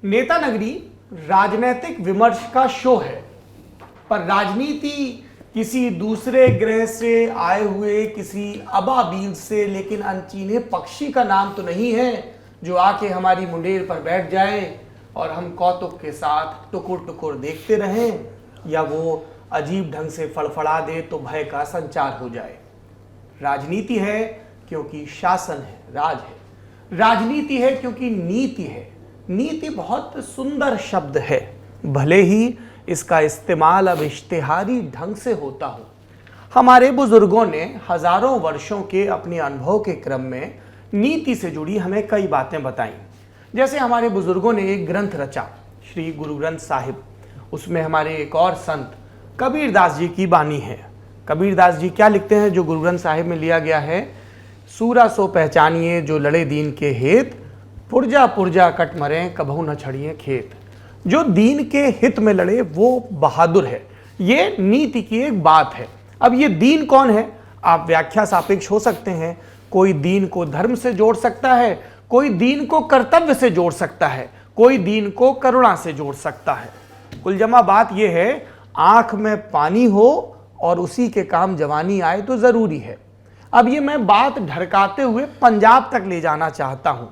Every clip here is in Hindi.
नेता नगरी राजनीतिक विमर्श का शो है, पर राजनीति किसी दूसरे ग्रह से आए हुए किसी अबाबील से लेकिन अनचीने पक्षी का नाम तो नहीं है जो आके हमारी मुंडेर पर बैठ जाए और हम कौतुक के साथ टुकुर टुकुर देखते रहें, या वो अजीब ढंग से फड़फड़ा दे तो भय का संचार हो जाए। राजनीति है क्योंकि शासन है, राज है। राजनीति है क्योंकि नीति है। नीति बहुत सुंदर शब्द है, भले ही इसका इस्तेमाल अब इश्तिहारी ढंग से होता हो। हमारे बुजुर्गों ने हजारों वर्षों के अपने अनुभव के क्रम में नीति से जुड़ी हमें कई बातें बताई। जैसे हमारे बुजुर्गों ने एक ग्रंथ रचा, श्री गुरु ग्रंथ साहिब। उसमें हमारे एक और संत कबीरदास जी की बानी है। कबीरदास जी क्या लिखते हैं जो गुरु ग्रंथ साहिब में लिया गया है? सूरा सो पहचानिए जो लड़े दीन के हेत, पुरजा पुरजा कट मरे कबहू न छड़िए खेत। जो दीन के हित में लड़े वो बहादुर है। ये नीति की एक बात है। अब ये दीन कौन है? आप व्याख्या सापेक्ष हो सकते हैं। कोई दीन को धर्म से जोड़ सकता है, कोई दीन को कर्तव्य से जोड़ सकता है, कोई दीन को करुणा से जोड़ सकता है। कुलजमा बात यह है, आंख में पानी हो और उसी के काम जवानी आए तो जरूरी है। अब ये मैं बात ढरकाते हुए पंजाब तक ले जाना चाहता हूं।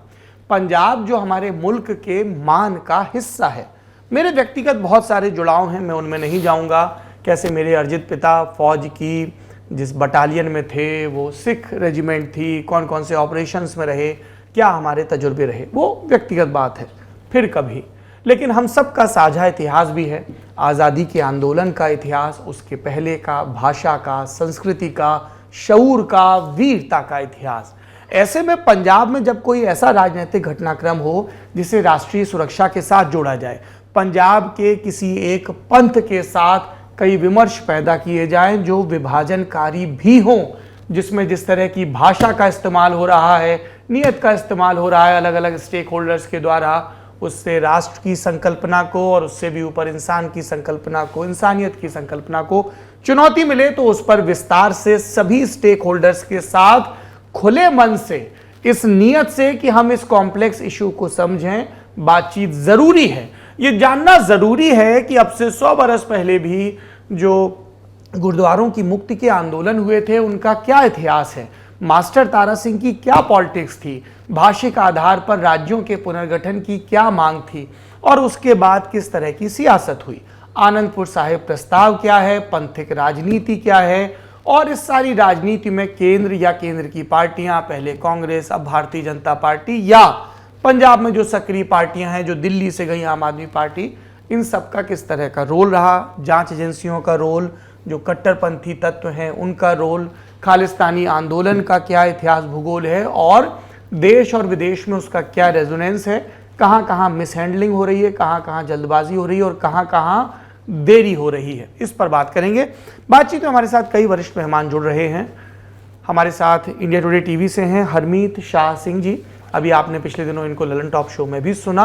पंजाब जो हमारे मुल्क के मान का हिस्सा है। मेरे व्यक्तिगत बहुत सारे जुड़ाव हैं, मैं उनमें नहीं जाऊंगा। कैसे मेरे अर्जित पिता फौज की जिस बटालियन में थे, वो सिख रेजिमेंट थी, कौन कौन से ऑपरेशंस में रहे, क्या हमारे तजुर्बे रहे, वो व्यक्तिगत बात है, फिर कभी। लेकिन हम सब का साझा इतिहास भी है, आज़ादी के आंदोलन का इतिहास, उसके पहले का, भाषा का, संस्कृति का, शऊर का, वीरता का इतिहास। ऐसे में पंजाब में जब कोई ऐसा राजनीतिक घटनाक्रम हो जिसे राष्ट्रीय सुरक्षा के साथ जोड़ा जाए, पंजाब के किसी एक पंथ के साथ कई विमर्श पैदा किए जाएं जो विभाजनकारी भी हों, जिसमें जिस तरह की भाषा का इस्तेमाल हो रहा है, नियत का इस्तेमाल हो रहा है अलग अलग स्टेक होल्डर्स के द्वारा, उससे राष्ट्र की संकल्पना को और उससे भी ऊपर इंसान की संकल्पना को, इंसानियत की संकल्पना को चुनौती मिले, तो उस पर विस्तार से सभी स्टेक होल्डर्स के साथ खुले मन से, इस नियत से कि हम इस कॉम्प्लेक्स इशू को समझें, बातचीत जरूरी है। ये जानना जरूरी है कि अब से 100 बरस पहले भी जो गुरुद्वारों की मुक्ति के आंदोलन हुए थे उनका क्या इतिहास है, मास्टर तारा सिंह की क्या पॉलिटिक्स थी, भाषिक आधार पर राज्यों के पुनर्गठन की क्या मांग थी, और उसके बाद किस तरह की सियासत हुई, आनंदपुर साहिब प्रस्ताव क्या है, पंथिक राजनीति क्या है, और इस सारी राजनीति में केंद्र या केंद्र की पार्टियां, पहले कांग्रेस अब भारतीय जनता पार्टी, या पंजाब में जो सक्रिय पार्टियां हैं जो दिल्ली से गई आम आदमी पार्टी, इन सब का किस तरह का रोल रहा, जांच एजेंसियों का रोल, जो कट्टरपंथी तत्व हैं उनका रोल, खालिस्तानी आंदोलन का क्या इतिहास भूगोल है, और देश और विदेश में उसका क्या रेजोनेंस है, कहाँ कहाँ मिसहैंडलिंग हो रही है, कहाँ कहाँ जल्दबाजी हो रही है और कहाँ कहाँ देरी हो रही है, इस पर बात करेंगे। बातचीत में हमारे साथ कई वरिष्ठ मेहमान जुड़ रहे हैं। हमारे साथ इंडिया टुडे टीवी से हैं हरमीत शाह सिंह जी। अभी आपने पिछले दिनों इनको ललन टॉप शो में भी सुना,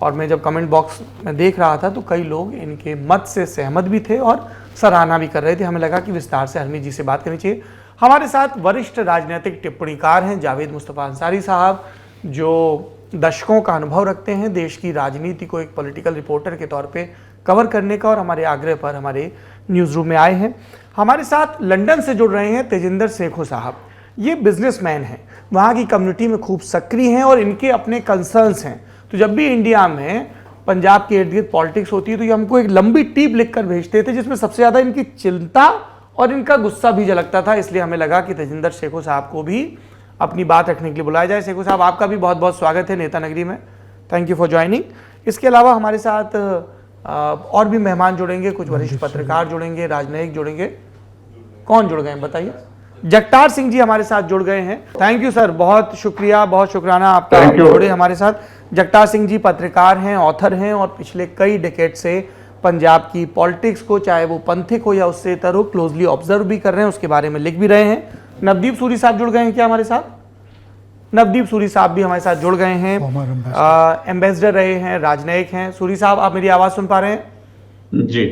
और मैं जब कमेंट बॉक्स में देख रहा था तो कई लोग इनके मत से सहमत भी थे और सराहना भी कर रहे थे। हमें लगा कि विस्तार से हरमीत जी से बात करनी चाहिए। हमारे साथ वरिष्ठ राजनीतिक टिप्पणीकार हैं जावेद मुस्तफ़ा अंसारी साहब, जो दशकों का अनुभव रखते हैं देश की राजनीति को एक पॉलिटिकल रिपोर्टर के तौर पे कवर करने का, और हमारे आग्रह पर हमारे न्यूज़ रूम में आए हैं। हमारे साथ लंदन से जुड़ रहे हैं तेजिंदर शेखो साहब। ये बिजनेसमैन हैं, वहाँ की कम्युनिटी में खूब सक्रिय हैं और इनके अपने कंसर्न्स हैं। तो जब भी इंडिया में पंजाब के इर्द गिर्द पॉलिटिक्स होती है तो ये हमको एक लंबी टीप लिखकर भेजते थे जिसमें सबसे ज़्यादा इनकी चिंता और इनका गुस्सा भी झलकता था। इसलिए हमें लगा कि तेजिंदर शेखो साहब को भी अपनी बात रखने के लिए बुलाया जाए। शेखो साहब, आपका भी बहुत बहुत स्वागत है नेता नगरी में। Thank you for joining. इसके अलावा हमारे साथ और भी मेहमान जुड़ेंगे, कुछ वरिष्ठ पत्रकार जुड़ेंगे, राजनयिक जुड़ेंगे। कौन जुड़ गए हैं बताइए? जगतार सिंह जी हमारे साथ जुड़ गए हैं। थैंक यू सर, बहुत शुक्रिया, बहुत शुक्राना आपका जुड़े हमारे साथ। जगतार सिंह जी पत्रकार हैं, ऑथर हैं, और पिछले कई डिकेड से पंजाब की पॉलिटिक्स को, चाहे वो पंथिक हो या उससे इतर हो, क्लोजली ऑब्जर्व भी कर रहे हैं, उसके बारे में लिख भी रहे हैं। नवदीप सूरी साहब जुड़ गए हैं क्या हमारे साथ? नवदीप सूरी साहब भी हमारे साथ जुड़ गए हैं, एम्बेसडर रहे हैं, राजनयिक हैं। सूरी साहब, आप मेरी आवाज़ सुन पा रहे हैं? जी,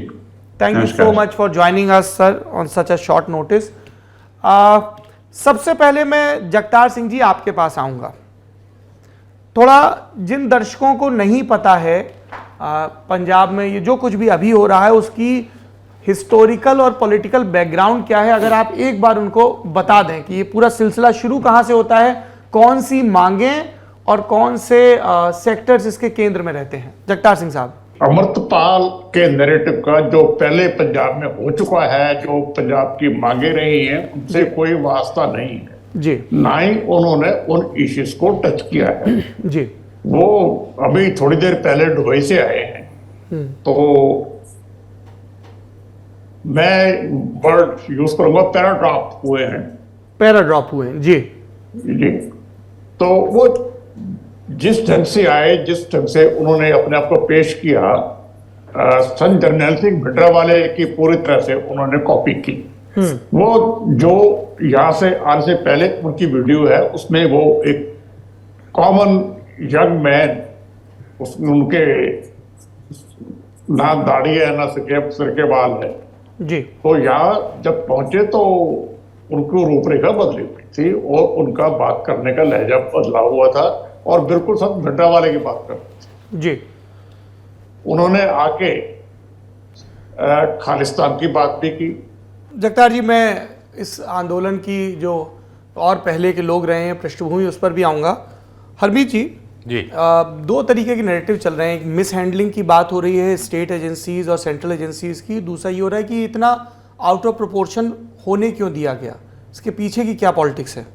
thank you so much for joining us sir on such a short notice. सबसे पहले मैं जगतार सिंह जी आपके पास आऊंगा। थोड़ा जिन दर्शकों को नहीं पता है पंजाब में ये जो कुछ भी अभी हो रहा है उसकी हिस्टोरिकल और पॉलिटिकल बैकग्राउंड क्या है, अगर आप एक बार उनको बता दें कि ये पूरा सिलसिला शुरू कहां से होता है, कौन सी मांगें और कौन से सेक्टर्स इसके केंद्र में रहते हैं। जगतार सिंह साहब। अमृतपाल के नैरेटिव का जो पहले पंजाब में हो चुका है, जो पंजाब की मांगे रही हैं, उनसे कोई वास्ता नहीं है जी, ना ही उन्होंने उन इश्यूज को टच किया है जी। वो अभी थोड़ी देर पहले दुबई से आए हैं, तो मैं वर्ड यूज करूंगा पैराड्रॉप हुए हैं। पैराड्रॉप हुए हैं जी जी। तो वो जिस ढंग से आए, जिस ढंग से उन्होंने अपने आप को पेश किया, संत जरनैल सिंह भिंडरावाले की पूरी तरह से उन्होंने कॉपी की। वो जो यहाँ से आने से पहले उनकी वीडियो है, उसमें वो एक कॉमन यंग मैन, उनके ना दाढ़ी है ना सिर के बाल है जी, तो यहाँ जब पहुंचे तो उनकी रूपरेखा बदली हुई थी और उनका बात करने का लहजा बदला हुआ था और बिल्कुल सब भिंडरावाले की बात कर रहे थे जी। उन्होंने आके खालिस्तान की बात भी की। जगतार जी, मैं इस आंदोलन की जो और पहले के लोग रहे हैं पृष्ठभूमि उस पर भी आऊँगा। हरमीत जी, दो तरीके के नैरेटिव चल रहे हैं। एक मिस हैंडलिंग की बात हो रही है स्टेट एजेंसीज और सेंट्रल एजेंसीज की, दूसरा ये हो रहा है कि इतना आउट ऑफ प्रोपोर्शन होने क्यों दिया गया, इसके पीछे की क्या पॉलिटिक्स है।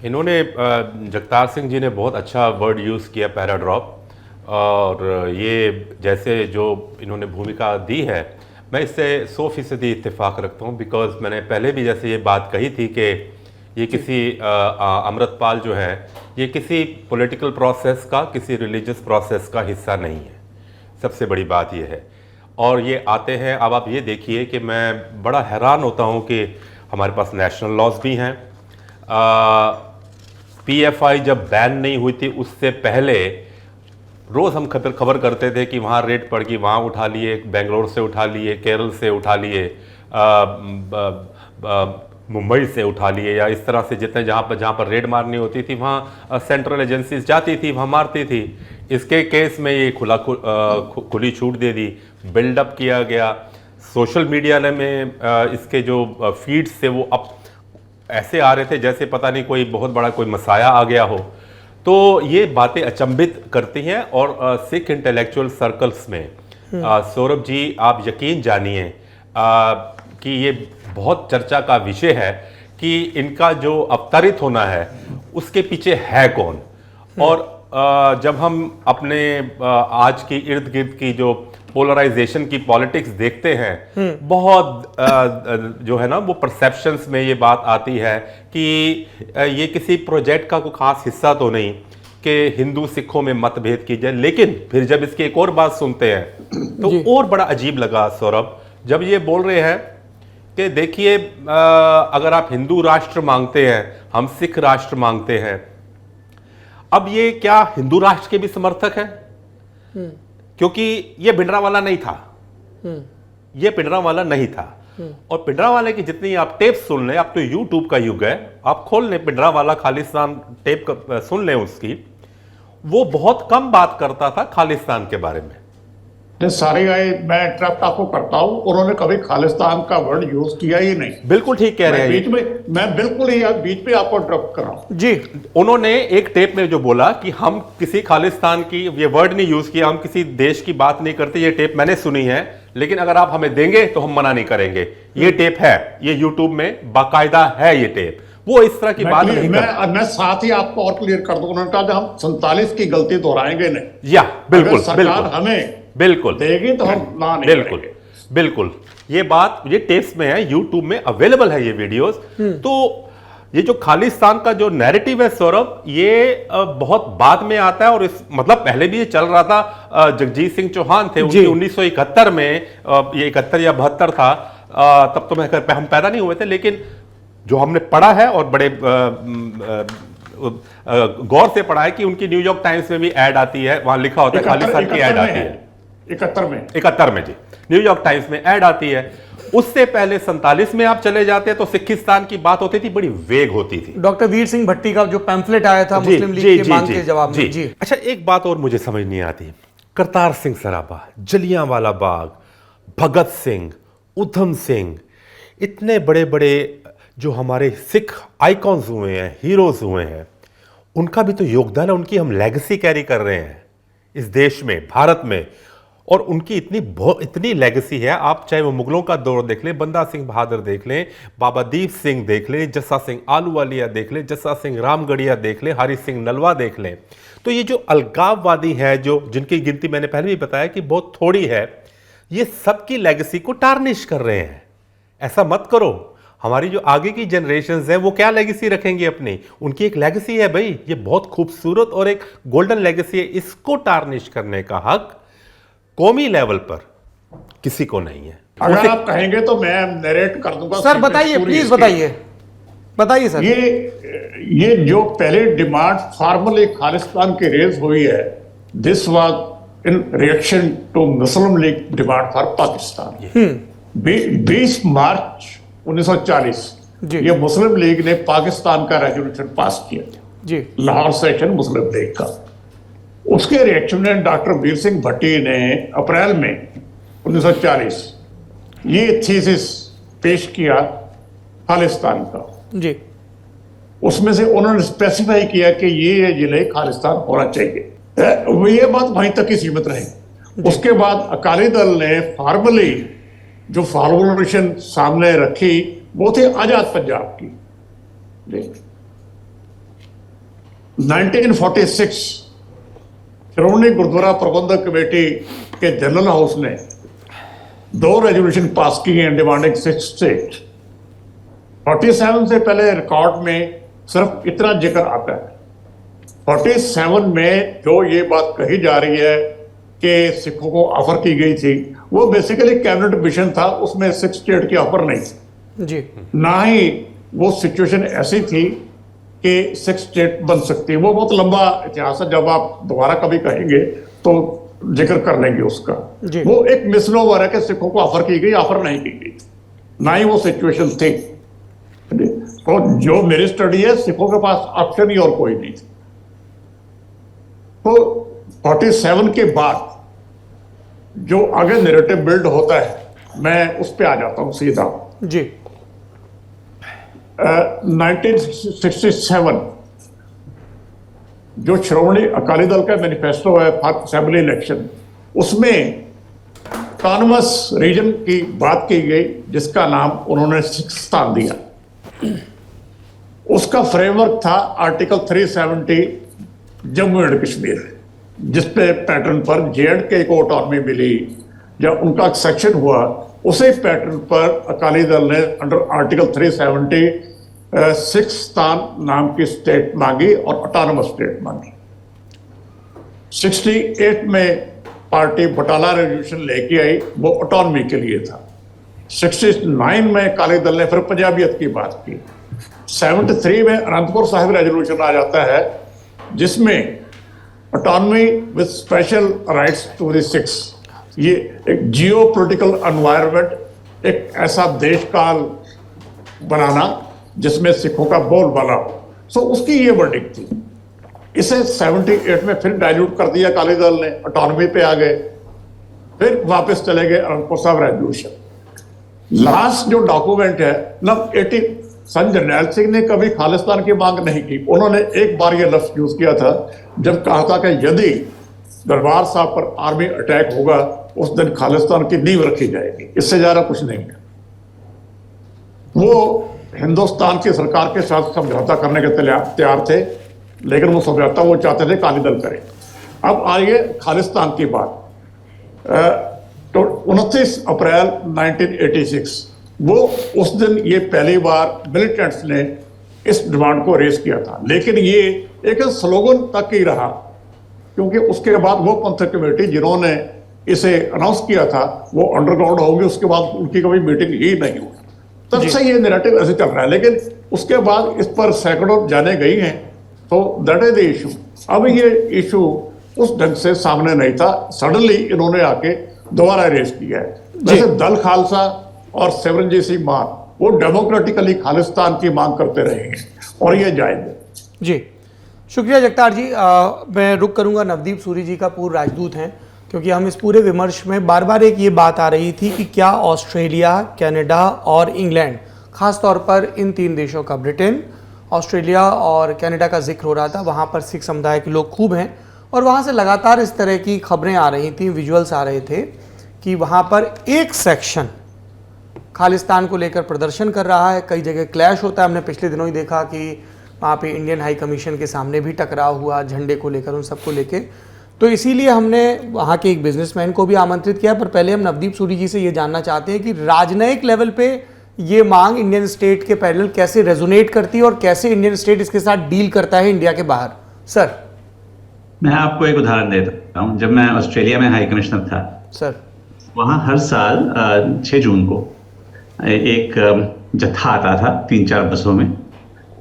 इन्होंने जगतार सिंह जी ने बहुत अच्छा वर्ड यूज़ किया, पैराड्रॉप, और ये जैसे जो इन्होंने भूमिका दी है मैं इससे 100% इत्तेफाक रखता हूँ। बिकॉज मैंने पहले भी जैसे ये बात कही थी कि ये किसी अमृतपाल जो है ये किसी पॉलिटिकल प्रोसेस का, किसी रिलीजियस प्रोसेस का हिस्सा नहीं है। सबसे बड़ी बात ये है। और ये आते हैं, अब आप ये देखिए कि मैं बड़ा हैरान होता हूँ कि हमारे पास नेशनल लॉज भी हैं। PFI जब बैन नहीं हुई थी उससे पहले रोज़ हम खबर करते थे कि वहाँ रेड पड़ गई, वहाँ उठा लिए, बेंगलोर से उठा लिए, केरल से उठा लिए, मुंबई से उठा लिए, या इस तरह से जितने जहाँ पर रेड मारनी होती थी वहाँ सेंट्रल एजेंसीज जाती थी, वहाँ मारती थी। इसके केस में ये खुली छूट दे दी, बिल्डअप किया गया। सोशल मीडिया में इसके जो फीड्स थे वो अब ऐसे आ रहे थे जैसे पता नहीं कोई बहुत बड़ा कोई मसाया आ गया हो। तो ये बातें अचंभित करती हैं। और सिख इंटेलेक्चुअल सर्कल्स में सौरभ जी आप यकीन जानिए कि ये बहुत चर्चा का विषय है कि इनका जो अवतरित होना है उसके पीछे है कौन। और जब हम अपने आज की इर्द गिर्द की जो पोलराइजेशन की पॉलिटिक्स देखते हैं, बहुत जो है ना वो परसेप्शंस में ये बात आती है कि ये किसी प्रोजेक्ट का कोई खास हिस्सा तो नहीं कि हिंदू सिखों में मतभेद की जाए। लेकिन फिर जब इसकी एक और बात सुनते हैं तो और बड़ा अजीब लगा सौरभ, जब ये बोल रहे हैं कि देखिए अगर आप हिंदू राष्ट्र मांगते हैं, हम सिख राष्ट्र मांगते हैं। अब ये क्या हिंदू राष्ट्र के भी समर्थक हैं? क्योंकि ये भिंडरावाला नहीं था, ये भिंडरावाला नहीं था। और भिंडरावाले की जितनी आप टेप सुन लें, अब तो यूट्यूब का युग है, आप खोल लें भिंडरावाला खालिस्तान टेप सुन लें उसकी, वो बहुत कम बात करता था खालिस्तान के बारे में। सारी मैं इंटरप्ट आपको करता हूं, उन्होंने कभी खालिस्तान का वर्ड यूज किया ही नहीं। बिल्कुल ठीक कह रहे हैं। बीच में मैं बिल्कुल ही बीच में आपको इंटरप्ट कर रहा हूं जी। उन्होंने एक टेप में जो बोला कि हम किसी खालिस्तान की, ये वर्ड नहीं यूज किया, हम किसी देश की बात नहीं करते। ये टेप मैंने सुनी है, लेकिन अगर आप हमें देंगे तो हम मना नहीं करेंगे। ये टेप है, ये यूट्यूब में बाकायदा है ये टेप। वो इस तरह की बात नहीं करता। मैं साथ ही आपको और क्लियर कर दूं, उन्होंने कहा कि हम 47 की गलती दोहराएंगे नहीं। या बिल्कुल सरकार हमें बिल्कुल देगी तो हम ना नहीं बिल्कुल करेंगे। बिल्कुल ये बात, ये टेप्स में है, यूट्यूब में अवेलेबल है ये वीडियोस। तो ये जो खालिस्तान का जो नैरेटिव है सौरभ, ये बहुत बाद में आता है। और इस मतलब पहले भी ये चल रहा था। जगजीत सिंह चौहान थे, उनकी 1971 में, ये 71 या 72 था, तब तो हम पैदा नहीं हुए थे, लेकिन जो हमने पढ़ा है और बड़े गौर से पढ़ा है कि उनकी न्यूयॉर्क टाइम्स में भी ऐड आती है, वहां लिखा होता है खालिस्तान की ऐड आती है। 71 में जी, न्यूयॉर्क टाइम्स में ऐड आती है। उससे पहले 47 में आप चले जाते तो सिखिस्तान की बात होती थी, बड़ी वेग होती थी। डॉक्टर वीर सिंह भट्टी का जो पैम्फलेट आया था मुस्लिम लीग के मांग के जवाब में। जी अच्छा, एक बात और मुझे समझ नहीं आती, करतार सिंह सराबा, जलियांवाला बाग, भगत सिंह, उधम सिंह, इतने बड़े बड़े जो हमारे सिख आइकॉन्स हुए हैं, हीरोज हुए हैं, उनका भी तो योगदान है, उनकी हम लेगेसी कैरी कर रहे हैं इस देश में, भारत में। और उनकी इतनी लेगेसी है, आप चाहे वो मुगलों का दौर देख लें, बंदा सिंह बहादुर देख लें, बाबा दीप सिंह देख लें, जस्सा सिंह आलूवालिया देख लें, जस्सा सिंह रामगढ़िया देख लें, हरि सिंह नलवा देख लें। तो ये जो अलगाववादी है, जो जिनकी गिनती मैंने पहले भी बताया कि बहुत थोड़ी है, ये सबकी लेगेसी को टार्निश कर रहे हैं। ऐसा मत करो। हमारी जो आगे की जनरेशंस हैं वो क्या लेगेसी रखेंगी अपनी? उनकी एक लेगेसी है भाई, ये बहुत खूबसूरत और एक गोल्डन लेगेसी है। इसको टार्निश करने का हक कौमी लेवल पर किसी को नहीं है। अगर आप कहेंगे तो मैं नरेट कर दूंगा। सर बताइए, प्लीज बताइए सर। ये जो पहले डिमांड फॉर्मली खालिस्तान की रेज हुई है, this was in reaction to Muslim League demand for Pakistan. 20 March 1940 ये मुस्लिम लीग ने पाकिस्तान का रेजोल्यूशन पास किया जी, लाहौर सेशन मुस्लिम लीग का। उसके रिएक्शन में डॉक्टर वीर सिंह भट्टी ने अप्रैल में 1940 ये थीसिस पेश किया खालिस्तान का जी। उसमें से उन्होंने स्पेसिफाई किया कि ये जिले खालिस्तान होना चाहिए। ये बात वहीं तक ही सीमित रही। उसके बाद अकाली दल ने फॉर्मली जो फॉर्मुलेशन सामने रखी वो थी आजाद पंजाब की। 1946 श्रोमणी गुरुद्वारा प्रबंधक कमेटी के जनरल हाउस ने 2 रेजोल्यूशन पास की हैं डिमांडिंग 6 स्टेट। 47 से पहले रिकॉर्ड में सिर्फ इतना जिक्र आता है। 47 में जो ये बात कही जा रही है कि सिखों को ऑफर की गई थी, वो बेसिकली कैबिनेट मिशन था, उसमें 6 स्टेट की ऑफर नहीं थी जी। ना ही वो सिचुएशन ऐसी थी कि 6 स्टेट बन सकती है। वो बहुत लंबा इतिहास है, जब आप दोबारा कभी कहेंगे तो जिक्र कर लेंगे उसका। वो एक मिसनोवर है कि सिखों को ऑफर की गई, ऑफर नहीं की गई, ना ही वो सिचुएशन थी। तो जो मेरी स्टडी है, सिखों के पास ऑप्शन ही और कोई नहीं थी। तो 47 के बाद जो आगे नैरेटिव बिल्ड होता है, मैं उस पर आ जाता हूं सीधा जी। 1967 जो श्रोमणी अकाली दल का मैनिफेस्टो है फॉर असेंबली इलेक्शन, उसमें ऑटोनमस रीजन की बात की गई, जिसका नाम उन्होंने सिखिस्तान दिया। उसका फ्रेमवर्क था आर्टिकल 370 जम्मू एंड कश्मीर, जिसपे पैटर्न पर JNK को ऑटोनॉमी मिली। जब उनका सेक्शन हुआ, उसी पैटर्न पर अकाली दल ने अंडर आर्टिकल 370 सिखिस्तान नाम की स्टेट मांगी और ऑटोनमस स्टेट मांगी। 68 में पार्टी बटाला रेजोल्यूशन लेके आई, वो ऑटोनॉमी के लिए था। 69 में अकाली दल ने फिर पंजाबियत की बात की। 73 में अनंतपुर साहिब रेजोल्यूशन आ जाता है, जिसमें autonomy with special rights to the Sikhs. ये एक जियो पोलिटिकल एनवायरनमेंट, एक ऐसा देश काल बनाना जिसमें सिखों का बोलबाला हो। सो उसकी ये वर्डिक्ट थी। इसे 78 में फिर डाइल्यूट कर दिया अकाली दल ने, ऑटोनॉमी पे आ गए, फिर वापस चले गए अनंतपुर साहब रेजोल्यूशन। लास्ट जो डॉक्यूमेंट है ना, 80 सन जरनैल सिंह ने कभी खालिस्तान की मांग नहीं की। उन्होंने एक बार ये लफ्ज यूज किया था जब कहा था कि यदि दरबार साहब पर आर्मी अटैक होगा, उस दिन खालिस्तान की नींव रखी जाएगी। इससे ज्यादा कुछ नहीं है। वो हिंदुस्तान की सरकार के साथ समझौता करने के तैयार थे, लेकिन वो समझौता वो चाहते थे अकाली दल करे। अब आइए खालिस्तान की बात। तो 29 अप्रैल 1986 वो उस दिन ये पहली बार मिलिटेंट्स ने इस डिमांड को रेस किया था, लेकिन ये एक स्लोगन तक ही रहा, क्योंकि उसके बाद वो पंथक कमेटी जिन्होंने इसे अनाउंस किया था वो अंडरग्राउंड होंगे। उसके बाद उनकी कभी मीटिंग ही नहीं हुई। तब से ये नैरेटिव ऐसे चल रहा है, लेकिन उसके बाद इस पर सैकड़ों जाने गई हैं। तो दैट इज द इशू। अब ये इशू उस ढंग से सामने नहीं था। सडनली इन्होंने आके दोबारा रेस किया है। वैसे दल खालसा और सिमरनजीत सिंह मान वो डेमोक्रेटिकली खालिस्तान की मांग करते रहे हैं और ये जायज है। जी, शुक्रिया जगतार जी। मैं रुक करूंगा, नवदीप सूरी जी का पूर्व राजदूत हैं, क्योंकि हम इस पूरे विमर्श में बार बार एक ये बात आ रही थी कि क्या ऑस्ट्रेलिया, कनाडा और इंग्लैंड, खास तौर पर इन 3 देशों का, ब्रिटेन, ऑस्ट्रेलिया और कनाडा का जिक्र हो रहा था, वहाँ पर सिख समुदाय के लोग खूब हैं और वहाँ से लगातार इस तरह की खबरें आ रही थी, विजुअल्स आ रहे थे कि वहाँ पर एक सेक्शन खालिस्तान को लेकर प्रदर्शन कर रहा है, कई जगह क्लैश होता है। हमने पिछले दिनों ही देखा कि वहाँ पे इंडियन हाई कमीशन के सामने भी टकराव हुआ झंडे को लेकर, उन सबको लेके। तो इसीलिए हमने वहाँ के एक बिजनेसमैन को भी आमंत्रित किया। पर पहले हम नवदीप सूरी जी से ये जानना चाहते हैं कि राजनयिक लेवल पे ये मांग इंडियन स्टेट के पैरेलल कैसे रेजोनेट करती है और कैसे इंडियन स्टेट इसके साथ डील करता है इंडिया के बाहर। सर, मैं आपको एक उदाहरण देता हूँ। जब मैं ऑस्ट्रेलिया में हाई कमिश्नर था सर, वहाँ हर साल 6 जून को एक जत्था आता था 3-4 बसों में,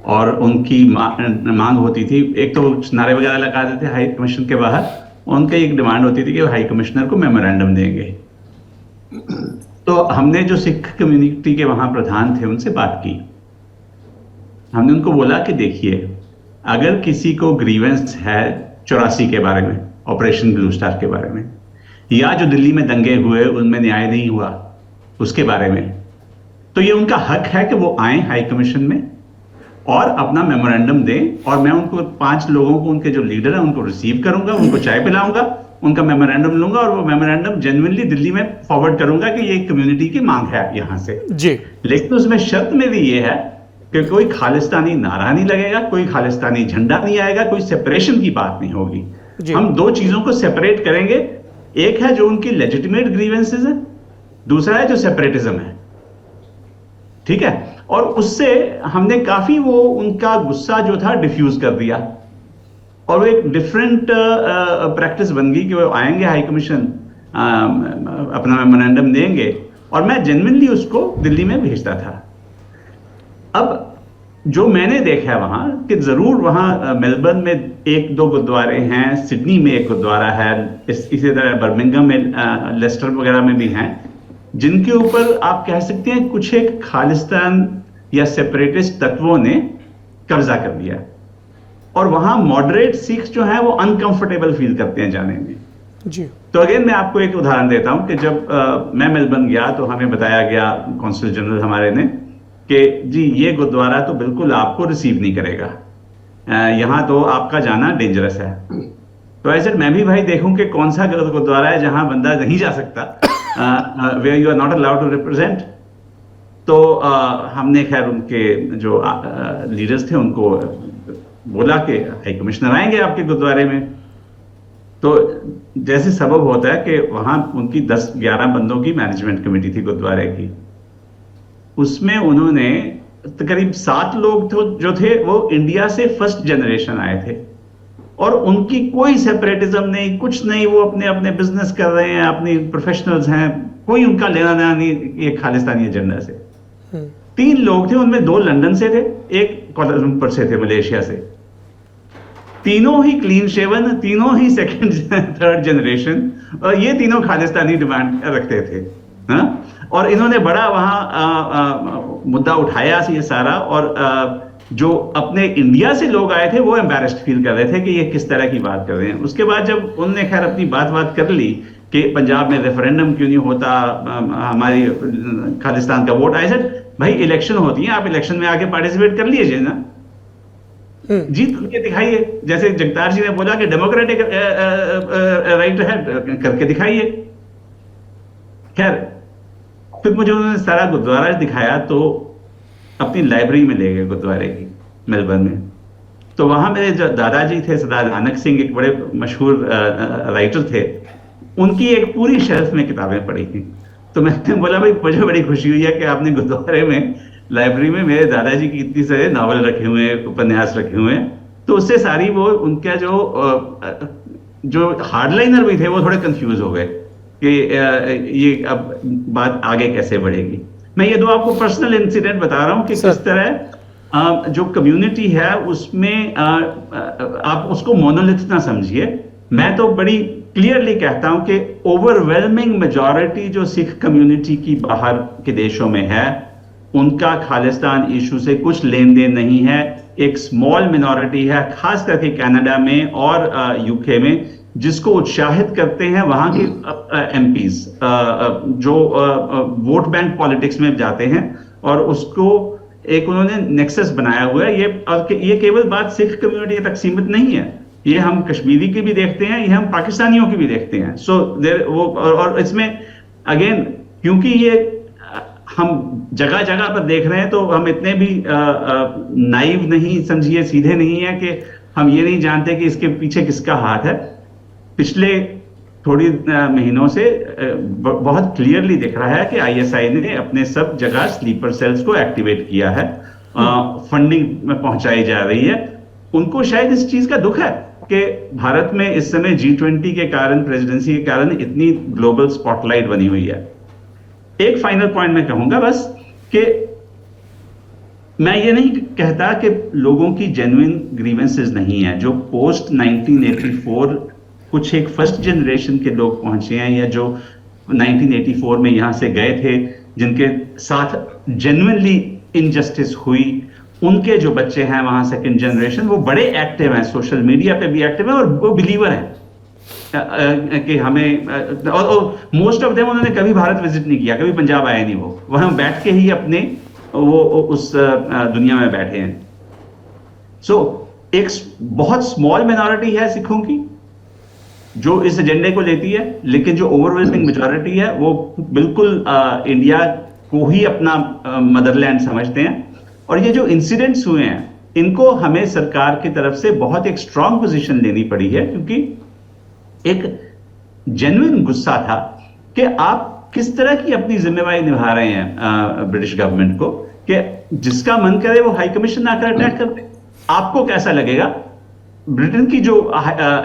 और उनकी मांग होती थी। एक तो नारे वगैरह लगाते थे हाई कमीशन के बाहर, उनकी एक डिमांड होती थी कि वो हाई कमिश्नर को मेमोरेंडम देंगे। तो हमने जो सिख कम्युनिटी के वहाँ प्रधान थे उनसे बात की। हमने उनको बोला कि देखिए, अगर किसी को ग्रीवेंस है 84 के बारे में, ऑपरेशन ब्लू स्टार के बारे में, या जो दिल्ली में दंगे हुए उनमें न्याय नहीं हुआ उसके बारे में, तो ये उनका हक है कि वो आए हाई कमीशन में और अपना मेमोरेंडम दें। और मैं उनको 5 लोगों को, उनके जो लीडर हैं उनको रिसीव करूंगा, उनको चाय पिलाऊंगा, उनका मेमोरेंडम लूंगा और वो मेमोरेंडम जेन्युइनली दिल्ली में फॉरवर्ड करूंगा कि ये कम्युनिटी की मांग है यहां से जी। लेकिन उसमें शर्त में भी ये है कि कोई खालिस्तानी नारा नहीं लगेगा, कोई खालिस्तानी झंडा नहीं आएगा, कोई सेपरेशन की बात नहीं होगी। हम 2 चीजों को सेपरेट करेंगे। एक है जो उनकी लेजिटिमेट ग्रीवेंसेस है, दूसरा है जो सेपरेटिज्म है, ठीक है। और उससे हमने काफी वो उनका गुस्सा जो था डिफ्यूज कर दिया और वो एक डिफरेंट प्रैक्टिस बन गई कि वो आएंगे हाई कमीशन, अपना मेमोरेंडम देंगे और मैं जेन्युइनली उसको दिल्ली में भेजता था। अब जो मैंने देखा है वहां कि जरूर वहां मेलबर्न में 1-2 गुरुद्वारे हैं, सिडनी में एक गुरुद्वारा है, इसी तरह बर्मिंघम में, लेस्टर वगैरह में भी हैं, जिनके ऊपर आप कह सकते हैं कुछ एक खालिस्तान या सेपरेटिस्ट तत्वों ने कब्जा कर दिया और वहां मॉडरेट सिख्स जो हैं वो अनकंफर्टेबल फील करते हैं जाने में जी। तो अगेन मैं आपको एक उदाहरण देता हूं कि जब मैं मेलबर्न गया तो हमें बताया गया कौंसल जनरल हमारे ने कि जी ये गुरुद्वारा तो बिल्कुल आपको रिसीव नहीं करेगा, यहां तो आपका जाना डेंजरस है। तो ऐसे मैं भी भाई देखूं कि कौन सा गुरुद्वारा है जहां बंदा नहीं जा सकता, where you are not allowed to represent। तो हमने खैर उनके जो लीडर्स थे उनको बोला कि हाई कमिश्नर आएंगे आपके गुरुद्वारे में। तो जैसे सबब होता है कि वहां उनकी 10-11 बंदों की मैनेजमेंट कमेटी थी गुरुद्वारे की, उसमें उन्होंने तकरीब 7 लोग जो थे वो इंडिया से फर्स्ट जनरेशन आए थे और उनकी कोई सेपरेटिज्म नहीं, कुछ नहीं, वो अपने अपने बिजनेस कर रहे हैं, अपनी प्रोफेशनल्स हैं, कोई उनका लेना देना नहीं ये खालिस्तानी एजेंडा से। 3 लोग थे, उनमें 2 लंदन से थे, एक कोलालंपुर से थे, मलेशिया से। तीनों ही क्लीन शेवन, तीनों ही 2nd-3rd जनरेशन, और ये तीनों खालिस्तानी डिमांड रखते थे। हाँ? और इन्होंने बड़ा वहां मुद्दा उठाया ये सारा, और जो अपने इंडिया से लोग आए थे वो एम्बैरेस्ड फील कर रहे थे कि ये किस तरह की बात कर रहे हैं। उसके बाद जब उनने खैर अपनी बात कर ली कि पंजाब में रेफरेंडम क्यों नहीं होता, हमारी खालिस्तान का वोट, आई सेड भाई इलेक्शन होती है, आप इलेक्शन में आके पार्टिसिपेट कर लीजिए ना, जीत करके दिखाइए। जैसे जगतार जी ने बोला कि डेमोक्रेटिक राइट है, करके दिखाइए। खैर फिर मुझे उन्होंने सारा गुरुद्वारा दिखाया तो अपनी लाइब्रेरी में ले गए गुरुद्वारे की मेलबर्न में। तो वहां मेरे जो दादाजी थे, सरदार नानक सिंह, एक बड़े मशहूर राइटर थे, उनकी एक पूरी शेल्फ में किताबें पड़ी थी। तो मैंने बोला भाई मुझे बड़ी खुशी हुई है कि आपने गुरुद्वारे में लाइब्रेरी में मेरे दादाजी की इतनी सारे नावल रखे हुए हैं, उपन्यास रखे हुए हैं। तो उससे सारी वो उनका जो हार्डलाइनर भी थे वो थोड़े कंफ्यूज हो गए कि ये अब बात आगे कैसे बढ़ेगी। मैं ये 2 आपको पर्सनल इंसिडेंट बता रहा हूं कि किस तरह जो कम्युनिटी है उसमें आप उसको मोनोलिथ ना समझिए, मैं तो बड़ी क्लियरली कहता हूं कि ओवरवेलमिंग मेजॉरिटी जो सिख कम्युनिटी की बाहर के देशों में है, उनका खालिस्तान इशू से कुछ लेन देन नहीं है। एक स्मॉल मिनॉरिटी है, खास करके कनाडा में और यूके में, जिसको उत्साहित करते हैं वहां के एमपीज जो वोट बैंक पॉलिटिक्स में जाते हैं, और उसको एक उन्होंने नेक्सस बनाया हुआ है। ये केवल बात सिख कम्युनिटी तक सीमित नहीं है, ये हम कश्मीरी की भी देखते हैं, ये हम पाकिस्तानियों की भी देखते हैं। सो वो और इसमें अगेन क्योंकि ये हम जगह जगह पर देख रहे हैं, तो हम इतने भी नाइव नहीं समझिए, सीधे नहीं है कि हम ये नहीं जानते कि इसके पीछे किसका हाथ है। पिछले थोड़ी महीनों से बहुत क्लियरली दिख रहा है कि आईएसआई ने अपने सब जगह स्लीपर सेल्स को एक्टिवेट किया है, फंडिंग में पहुंचाई जा रही है। उनको शायद इस चीज का दुख है कि भारत में इस समय G20 के कारण, प्रेसिडेंसी के कारण इतनी ग्लोबल स्पॉटलाइट बनी हुई है। एक फाइनल पॉइंट मैं कहूंगा बस कि मैं ये नहीं कहता कि लोगों की जेन्युइन ग्रीवेंसेस नहीं है। जो पोस्ट 1984 कुछ एक फर्स्ट जनरेशन के लोग पहुंचे हैं, या जो 1984 में यहां से गए थे, जिनके साथ जेन्युइनली इनजस्टिस हुई, उनके जो बच्चे हैं वहां सेकंड जनरेशन, वो बड़े एक्टिव हैं, सोशल मीडिया पे भी एक्टिव हैं, और वो बिलीवर हैं कि हमें, और मोस्ट ऑफ देम उन्होंने कभी भारत विजिट नहीं किया, कभी पंजाब आए नहीं, वो वहां बैठ के ही अपने वो उस दुनिया में बैठे हैं। सो एक बहुत स्मॉल माइनॉरिटी है सिखों की जो इस एजेंडे को लेती है, लेकिन जो ओवरवेलमिंग मेजॉरिटी है वो बिल्कुल इंडिया को ही अपना मदरलैंड समझते हैं। और ये जो इंसिडेंट्स हुए हैं, इनको हमें सरकार की तरफ से बहुत एक स्ट्रांग पोजीशन लेनी पड़ी है, क्योंकि एक जेन्युइन गुस्सा था कि आप किस तरह की अपनी जिम्मेवारी निभा रहे हैं ब्रिटिश गवर्नमेंट को, कि जिसका मन करे वो हाई कमीशन आकर अटैक कर दे। आपको कैसा लगेगा? ब्रिटेन की जो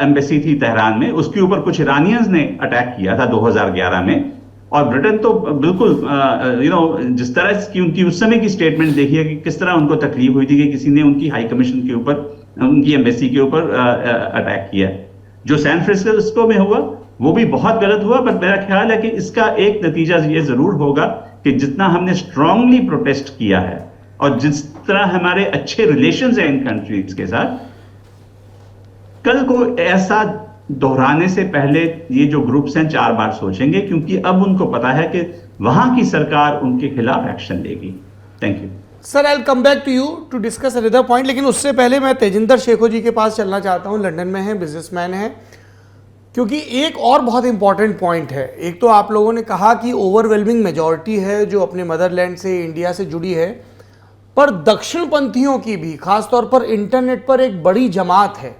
एम्बेसी थी तेहरान में, उसके ऊपर कुछ ईरानियंस ने अटैक किया था 2011 में, और ब्रिटेन तो बिल्कुल जिस तरह की उनकी उस समय की स्टेटमेंट देखिए कि किस तरह उनको तकलीफ हुई थी कि किसी ने उनकी हाई कमीशन के ऊपर, उनकी एम्बेसी के ऊपर अटैक किया। जो सैन फ्रांसिस्को में हुआ वो भी बहुत गलत हुआ, पर मेरा ख्याल है कि इसका एक नतीजा ये जरूर होगा कि जितना हमने स्ट्रांगली प्रोटेस्ट किया है और जिस तरह हमारे अच्छे रिलेशंस हैं इन कंट्रीज के साथ, कल को ऐसा दोहराने से पहले ये जो ग्रुप्स हैं 4 बार सोचेंगे, क्योंकि अब उनको पता है कि वहां की सरकार उनके खिलाफ एक्शन लेगी। Thank you sir. I will come back to you to discuss another point, लेकिन उससे पहले मैं तेजिंदर शेखो जी के पास चलना चाहता हूं। लंदन में हैं, बिजनेसमैन हैं, क्योंकि एक और बहुत इंपॉर्टेंट पॉइंट है। एक तो आप लोगों ने कहा कि ओवरवेलमिंग मेजॉरिटी है जो अपने मदरलैंड से, इंडिया से जुड़ी है, पर दक्षिणपंथियों की भी खासतौर पर इंटरनेट पर एक बड़ी जमात है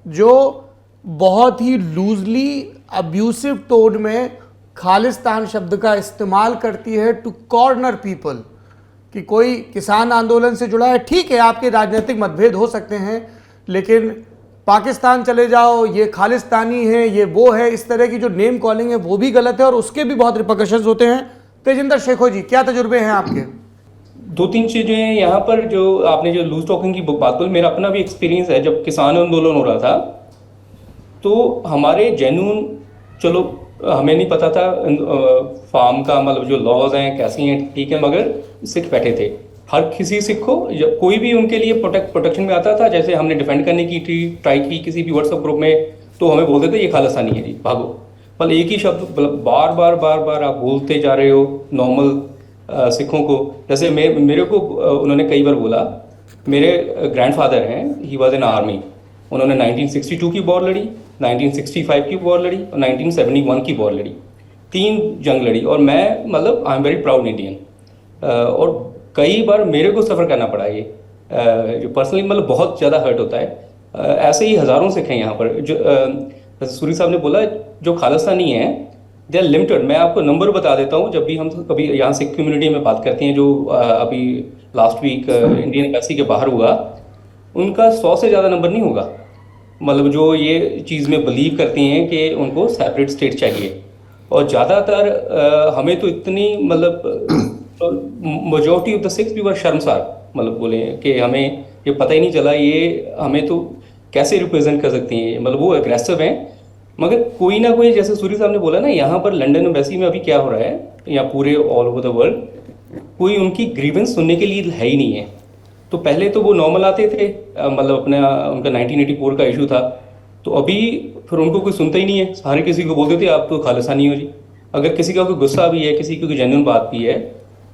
जो बहुत ही लूजली अब्यूसिव टोन में खालिस्तान शब्द का इस्तेमाल करती है टू कॉर्नर पीपल। कि कोई किसान आंदोलन से जुड़ा है, ठीक है, आपके राजनीतिक मतभेद हो सकते हैं, लेकिन पाकिस्तान चले जाओ, ये खालिस्तानी है, ये वो है, इस तरह की जो नेम कॉलिंग है वो भी गलत है और उसके भी बहुत रिपरकशंस होते हैं। तेजिंदर शेखो जी, क्या तजुर्बे हैं आपके? 2-3 चीजें हैं यहाँ पर। जो आपने जो लूज टॉकिंग की बात बोली, मेरा अपना भी एक्सपीरियंस है। जब किसान आंदोलन हो रहा था तो हमारे जेन्युइन, चलो हमें नहीं पता था फार्म का मतलब जो लॉज हैं कैसी हैं, ठीक है, मगर सिख बैठे थे। हर किसी सिख को कोई भी उनके लिए प्रोटेक्शन में आता था। जैसे हमने डिफेंड करने की ट्राई की किसी भी व्हाट्सएप ग्रुप में, तो हमें बोलते थे ये खालिस्तानी है जी, भागो। पर एक ही शब्द बार बार आप बोलते जा रहे हो नॉर्मल सिखों को। जैसे मेरे को उन्होंने कई बार बोला, मेरे ग्रैंडफादर हैं, ही वॉज इन आर्मी, उन्होंने 1962 की वॉर लड़ी, 1965 की वॉर लड़ी और 1971 की वॉर लड़ी, 3 जंग लड़ी। और मैं मतलब I am very proud Indian. और कई बार मेरे को सफ़र करना पड़ा ये, जो पर्सनली मतलब बहुत ज़्यादा हर्ट होता है। ऐसे ही हज़ारों सिख हैं यहाँ पर। जो सूरी साहब ने बोला, जो खालिस्तानी हैं दे आर लिमिटेड। मैं आपको नंबर बता देता हूँ। जब भी हम कभी यहाँ सिख कम्युनिटी में बात करते हैं, जो अभी लास्ट वीक इंडियन एम्बेसी के बाहर हुआ, उनका 100 से ज़्यादा नंबर नहीं होगा। मतलब जो ये चीज़ में बिलीव करती हैं कि उनको सेपरेट स्टेट चाहिए। और ज़्यादातर हमें तो इतनी मतलब मेजॉरिटी ऑफ द सिक्स भी वर शर्मसार, मतलब बोले कि हमें ये पता ही नहीं चला, ये हमें तो कैसे रिप्रेजेंट कर सकती हैं। मतलब वो एग्रेसिव हैं मगर कोई ना कोई, जैसे सूरी साहब ने बोला ना, यहाँ पर लंदन एम्बेसी में अभी क्या हो रहा है या पूरे ऑल ओवर द वर्ल्ड, कोई उनकी ग्रीवेंस सुनने के लिए है ही नहीं है। तो पहले तो वो नॉर्मल आते थे, मतलब अपना उनका 1984 का इशू था, तो अभी फिर उनको कोई सुनता ही नहीं है, सारे किसी को बोलते थे आप तो खालिस्तानी हो जी। अगर किसी का कोई गुस्सा भी है, किसी की कोई जेन्युइन बात भी है,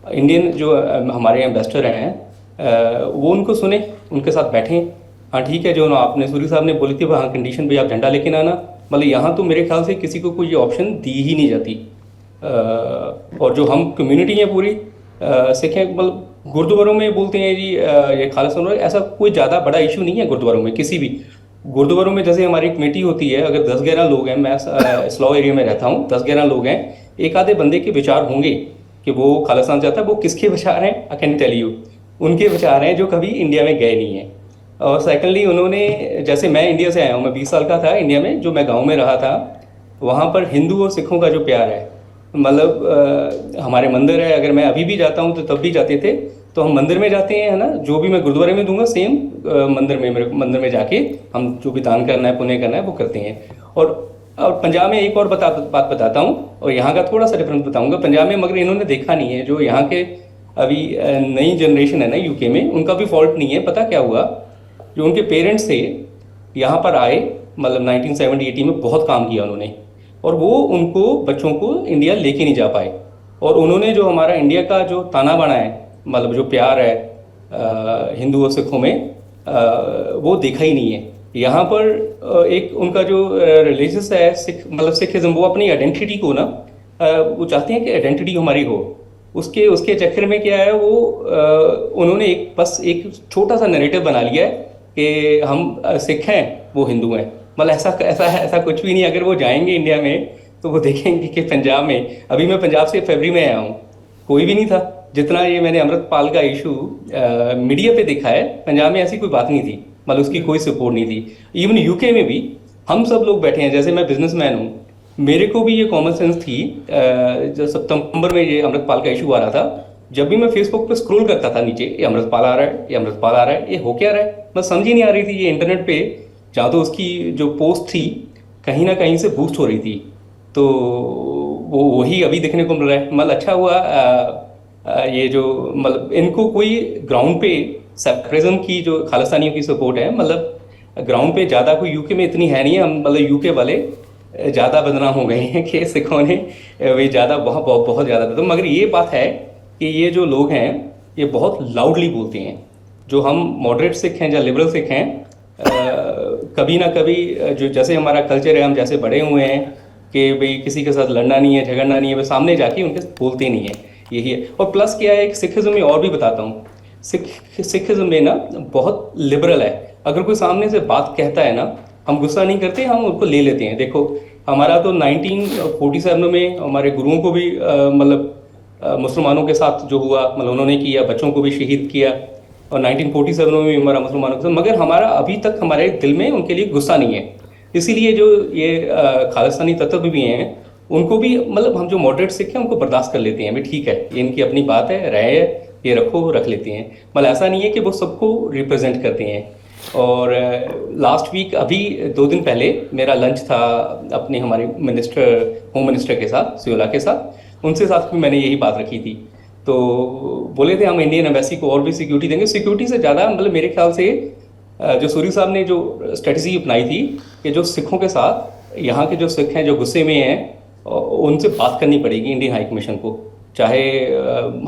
इंडियन जो हमारे एम्बेसडर हैं वो उनको सुने, उनके साथ बैठें। हाँ ठीक है, जो आपने सूरी साहब ने बोली थी वहाँ कंडीशन पे आप झंडा लेके आना, मतलब यहाँ तो मेरे ख्याल से किसी को कोई ऑप्शन दी ही नहीं जाती। और जो हम कम्युनिटी है पूरी सिख हैं, मतलब गुरुद्वारों में बोलते हैं जी ये खालिस्तान, ऐसा कोई ज़्यादा बड़ा इशू नहीं है गुरुद्वारों में। किसी भी गुरुद्वारों में जैसे हमारी कमेटी होती है, अगर 10-11 लोग हैं, मैं स्लॉ एरिया में रहता हूँ, 10-11 लोग हैं, एक आधे बंदे के विचार होंगे कि वो खालिस्तान चाहता है। वो किसके विचार हैं? आई कैन टेल यू, उनके विचार हैं जो कभी इंडिया में गए नहीं हैं। और सेकेंडली उन्होंने, जैसे मैं इंडिया से आया हूँ, मैं 20 साल का था इंडिया में, जो मैं गाँव में रहा था, वहाँ पर हिंदू और सिखों का जो प्यार है, मतलब हमारे मंदिर है, अगर मैं अभी भी जाता हूँ तो तब भी जाते थे, तो हम मंदिर में जाते हैं, है ना, जो भी मैं गुरुद्वारे में दूंगा सेम मंदिर में, मेरे मंदिर में जाके हम जो भी दान करना है, पुण्य करना है, वो करते हैं। और पंजाब में एक और बात बताता हूँ, और यहाँ का थोड़ा सा डिफरेंस बताऊंगा। पंजाब में मगर इन्होंने देखा नहीं है, जो यहाँ के अभी नई जनरेशन है ना यूके में, उनका भी फॉल्ट नहीं है। पता क्या हुआ, जो उनके पेरेंट्स थे यहाँ पर आए, मतलब 1970-80 में बहुत काम किया उन्होंने, और वो उनको बच्चों को इंडिया लेके नहीं जा पाए। और उन्होंने जो हमारा इंडिया का जो ताना बाना है, मतलब जो प्यार है हिंदू और सिखों में, वो देखा ही नहीं है। यहाँ पर एक उनका जो रिलीजियस है सिख, मतलब सिखिज्म, वो अपनी आइडेंटिटी को ना वो चाहते हैं कि आइडेंटिटी हमारी हो। उसके चक्कर में क्या है, वो उन्होंने बस एक छोटा सा नैरेटिव बना लिया है कि हम सिख हैं, वो हिंदू हैं। मतलब ऐसा कुछ भी नहीं। अगर वो जाएंगे इंडिया में तो वो देखेंगे कि पंजाब में, अभी मैं पंजाब से फरवरी में आया हूँ, कोई भी नहीं था। जितना ये मैंने अमृतपाल का इशू मीडिया पे देखा है, पंजाब में ऐसी कोई बात नहीं थी, मतलब उसकी कोई सपोर्ट नहीं थी। इवन यूके में भी हम सब लोग बैठे हैं, जैसे मैं बिजनेसमैन हूँ, मेरे को भी ये कॉमन सेंस थी। जब सितंबर में ये अमृतपाल का इशू आ रहा था, जब भी मैं फेसबुक पे स्क्रॉल करता था नीचे, ये अमृतपाल आ रहा है, ये अमृतपाल आ रहा है, ये हो क्या रहा है, मैं समझ ही नहीं आ रही थी। ये इंटरनेट पे जहाँ तो उसकी जो पोस्ट थी कहीं ना कहीं से बूस्ट हो रही थी, तो वो वही अभी देखने को मिल रहा है। मतलब अच्छा हुआ ये जो, मतलब इनको कोई ग्राउंड पे सेक्युलरिज्म की जो खालिस्तानियों की सपोर्ट है, मतलब ग्राउंड पे ज़्यादा कोई यूके में इतनी है नहीं है। हम मतलब यूके वाले ज़्यादा बदनाम हो गए हैं कि सिखों ने वे ज़्यादा बहुत ज़्यादा। तो मगर ये बात है कि ये जो लोग हैं ये बहुत लाउडली बोलते हैं। जो हम मॉडरेट सिख हैं या लिबरल सिख हैं, कभी ना कभी जो जैसे हमारा कल्चर है, हम जैसे बड़े हुए हैं कि भाई किसी के साथ लड़ना नहीं है, झगड़ना नहीं है, वे सामने जाके उनके बोलते नहीं है, यही है। और प्लस क्या है, सिखिज्म में और भी बताता हूँ, सिखिज्म में ना बहुत लिबरल है। अगर कोई सामने से बात कहता है ना, हम गुस्सा नहीं करते, हम उनको ले लेते हैं। देखो हमारा तो 1947 में हमारे गुरुओं को भी मतलब मुसलमानों के साथ जो हुआ, मतलब उन्होंने किया, बच्चों को भी शहीद किया, और 1947 में भी हमारा मुसलमानों के साथ, मगर हमारा अभी तक हमारे दिल में उनके लिए गुस्सा नहीं है। इसीलिए जो ये खालिस्तानी तत्व भी हैं, उनको भी मतलब हम जो मॉडरेट सिख हैं उनको बर्दाश्त कर लेते हैं, भाई ठीक है, ये इनकी अपनी बात है, रहे ये रखो, रख लेते हैं। मतलब ऐसा नहीं है कि वो सबको रिप्रेजेंट करते हैं। और लास्ट वीक अभी 2 दिन पहले मेरा लंच था अपने हमारे होम मिनिस्टर के साथ, सियोला के साथ, उनसे साथ भी मैंने यही बात रखी थी। तो बोले थे हम इंडियन एम्बेसी को और भी सिक्योरिटी देंगे। सिक्योरिटी से ज़्यादा मतलब मेरे ख्याल से जो सूरी साहब ने जो स्ट्रेटजी अपनाई थी कि जो सिखों के साथ, यहाँ के जो सिख हैं जो गुस्से में हैं, उनसे बात करनी पड़ेगी इंडियन हाई कमीशन को। चाहे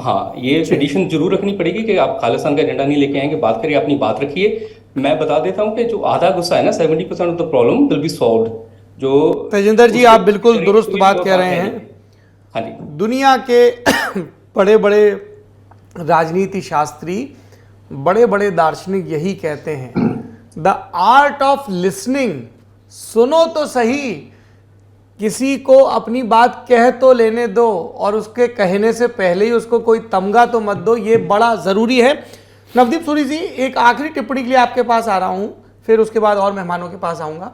हाँ, ये ट्रेडिशन जरूर रखनी पड़ेगी कि आप खालिस्तान का एजेंडा नहीं लेके आएंगे, बात करिए, अपनी बात रखिए। मैं बता देता हूँ कि जो आधा गुस्सा है ना, 70% of the problem will be solved. जो तेजिंदर जी, आप बिल्कुल दुरुस्त बात कह रहे हैं। हाँ जी। दुनिया के बड़े बड़े राजनीति शास्त्री, बड़े बड़े दार्शनिक यही कहते हैं, द आर्ट ऑफ लिसनिंग, सुनो तो सही, किसी को अपनी बात कह तो लेने दो, और उसके कहने से पहले ही उसको कोई तमगा तो मत दो, ये बड़ा ज़रूरी है। नवदीप सूरी जी, एक आखिरी टिप्पणी के लिए आपके पास आ रहा हूँ, फिर उसके बाद और मेहमानों के पास आऊँगा।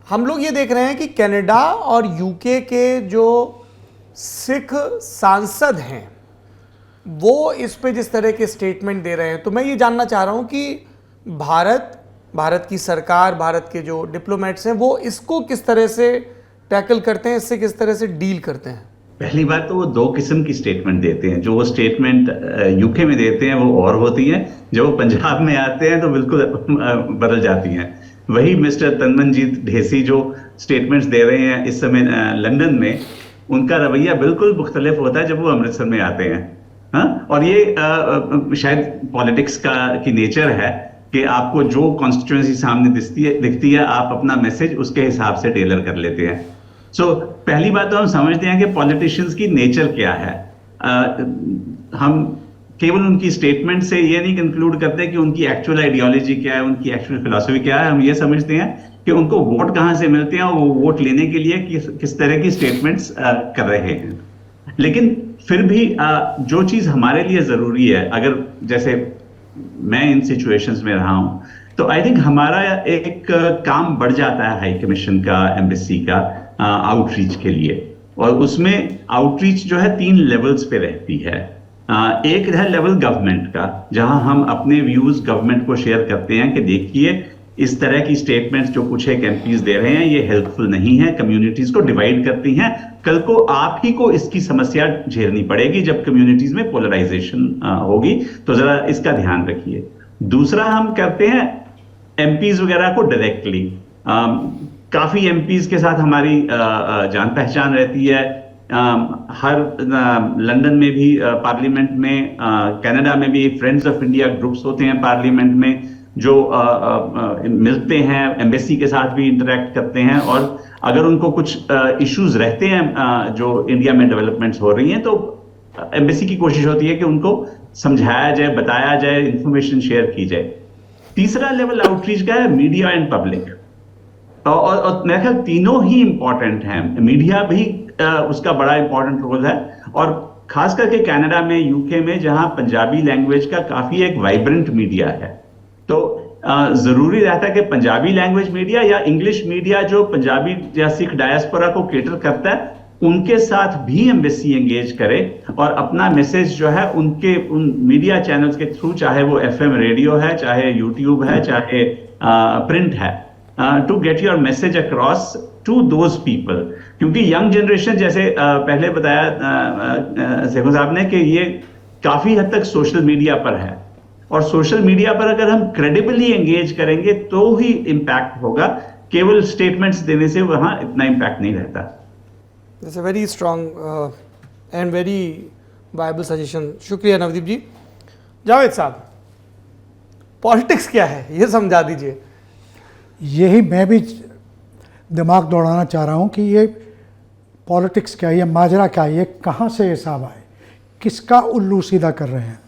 हम लोग ये देख रहे हैं कि कनाडा और यूके के जो सिख सांसद हैं वो इस पे जिस तरह के स्टेटमेंट दे रहे हैं, तो मैं ये जानना चाह रहा हूँ कि भारत भारत की सरकार, भारत के जो डिप्लोमेट्स हैं, वो इसको किस तरह से टैकल करते हैं, इससे किस तरह से डील करते हैं? पहली बात तो वो दो किस्म की स्टेटमेंट देते हैं। जो वो स्टेटमेंट यूके में देते हैं वो और होती हैं, जो वो पंजाब में आते हैं तो बिल्कुल बदल जाती हैं। वही मिस्टर तन्मनजीत ढेसी जो स्टेटमेंट्स दे रहे हैं इस समय लंदन में, उनका रवैया बिल्कुल मुख्तलिफ होता है जब वो अमृतसर में आते हैं। हाँ, और ये शायद पॉलिटिक्स की नेचर है कि आपको जो कॉन्स्टिट्यूएंसी सामने दिखती है आप अपना मैसेज उसके हिसाब से टेलर कर लेते हैं। पहली बात तो हम समझते हैं कि पॉलिटिशियंस की नेचर क्या है। हम केवल उनकी स्टेटमेंट से ये नहीं कंक्लूड करते कि उनकी एक्चुअल आइडियोलॉजी क्या है, उनकी एक्चुअल फिलॉसफी क्या है। हम ये समझते हैं कि उनको वोट कहां से मिलते हैं और वो वोट लेने के लिए किस तरह की स्टेटमेंट्स कर रहे हैं। लेकिन फिर भी जो चीज हमारे लिए जरूरी है, अगर जैसे मैं इन सिचुएशंस में रहा हूं, तो आई थिंक हमारा एक काम बढ़ जाता है हाई कमीशन का, एम्बेसी का आउटरीच के लिए। और उसमें आउटरीच जो है 3 लेवल्स पे रहती है। एक है लेवल गवर्नमेंट का, जहां हम अपने व्यूज गवर्नमेंट को शेयर करते हैं कि देखिए इस तरह की स्टेटमेंट्स जो कुछ एक एमपीज दे रहे हैं ये हेल्पफुल नहीं है, कम्युनिटीज को डिवाइड करती हैं, कल को आप ही को इसकी समस्या झेलनी पड़ेगी जब कम्युनिटीज में पोलराइजेशन होगी, तो जरा इसका ध्यान रखिए। दूसरा हम करते हैं एमपीज वगैरह को डायरेक्टली। काफी एमपीज के साथ हमारी जान पहचान रहती है। हर लंदन में भी पार्लियामेंट में, कनाडा में भी फ्रेंड्स ऑफ इंडिया ग्रुप्स होते हैं पार्लियामेंट में जो मिलते हैं, एम्बेसी के साथ भी इंटरेक्ट करते हैं। और अगर उनको कुछ इश्यूज रहते हैं जो इंडिया में डेवलपमेंट्स हो रही हैं, तो एम्बेसी की कोशिश होती है कि उनको समझाया जाए, बताया जाए, इंफॉर्मेशन शेयर की जाए। तीसरा लेवल आउटरीच का है मीडिया एंड पब्लिक, और मेरे ख्याल तीनों ही इंपॉर्टेंट हैं। मीडिया भी उसका बड़ा इंपॉर्टेंट रोल है, और खास करके कनाडा में, यूके में, जहां पंजाबी लैंग्वेज का काफी एक वाइब्रेंट मीडिया है, तो जरूरी रहता है कि पंजाबी लैंग्वेज मीडिया या इंग्लिश मीडिया जो पंजाबी या सिख डायस्पोरा को केटर करता है, उनके साथ भी एम्बेसी एंगेज करे और अपना मैसेज जो है उन मीडिया चैनल्स के थ्रू, चाहे वो एफएम रेडियो है, चाहे यूट्यूब है, चाहे प्रिंट है, to get your message across to those people. क्योंकि यंग जनरेशन, जैसे पहले बताया शेखो साहब ने, कि ये काफी हद तक सोशल मीडिया पर है, और सोशल मीडिया पर अगर हम क्रेडिबली एंगेज करेंगे तो ही इम्पैक्ट होगा, केवल स्टेटमेंट्स देने से वहां इतना इम्पैक्ट नहीं रहता। That's a very strong and very viable suggestion. शुक्रिया नवदीप जी। जावेद साहब, पॉलिटिक्स क्या है ये समझा दीजिए। यही मैं भी दिमाग दौड़ाना चाह रहा हूँ कि ये पॉलिटिक्स क्या है, ये माजरा क्या है, ये कहाँ से हिसाब आए, किसका उल्लू सीधा कर रहे हैं।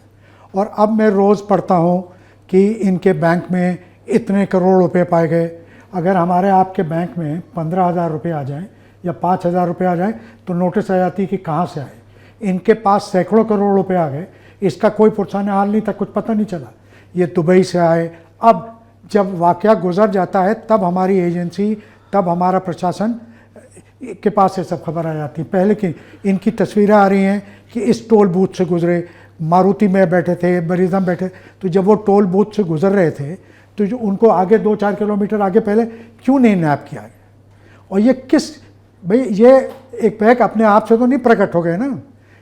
और अब मैं रोज़ पढ़ता हूँ कि इनके बैंक में इतने करोड़ रुपए पाए गए। अगर हमारे आपके बैंक में 15,000 रुपये आ जाएं या 5,000 रुपये आ जाएं तो नोटिस आ जाती है कि कहाँ से आए। इनके पास सैकड़ों करोड़ रुपए आ गए, इसका कोई पुरसाने हाल नहीं था, कुछ पता नहीं चला। ये दुबई से आए। अब जब वाक़या गुजर जाता है तब हमारी एजेंसी, तब हमारा प्रशासन के पास ये सब खबर आ जाती है। पहले की इनकी तस्वीरें आ रही हैं कि इस टोल बूथ से गुजरे, मारुति में बैठे थे, बरीजा में बैठे, तो जब वो टोल बूथ से गुजर रहे थे तो जो उनको आगे 2-4 किलोमीटर आगे पहले क्यों नहीं नैप किया गया। और ये किस भाई, ये एक बैग अपने आप से तो नहीं प्रकट हो गए ना,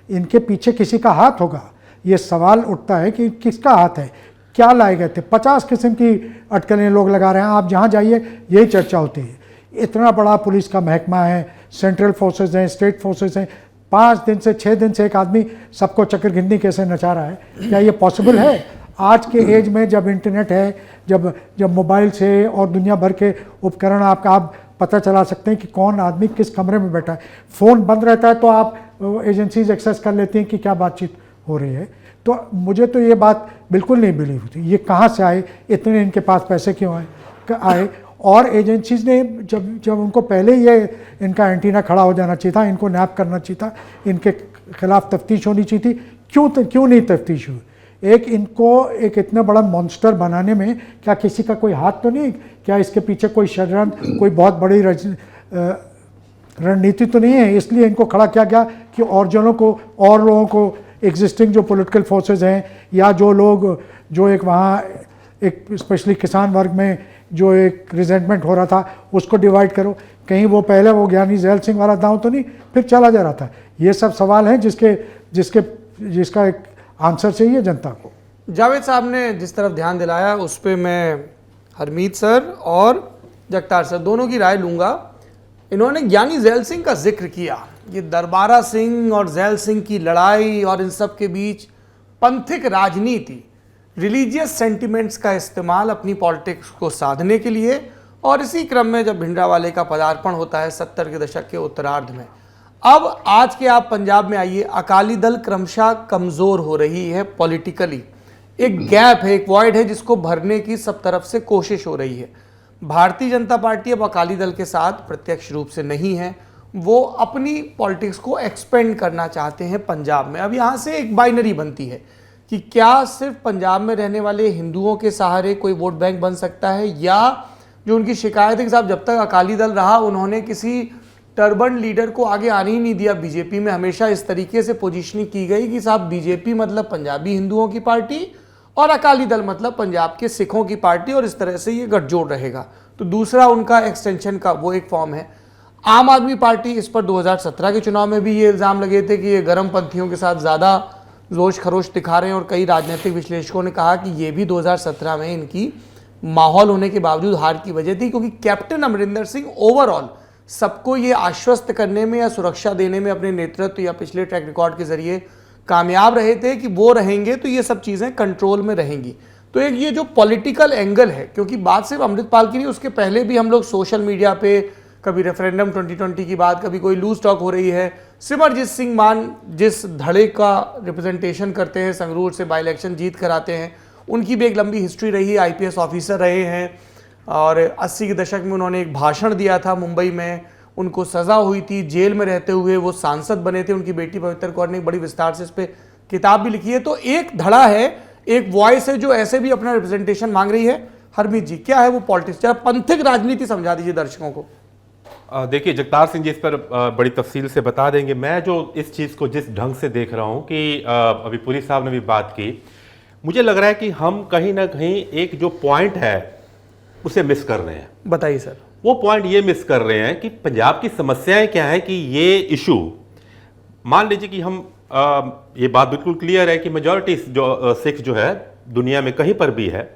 इनके पीछे किसी का हाथ होगा। ये सवाल उठता है कि किसका हाथ है, क्या लाए गए थे। 50 किस्म की अटकलें लोग लगा रहे हैं, आप जहाँ जाइए यही चर्चा होती है। इतना बड़ा पुलिस का महकमा है, सेंट्रल फोर्सेस हैं, स्टेट फोर्सेस हैं, 5 दिन से 6 दिन से एक आदमी सबको चक्रगिंदी कैसे नचा रहा है। क्या ये पॉसिबल है आज के एज में, जब इंटरनेट है, जब मोबाइल से और दुनिया भर के उपकरण आप पता चला सकते हैं कि कौन आदमी किस कमरे में बैठा है। फ़ोन बंद रहता है तो आप एजेंसीज एक्सेस कर लेती हैं कि क्या बातचीत हो रही है। तो मुझे तो ये बात बिल्कुल नहीं बिलीव होती। ये कहाँ से आए, इतने इनके पास पैसे क्यों आए। और एजेंसीज ने जब उनको पहले ये इनका एंटीना खड़ा हो जाना चाहिए था, इनको नैप करना चाहिए था, इनके खिलाफ तफ्तीश होनी चाहिए थी। क्यों नहीं तफ्तीश हुई। इनको एक इतना बड़ा मॉन्स्टर बनाने में क्या किसी का कोई हाथ तो नहीं, क्या इसके पीछे कोई षड्यंत्र, कोई बहुत बड़ी रणनीति तो नहीं है। इसलिए इनको खड़ा किया गया कि और लोगों को एग्जिस्टिंग जो पॉलिटिकल फोर्सेस हैं, या जो लोग जो एक वहाँ एक स्पेशली किसान वर्ग में जो एक रिजेंटमेंट हो रहा था उसको डिवाइड करो, कहीं वो पहले वो ज्ञानी जैल सिंह वाला दांव तो नहीं फिर चला जा रहा था। ये सब सवाल हैं जिसका एक आंसर चाहिए जनता को। जावेद साहब ने जिस तरफ ध्यान दिलाया उस पर मैं हरमीत सर और जगतार सर दोनों की राय लूँगा। इन्होंने ज्ञानी जैल सिंह का जिक्र किया, ये दरबारा सिंह और जैल सिंह की लड़ाई और इन सब के बीच पंथिक राजनीति, रिलीजियस सेंटिमेंट्स का इस्तेमाल अपनी पॉलिटिक्स को साधने के लिए, और इसी क्रम में जब भिंडरावाले का पदार्पण होता है 70 के दशक के उत्तरार्ध में। अब आज के आप पंजाब में आइए, अकाली दल क्रमशः कमज़ोर हो रही है पॉलिटिकली, एक गैप है, एक वॉइड है जिसको भरने की सब तरफ से कोशिश हो रही है। भारतीय जनता पार्टी अब अकाली दल के साथ प्रत्यक्ष रूप से नहीं है, वो अपनी पॉलिटिक्स को एक्सपेंड करना चाहते हैं पंजाब में। अब यहाँ से एक बाइनरी बनती है कि क्या सिर्फ पंजाब में रहने वाले हिंदुओं के सहारे कोई वोट बैंक बन सकता है, या जो उनकी शिकायत है कि साहब जब तक अकाली दल रहा उन्होंने किसी टर्बन लीडर को आगे आने ही नहीं दिया। बीजेपी में हमेशा इस तरीके से पोजीशनिंग की गई कि साहब बीजेपी मतलब पंजाबी हिंदुओं की पार्टी और अकाली दल मतलब पंजाब के सिखों की पार्टी, और इस तरह से ये गठजोड़ रहेगा। तो दूसरा उनका एक्सटेंशन का वो एक फॉर्म है। आम आदमी पार्टी इस पर 2017 के चुनाव में भी ये इल्ज़ाम लगे थे कि ये गर्म पंथियों के साथ ज़्यादा जोश खरोश दिखा रहे हैं, और कई राजनीतिक विश्लेषकों ने कहा कि ये भी 2017 में इनकी माहौल होने के बावजूद हार की वजह थी, क्योंकि कैप्टन अमरिंदर सिंह ओवरऑल सबको ये आश्वस्त करने में या सुरक्षा देने में अपने नेतृत्व या पिछले ट्रैक रिकॉर्ड के जरिए कामयाब रहे थे कि वो रहेंगे तो ये सब चीज़ें कंट्रोल में रहेंगी। तो एक ये जो पॉलिटिकल एंगल है, क्योंकि बात सिर्फ अमृतपाल की नहीं, उसके पहले भी हम लोग सोशल मीडिया पे कभी रेफरेंडम 2020 की बात, कभी कोई लूज टॉक हो रही है। सिमरजीत सिंह मान जिस धड़े का रिप्रेजेंटेशन करते हैं, संगरूर से बाई इलेक्शन जीत कर आते हैं, उनकी भी एक लंबी हिस्ट्री रही है, IPS ऑफिसर रहे हैं, और 80 के दशक में उन्होंने एक भाषण दिया था मुंबई में, उनको सज़ा हुई थी, जेल में रहते हुए वो सांसद बने थे। उनकी बेटी पवित्र कौर ने एक बड़ी विस्तार से इस पर किताब भी लिखी है। तो एक धड़ा है, एक वॉइस है जो ऐसे भी अपना रिप्रेजेंटेशन मांग रही है। हरमीत जी, क्या है वो पॉलिटिक्स, जरा पंथिक राजनीति समझा दीजिए दर्शकों को। देखिए, जगतार सिंह जी इस पर बड़ी तफसील से बता देंगे। मैं जो इस चीज़ को जिस ढंग से देख रहा हूँ कि अभी पुरी साहब ने भी बात की, मुझे लग रहा है कि हम कहीं ना कहीं एक जो पॉइंट है उसे मिस कर रहे हैं। बताइए सर। वो पॉइंट ये मिस कर रहे हैं कि पंजाब की समस्याएं क्या है, कि ये इशू, मान लीजिए कि हम ये बात बिल्कुल क्लियर है कि मेजॉरिटी जो सिख जो है दुनिया में कहीं पर भी है,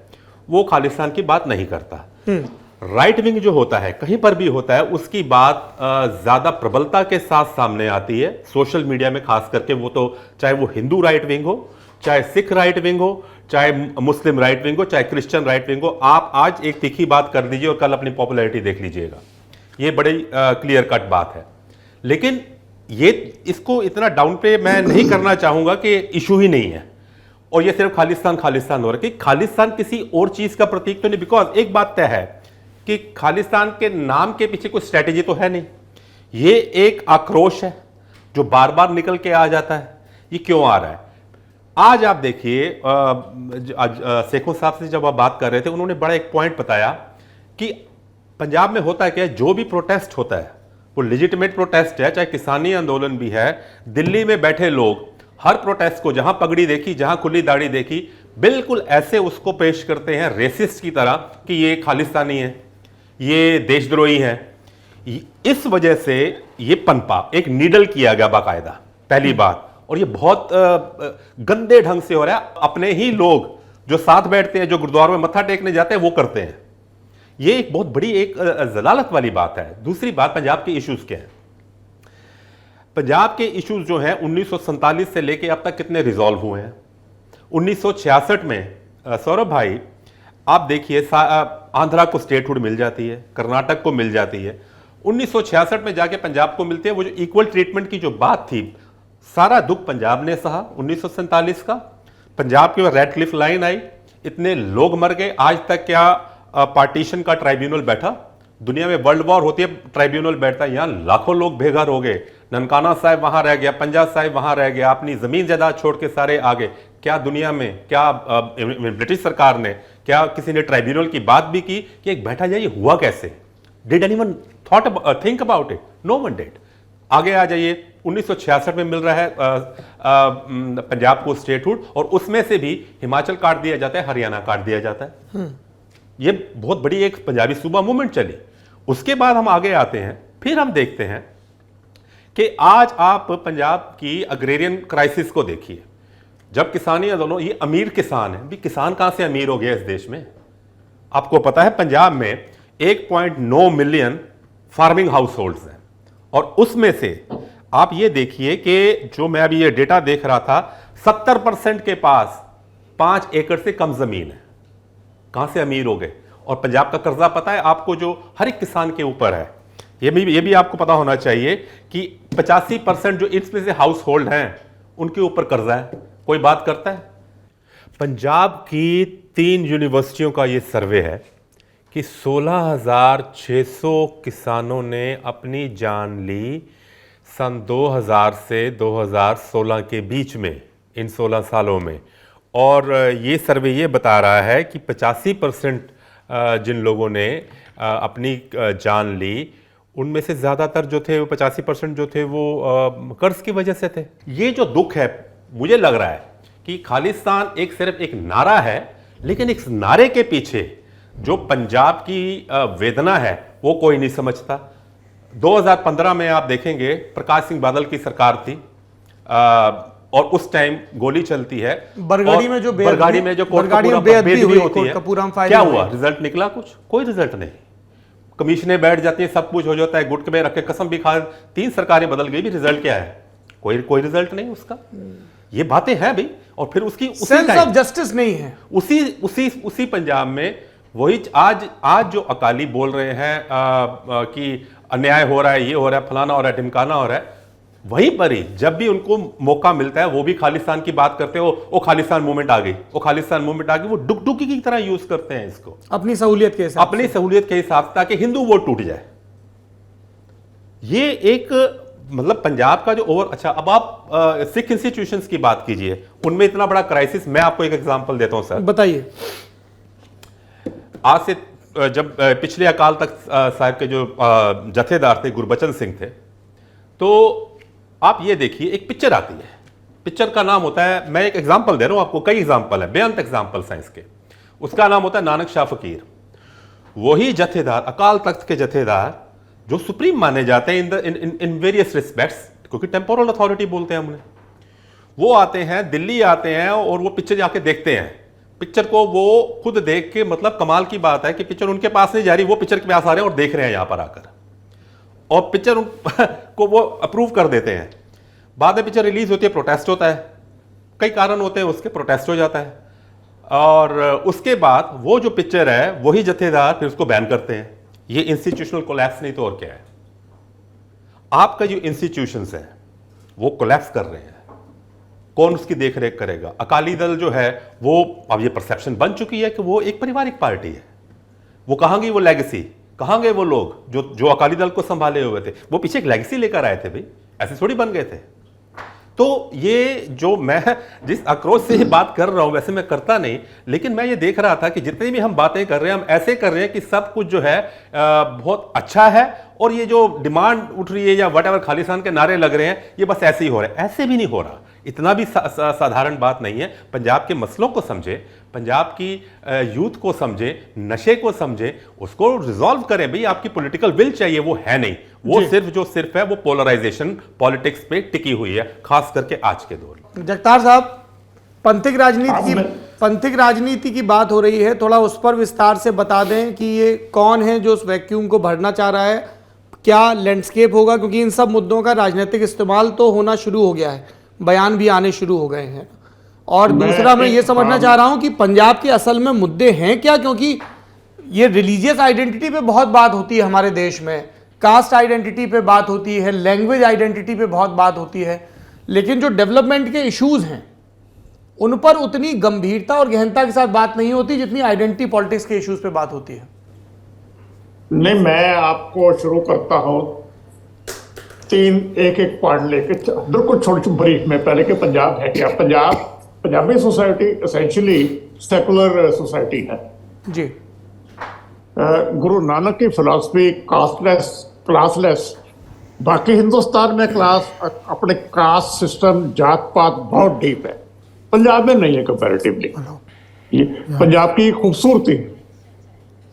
वो खालिस्तान की बात नहीं करता। राइट विंग जो होता है कहीं पर भी होता है, उसकी बात ज्यादा प्रबलता के साथ सामने आती है सोशल मीडिया में, खास करके वो तो चाहे वो हिंदू राइट विंग हो, चाहे सिख राइट विंग हो, चाहे मुस्लिम राइट विंग हो, चाहे क्रिश्चियन राइट विंग हो। आप आज एक तीखी बात कर दीजिए और कल अपनी पॉपुलैरिटी देख लीजिएगा। ये बड़ी क्लियर कट बात है। लेकिन ये इसको इतना डाउन पे मैं नहीं करना चाहूंगा कि इशू ही नहीं है और ये सिर्फ खालिस्तान खालिस्तान हो रहा है, कि खालिस्तान किसी और चीज का प्रतीक तो नहीं। बिकॉज एक बात तय है कि खालिस्तान के नाम के पीछे कोई स्ट्रेटेजी तो है नहीं, ये एक आक्रोश है जो बार बार निकल के आ जाता है। ये क्यों आ रहा है? आज आप देखिए, शेखों साहब से जब आप बात कर रहे थे, उन्होंने बड़ा एक पॉइंट बताया कि पंजाब में होता है क्या, जो भी प्रोटेस्ट होता है वो लेजिटिमेट प्रोटेस्ट है, चाहे किसानी आंदोलन भी है। दिल्ली में बैठे लोग हर प्रोटेस्ट को, जहां पगड़ी देखी, जहां खुली दाढ़ी देखी, बिल्कुल ऐसे उसको पेश करते हैं रेसिस्ट की तरह कि ये खालिस्तानी है, ये देशद्रोही है। इस वजह से ये पनपा एक नीडल किया गया बाकायदा, पहली बात। और ये बहुत गंदे ढंग से हो रहा है। अपने ही लोग जो साथ बैठते हैं, जो गुरुद्वारों में मत्था टेकने जाते हैं, वो करते हैं। ये एक बहुत बड़ी एक जलालत वाली बात है। दूसरी बात, पंजाब के इश्यूज क्या हैं? पंजाब के इश्यूज जो हैं 1947 से लेके अब तक कितने रिजॉल्व हुए हैं? 1966 में सौरभ भाई आप देखिए, आंध्रा को स्टेटहुड मिल जाती है, कर्नाटक को मिल जाती है, 1966 में जाके पंजाब को मिलती है। वो जो इक्वल ट्रीटमेंट की जो बात थी, सारा दुख पंजाब ने सहा 1947 का। पंजाब के रेड क्लिफ लाइन आई, इतने लोग मर गए। आज तक क्या पार्टीशन का ट्राइब्यूनल बैठा? दुनिया में वर्ल्ड वॉर होती है, ट्राइब्यूनल बैठता है। यहां लाखों लोग बेघर हो गए। ननकाना साहिब वहां रह गया, पंजा साहिब वहां रह गया, अपनी जमीन जायदाद छोड़ के सारे आ गए। क्या दुनिया में, क्या ब्रिटिश सरकार ने, क्या किसी ने ट्राइब्यूनल की बात भी की कि एक बैठा जाए, ये हुआ कैसे? Did anyone think about it? No one did. आगे आ जाइए, 1966 में मिल रहा है पंजाब को स्टेटहुड, और उसमें से भी हिमाचल काट दिया जाता है, हरियाणा काट दिया जाता है। ये बहुत बड़ी एक पंजाबी सूबा मूवमेंट चली। उसके बाद हम आगे आते हैं, फिर हम देखते हैं कि आज आप पंजाब की अग्रेरियन क्राइसिस को देखिए। जब किसानी आंदोलन, ये अमीर किसान है भी, किसान कहां से अमीर हो गया इस देश में? आपको पता है पंजाब में 1.9 मिलियन फार्मिंग हाउस होल्ड्स हैं, और उसमें से आप ये देखिए कि जो मैं अभी ये डेटा देख रहा था, 70% के पास 5 एकड़ से कम जमीन है। कहां से अमीर हो गए? और पंजाब का कर्जा पता है आपको, जो हर एक किसान के ऊपर है, ये भी आपको पता होना चाहिए कि 85% जो इसमें से हाउस होल्ड हैं उनके ऊपर कर्जा है। कोई बात करता है? पंजाब की 3 यूनिवर्सिटियों का ये सर्वे है कि 16,600 किसानों ने अपनी जान ली सन 2000 से 2016 के बीच में, इन 16 सालों में। और ये सर्वे ये बता रहा है कि 85% जिन लोगों ने अपनी जान ली, उनमें से ज़्यादातर जो थे वो 85% जो थे वो कर्ज की वजह से थे। ये जो दुख है, मुझे लग रहा है कि खालिस्तान एक सिर्फ एक नारा है, लेकिन इस नारे के पीछे जो पंजाब की वेदना है वो कोई नहीं समझता। 2015 में आप देखेंगे प्रकाश सिंह बादल की सरकार थी, और उस टाइम गोली चलती है बरगाड़ी में जो बेदबी होती है, क्या क्या हुआ? रिजल्ट निकला? कुछ कोई रिजल्ट नहीं। कमीशनें बैठ जाती है, सब कुछ हो जाता है, गुट में रख के कसम भी खा, 3 सरकारें बदल गई भी, रिजल्ट क्या है? कोई रिजल्ट नहीं उसका। ये बातें हैं भाई। और फिर उसकी सेंस ऑफ जस्टिस नहीं है। उसी पंजाब में वही आज जो अकाली बोल रहे हैं कि अन्याय हो रहा है, ये हो रहा है, फलाना हो रहा है, ढिमकाना हो रहा है, वहीं पर ही जब भी उनको मौका मिलता है वो भी खालिस्तान की बात करते हो। वो खालिस्तान मूवमेंट आ गई, वो खालिस्तान मूवमेंट आ गई, वो डुगडुगी की तरह यूज करते हैं इसको अपनी सहूलियत के हिसाब से, ताकि हिंदू वोट टूट जाए। ये एक मतलब पंजाब का जो अच्छा, अब आप सिख इंस्टीट्यूशंस की बात कीजिए, उनमें इतना बड़ा क्राइसिस। मैं आपको एक एग्जांपल देता हूं सर, बताइए। आज से जब पिछले अकाल तख्त साहिब के जो जथेदार थे गुरबचन सिंह थे, तो आप ये देखिए एक पिक्चर आती है, पिक्चर का नाम होता है, मैं एक एग्जांपल दे रहा हूं आपको, कई एग्जांपल है, बेअंत एग्जांपल्स हैं इसके। उसका नाम होता है नानक शाह फकीर। वही जथेदार, अकाल तख्त के जथेदार, जो सुप्रीम माने जाते हैं इन वेरियस रिस्पेक्ट्स, क्योंकि टेम्पोरल अथॉरिटी बोलते हैं हमने, वो आते हैं, दिल्ली आते हैं और वो पिक्चर जाके देखते हैं। पिक्चर को वो खुद देख के, मतलब कमाल की बात है कि पिक्चर उनके पास नहीं जा रही, वो पिक्चर के पास आ रहे हैं और देख रहे हैं यहां पर आकर, और पिक्चर को वो अप्रूव कर देते हैं। बाद में पिक्चर रिलीज होती है, प्रोटेस्ट होता है, कई कारण होते हैं उसके, प्रोटेस्ट हो जाता है, और उसके बाद वो जो पिक्चर है वही जथेदार फिर उसको बैन करते हैं। ये इंस्टीट्यूशनल कोलैप्स नहीं तो और क्या है? आपका जो इंस्टीट्यूशंस है वो कोलैप्स कर रहे हैं, कौन उसकी देखरेख करेगा? अकाली दल जो है वो, अब ये परसेप्शन बन चुकी है कि वो एक पारिवारिक पार्टी है। वो कहां गई वो लेगेसी? कहां गए वो लोग जो अकाली दल को संभाले हुए थे? वो पीछे एक लेगेसी लेकर आए थे भाई, ऐसे थोड़ी बन गए थे। तो ये जो मैं जिस आक्रोश से बात कर रहा हूं, वैसे मैं करता नहीं, लेकिन मैं ये देख रहा था कि जितनी भी हम बातें कर रहे हैं, हम ऐसे कर रहे हैं कि सब कुछ जो है बहुत अच्छा है, और ये जो डिमांड उठ रही है या व्हाटएवर खालिस्तान के नारे लग रहे हैं, ये बस ऐसे ही हो रहा है। ऐसे भी नहीं हो रहा, इतना भी साधारण बात नहीं है। पंजाब के मसलों को समझे, पंजाब की यूथ को समझे, नशे को समझे, उसको रिजॉल्व करें। भाई आपकी पॉलिटिकल विल चाहिए, वो है नहीं, वो सिर्फ है वो पोलराइजेशन पॉलिटिक्स पे टिकी हुई है, खास करके आज के दौर में। जगतार साहब, पंथिक राजनीति की बात हो रही है, थोड़ा उस पर विस्तार से बता दें कि ये कौन है जो उस वैक्यूम को भरना चाह रहा है, क्या लैंडस्केप होगा? क्योंकि इन सब मुद्दों का राजनीतिक इस्तेमाल तो होना शुरू हो गया है, बयान भी आने शुरू हो गए हैं। और दूसरा मैं ये समझना चाह रहा हूं कि पंजाब के असल में मुद्दे हैं क्या? क्योंकि ये रिलीजियस आइडेंटिटी पे बहुत बात होती है हमारे देश में, कास्ट आइडेंटिटी पे बात होती है, लैंग्वेज आइडेंटिटी पे बहुत बात होती है, लेकिन जो डेवलपमेंट के इश्यूज हैं उन पर उतनी गंभीरता और गहनता के साथ बात नहीं होती जितनी आइडेंटिटी पॉलिटिक्स के इश्यूज पे बात होती है। नहीं, मैं आपको शुरू करता हूं एक पार्ट लेके, बिल्कुल छोटी ब्रीफ में। पहले कि पंजाब है क्या? Punjabi society essentially secular society है जी। गुरु नानक की फिलॉसफी कास्टलेस, क्लासलेस। बाकी हिंदुस्तान में क्लास, अपने कास्ट सिस्टम, जात पात बहुत डीप है, पंजाब में नहीं है कंपैरेटिवली। ये पंजाब की खूबसूरती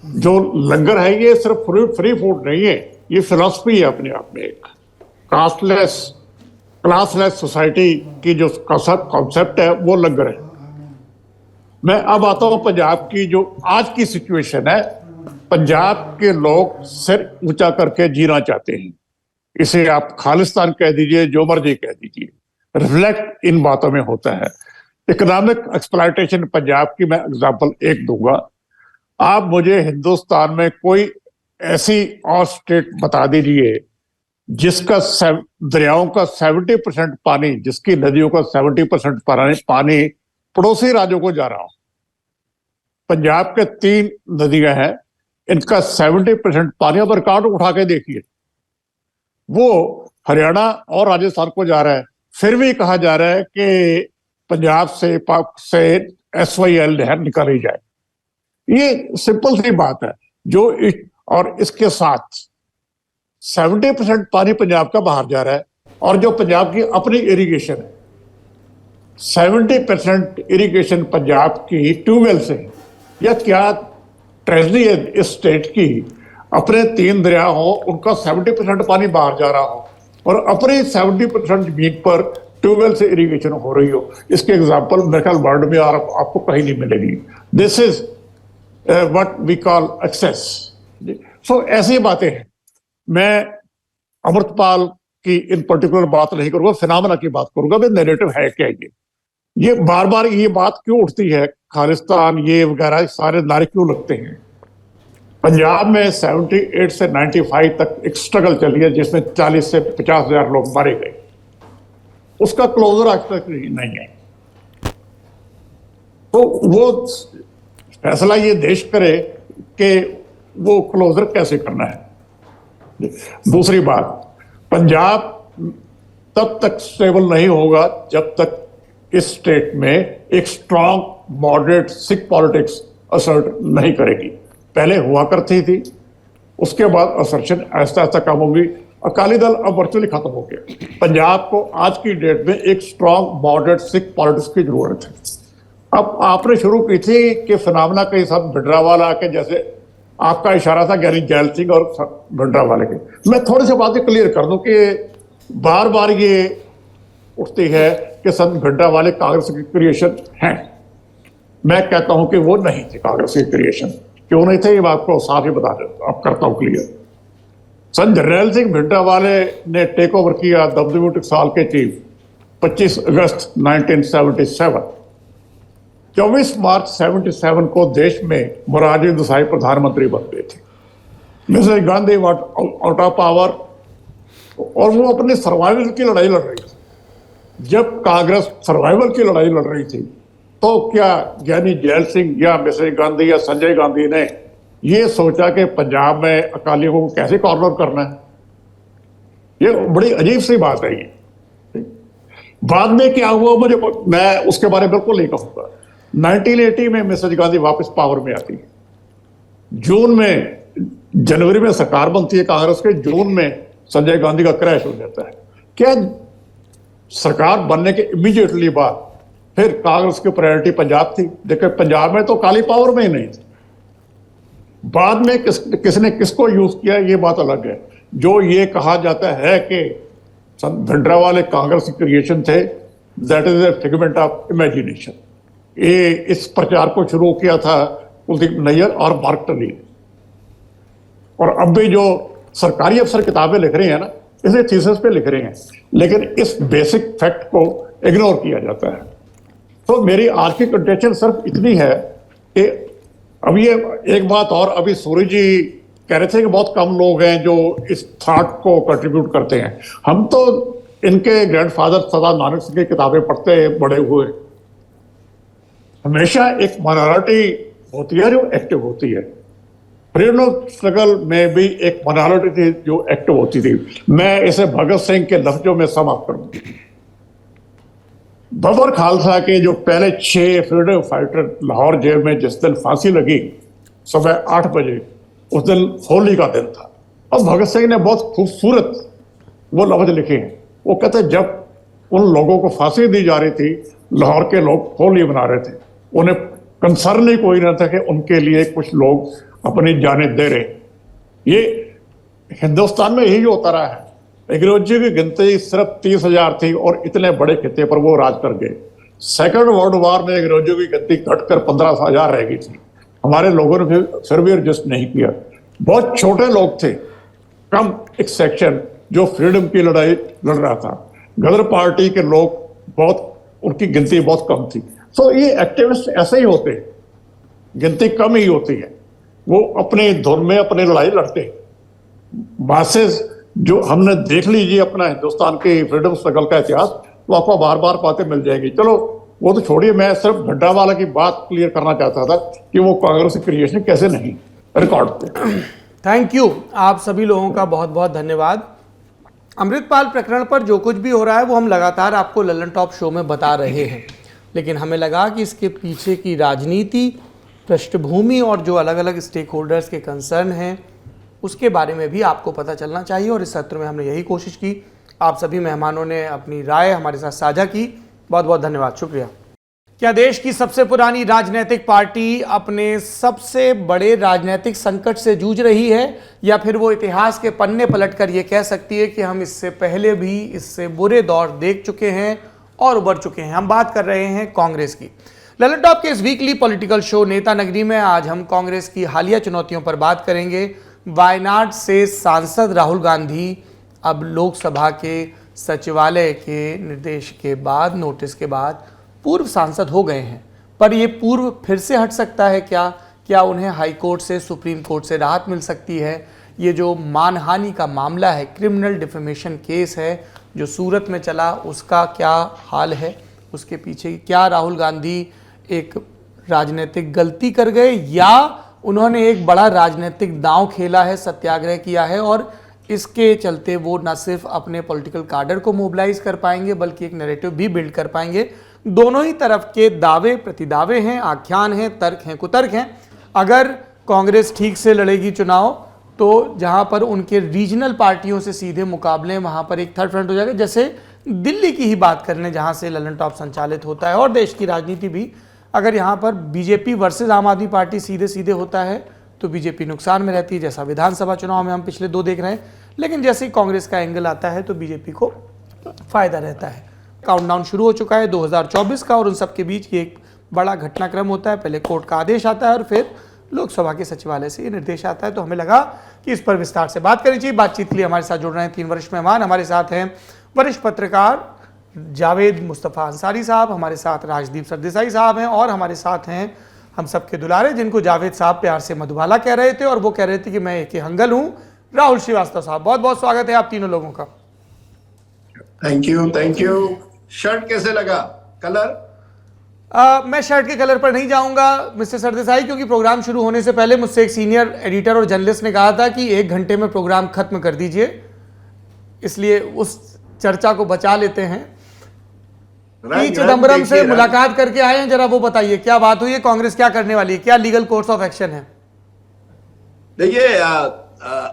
जो लंगर है ये सिर्फ फ्री फूड नहीं है, ये फिलॉसफी है अपने आप में, एक क्लासलेस सोसाइटी की जो कॉन्सेप्ट है वो लंगर है। मैं अब आता हूं पंजाब की जो आज की सिचुएशन है। पंजाब के लोग सिर ऊंचा करके जीना चाहते हैं, इसे आप खालिस्तान कह दीजिए, जो मर्जी कह दीजिए, रिफ्लेक्ट इन बातों में होता है। इकोनॉमिक एक्सप्लॉयटेशन पंजाब की मैं एग्जांपल एक दूंगा। आप मुझे हिंदुस्तान में कोई ऐसी और स्टेट बता दीजिए जिसका दरियाओं का 70% पानी, जिसकी नदियों का 70% पानी पड़ोसी राज्यों को जा रहा हो। पंजाब के 3 नदियां हैं, इनका 70% पानी, अब रिकॉर्ड उठा के देखिए, वो हरियाणा और राजस्थान को जा रहा है। फिर भी कहा जा रहा है कि पंजाब से SYL नहर निकाली जाए। ये सिंपल सी बात है। और इसके साथ 70% पानी पंजाब का बाहर जा रहा है, और जो पंजाब की अपनी इरिगेशन है, 70% इरिगेशन पंजाब की ट्यूबवेल से है। या क्या ट्रेजरी है इस स्टेट की, अपने 3 दरिया हो, उनका 70% पानी बाहर जा रहा हो, और अपनी 70% जमीन पर ट्यूबवेल से इरिगेशन हो रही हो। इसके एग्जाम्पल मेरे ख्याल वर्ल्ड में आपको कहीं नहीं मिलेगी। This is what we call access. So ऐसी बातें हैं। मैं अमृतपाल की इन पर्टिकुलर बात नहीं करूंगा, फिनोमेना की बात करूंगा। वे नैरेटिव है क्या ये बार बार ये बात क्यों उठती है, खालिस्तान ये वगैरह सारे नारे क्यों लगते हैं? पंजाब में 78 से 95 तक एक स्ट्रगल चली है जिसमें 40 से 50 हजार लोग मारे गए। उसका क्लोजर आज तक नहीं है। तो वो फैसला ये देश करे कि वो क्लोजर कैसे करना है। दूसरी बात, पंजाब तब तक स्टेबल नहीं होगा जब तक इस स्टेट में एक strong moderate Sikh politics assert नहीं करेगी। पहले हुआ करती थी, उसके बाद असर्शन ऐसा ऐसा कम होगी। अकाली दल अब वर्चुअली खत्म हो गया। पंजाब को आज की डेट में एक स्ट्रांग मॉडरेट सिख पॉलिटिक्स की जरूरत है। अब आपने शुरू की थी कि फिनोमेना के सब भिंडरावाला के, जैसे आपका इशारा था ज्ञानी जैल सिंह और भिंडरावाले के। मैं थोड़ी सी बातें क्लियर कर दूं कि बार बार ये उठती है कि संत भिंडरावाले कांग्रेस की क्रिएशन है। मैं कहता हूं कि वो नहीं थे कांग्रेस की क्रिएशन। क्यों नहीं थे ये बात को साफ ही बता देता, अब करता हूं क्लियर। संत जरनैल सिंह भिंडरावाले ने टेक ओवर किया दमदमी टकसाल के चीफ 25 अगस्त 1977। 24 मार्च 77 को देश में मोरारजी देसाई प्रधानमंत्री बन गए थे। Mrs Gandhi what out of power, और वो अपने सर्वाइवल की लड़ाई लड़ रही थी। जब कांग्रेस सर्वाइवल की लड़ाई लड़ रही थी तो क्या ज्ञानी जैल सिंह या मिसेस गांधी या संजय गांधी ने ये सोचा कि पंजाब में अकालियों को कैसे कॉर्नर करना है? ये बड़ी अजीब सी बात है। ये बाद में क्या हुआ मैं उसके बारे में बिल्कुल नहीं कहूंगा। 1980 में मिसेस गांधी वापस पावर में आती है। जनवरी में सरकार बनती है कांग्रेस के, जून में संजय गांधी का क्रैश हो जाता है। क्या सरकार बनने के इमीडिएटली बाद फिर कांग्रेस की प्रायोरिटी पंजाब थी? देखिए पंजाब में तो काली पावर में ही नहीं थी। बाद में किसने किसको यूज किया ये बात अलग है। जो ये कहा जाता है कि भिंडरावाले कांग्रेस की क्रिएशन थे, that is a figment of imagination. ये इस प्रचार को शुरू किया था कुलदीप नैयर और मार्क टली। और अब भी जो सरकारी अफसर किताबें लिख रहे हैं ना, इसे थीसिस पे लिख रहे हैं, लेकिन इस बेसिक फैक्ट को इग्नोर किया जाता है। तो मेरी आज की कंटेंशन सिर्फ इतनी है कि अब ये एक बात और, अभी सूर्य जी कह रहे थे कि बहुत कम लोग हैं जो इस थॉट को कंट्रीब्यूट करते हैं। हम तो इनके ग्रैंडफादर सरदार नानक सिंह की किताबें पढ़ते बड़े हुए। हमेशा एक माइनॉरिटी होती है जो एक्टिव होती है। फ्रीडम ऑफ स्ट्रगल में भी एक माइनॉरिटी थी जो एक्टिव होती थी। मैं इसे भगत सिंह के लफ्जों में समाप्त करूंगा। बबर खालसा के जो पहले 6 फ्रीडम फाइटर लाहौर जेल में जिस दिन फांसी लगी सुबह 8 बजे, उस दिन होली का दिन था। और भगत सिंह ने बहुत खूबसूरत वो लफ्ज लिखे हैं। वो कहते हैं जब उन लोगों को फांसी दी जा रही थी, लाहौर के लोग होली मना रहे थे। उन्हें कंसर्न ही कोई ना था कि उनके लिए कुछ लोग अपनी जानें दे रहे। ये हिंदुस्तान में यही होता रहा है। अंग्रेजों की गिनती सिर्फ 30,000 थी और इतने बड़े खित्ते पर वो राज कर गए। सेकंड वर्ल्ड वॉर में अंग्रेजों की गिनती घटकर 15,000 रह गई थी। हमारे लोगों ने फिर भी एडजस्ट नहीं किया। बहुत छोटे लोग थे, कम एक सेक्शन जो फ्रीडम की लड़ाई लड़ रहा था। गदर पार्टी के लोग बहुत, उनकी गिनती बहुत कम थी। तो ये एक्टिविस्ट ऐसे ही होते हैं, गिनती कम ही होती है, वो अपने धुन में अपनी लड़ाई लड़ते हैं। मासेस जो हमने देख लीजिए अपना हिंदुस्तान के फ्रीडम स्ट्रगल का इतिहास, तो आपको बार बार बातें मिल जाएगी। चलो वो तो छोड़िए, मैं सिर्फ भड्डावाला की बात क्लियर करना चाहता था कि वो कांग्रेस की क्रिएशन कैसे नहीं रिकॉर्ड पे। थैंक यू, आप सभी लोगों का बहुत बहुत धन्यवाद। अमृतपाल प्रकरण पर जो कुछ भी हो रहा है वो हम लगातार आपको लल्लन टॉप शो में बता रहे हैं, लेकिन हमें लगा कि इसके पीछे की राजनीति, पृष्ठभूमि और जो अलग अलग स्टेक होल्डर्स के कंसर्न हैं उसके बारे में भी आपको पता चलना चाहिए, और इस सत्र में हमने यही कोशिश की। आप सभी मेहमानों ने अपनी राय हमारे साथ साझा की, बहुत बहुत धन्यवाद, शुक्रिया। क्या देश की सबसे पुरानी राजनीतिक पार्टी अपने सबसे बड़े राजनीतिक संकट से जूझ रही है, या फिर वो इतिहास के पन्ने पलटकर ये कह सकती है कि हम इससे पहले भी इससे बुरे दौर देख चुके हैं और उबर चुके हैं? हम बात कर रहे हैं कांग्रेस की। लल्लन टॉप के इस वीकली पॉलिटिकल शो नेता नगरी में आज हम कांग्रेस की हालिया चुनौतियों पर बात करेंगे। वायनाड से सांसद राहुल गांधी अब लोकसभा के सचिवालय के निर्देश के बाद, नोटिस के बाद पूर्व सांसद हो गए हैं, पर ये पूर्व फिर से हट सकता है क्या? क्या उन्हें हाई कोर्ट से, सुप्रीम कोर्ट से राहत मिल सकती है? ये जो मानहानि का मामला है, क्रिमिनल डिफेमेशन केस है जो सूरत में चला, उसका क्या हाल है? उसके पीछे क्या राहुल गांधी एक राजनीतिक गलती कर गए, या उन्होंने एक बड़ा राजनीतिक दांव खेला है, सत्याग्रह किया है, और इसके चलते वो न सिर्फ अपने पॉलिटिकल कार्डर को मोबिलाइज कर पाएंगे बल्कि एक नैरेटिव भी बिल्ड कर पाएंगे? दोनों ही तरफ के दावे प्रतिदावे हैं, आख्यान हैं, तर्क हैं, कुतर्क हैं। अगर कांग्रेस ठीक से लड़ेगी चुनाव तो जहां पर उनके रीजनल पार्टियों से सीधे मुकाबले, वहां पर एक थर्ड फ्रंट हो जाएगा। जैसे दिल्ली की ही बात करने, जहां से लल्लन टॉप संचालित होता है, और देश की राजनीति भी, अगर यहाँ पर बीजेपी वर्सेस आम आदमी पार्टी सीधे सीधे होता है तो बीजेपी नुकसान में रहती है, जैसा विधानसभा चुनाव में हम पिछले 2 देख रहे हैं। लेकिन जैसे ही कांग्रेस का एंगल आता है तो बीजेपी को फायदा रहता है। काउंटडाउन शुरू हो चुका है 2024 का, और उन सब के बीच ये एक बड़ा घटनाक्रम होता है। पहले कोर्ट का आदेश आता है और फिर लोकसभा के सचिवालय से ये निर्देश आता है। तो हमें लगा कि इस पर विस्तार से बात करनी चाहिए। बातचीत के लिए हमारे साथ जुड़ रहे हैं 3 वरिष्ठ मेहमान। हमारे साथ हैं वरिष्ठ पत्रकार जावेद मुस्तफ़ा अंसारी साहब, हमारे साथ राजदीप सरदेसाई साहब हैं, और हमारे साथ हैं हम सबके दुलारे, जिनको जावेद साहब प्यार से मधुबाला कह रहे थे और वो कह रहे थे कि मैं एक हंगल हूं, राहुल श्रीवास्तव साहब। बहुत बहुत स्वागत है आप तीनों लोगों का। Thank you. शर्ट कैसे लगा, कलर? मैं शर्ट के कलर पर नहीं जाऊंगा मिस्टर सरदेसाई, क्योंकि प्रोग्राम शुरू होने से पहले मुझसे एक सीनियर एडिटर और जर्नलिस्ट ने कहा था कि 1 घंटे में प्रोग्राम खत्म कर दीजिए, इसलिए उस चर्चा को बचा लेते हैं। पी चिदम्बरम से मुलाकात करके आए हैं, जरा वो बताइए क्या बात हुई है, कांग्रेस क्या करने वाली है, क्या लीगल कोर्स ऑफ एक्शन है? देखिए,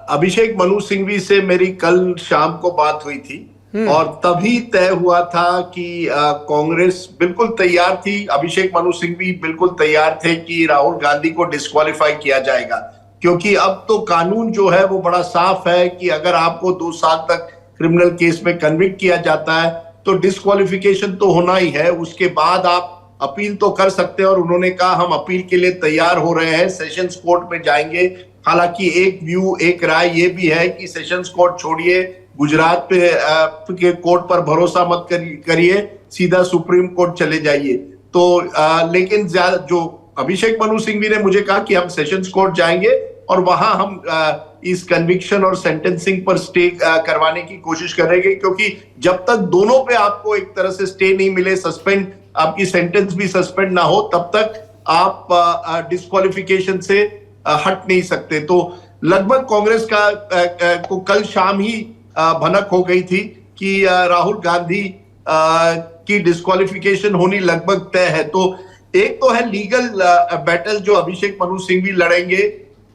अभिषेक मनु सिंघवी से मेरी कल शाम को बात हुई थी और तभी तय हुआ था कि कांग्रेस बिल्कुल तैयार थी, अभिषेक मनु सिंघवी बिल्कुल तैयार थे कि राहुल गांधी को डिस्क्वालीफाई किया जाएगा, क्योंकि अब तो कानून जो है वो बड़ा साफ है कि अगर आपको 2 साल तक क्रिमिनल केस में कन्विक्ट किया जाता है तो डिस्क्वालिफिकेशन तो होना ही है। उसके बाद आप अपील तो कर सकते हैं, और उन्होंने कहा हम अपील के लिए तैयार हो रहे हैं, सेशंस कोर्ट में जाएंगे। हालांकि एक व्यू, एक राय ये भी है कि सेशंस कोर्ट छोड़िए, गुजरात के कोर्ट पर भरोसा मत करिए, सीधा सुप्रीम कोर्ट चले जाइए। तो लेकिन जो अभिषेक मनु सिंघवी ने मुझे कहा कि हम सेशंस कोर्ट जाएंगे और वहां हम इस कन्विक्शन और सेंटेंसिंग पर स्टे करवाने की कोशिश करेंगे, क्योंकि जब तक दोनों पे आपको एक तरह से स्टे नहीं मिले, सस्पेंड, आपकी सेंटेंस भी सस्पेंड ना हो, तब तक आप डिस्क्वालिफिकेशन से हट नहीं सकते। तो लगभग कांग्रेस को कल शाम ही भनक हो गई थी कि राहुल गांधी की डिस्क्वालिफिकेशन होनी लगभग तय है। तो एक तो है लीगल बैटल जो अभिषेक मनु सिंघवी लड़ेंगे,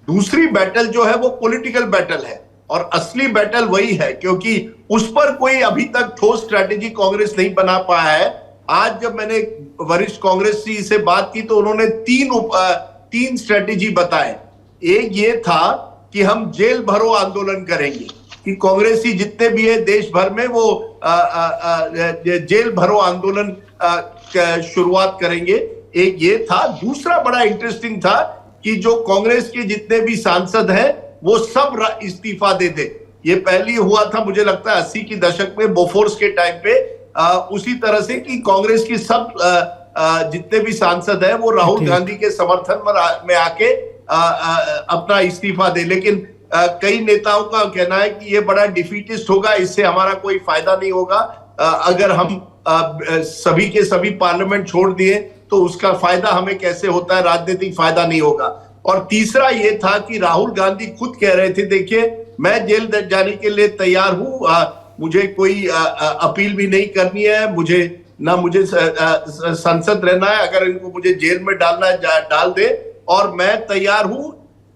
दूसरी बैटल जो है वो पॉलिटिकल बैटल है, और असली बैटल वही है, क्योंकि उस पर कोई अभी तक ठोस स्ट्रैटेजी कांग्रेस नहीं बना पाया है। आज जब मैंने वरिष्ठ कांग्रेसी से बात की तो उन्होंने तीन स्ट्रैटेजी बताए। एक ये था कि हम जेल भरो आंदोलन करेंगे, कि कांग्रेसी जितने भी है देश भर में वो जेल भरो आंदोलन शुरुआत करेंगे। एक ये था। दूसरा बड़ा इंटरेस्टिंग था कि जो कांग्रेस के जितने भी सांसद हैं वो सब इस्तीफा दे दे। ये पहली हुआ था मुझे लगता है 80 की दशक में बोफोर्स के टाइम पे। उसी तरह से कि कांग्रेस की सब जितने भी सांसद हैं वो राहुल गांधी के समर्थन में आके अपना इस्तीफा दे। लेकिन कई नेताओं का कहना है कि ये बड़ा डिफीटिस्ट होगा, इससे हमारा कोई फायदा नहीं होगा। अगर हम सभी के सभी पार्लियामेंट छोड़ दिए तो उसका फायदा हमें कैसे होता है, राजनीतिक फायदा नहीं होगा। और तीसरा ये था कि राहुल गांधी खुद कह रहे थे, देखिए मैं जेल जाने के लिए तैयार हूं, मुझे कोई अपील भी नहीं करनी है, मुझे संसद रहना है, अगर इनको मुझे जेल में डालना है डाल दे, और मैं तैयार हूं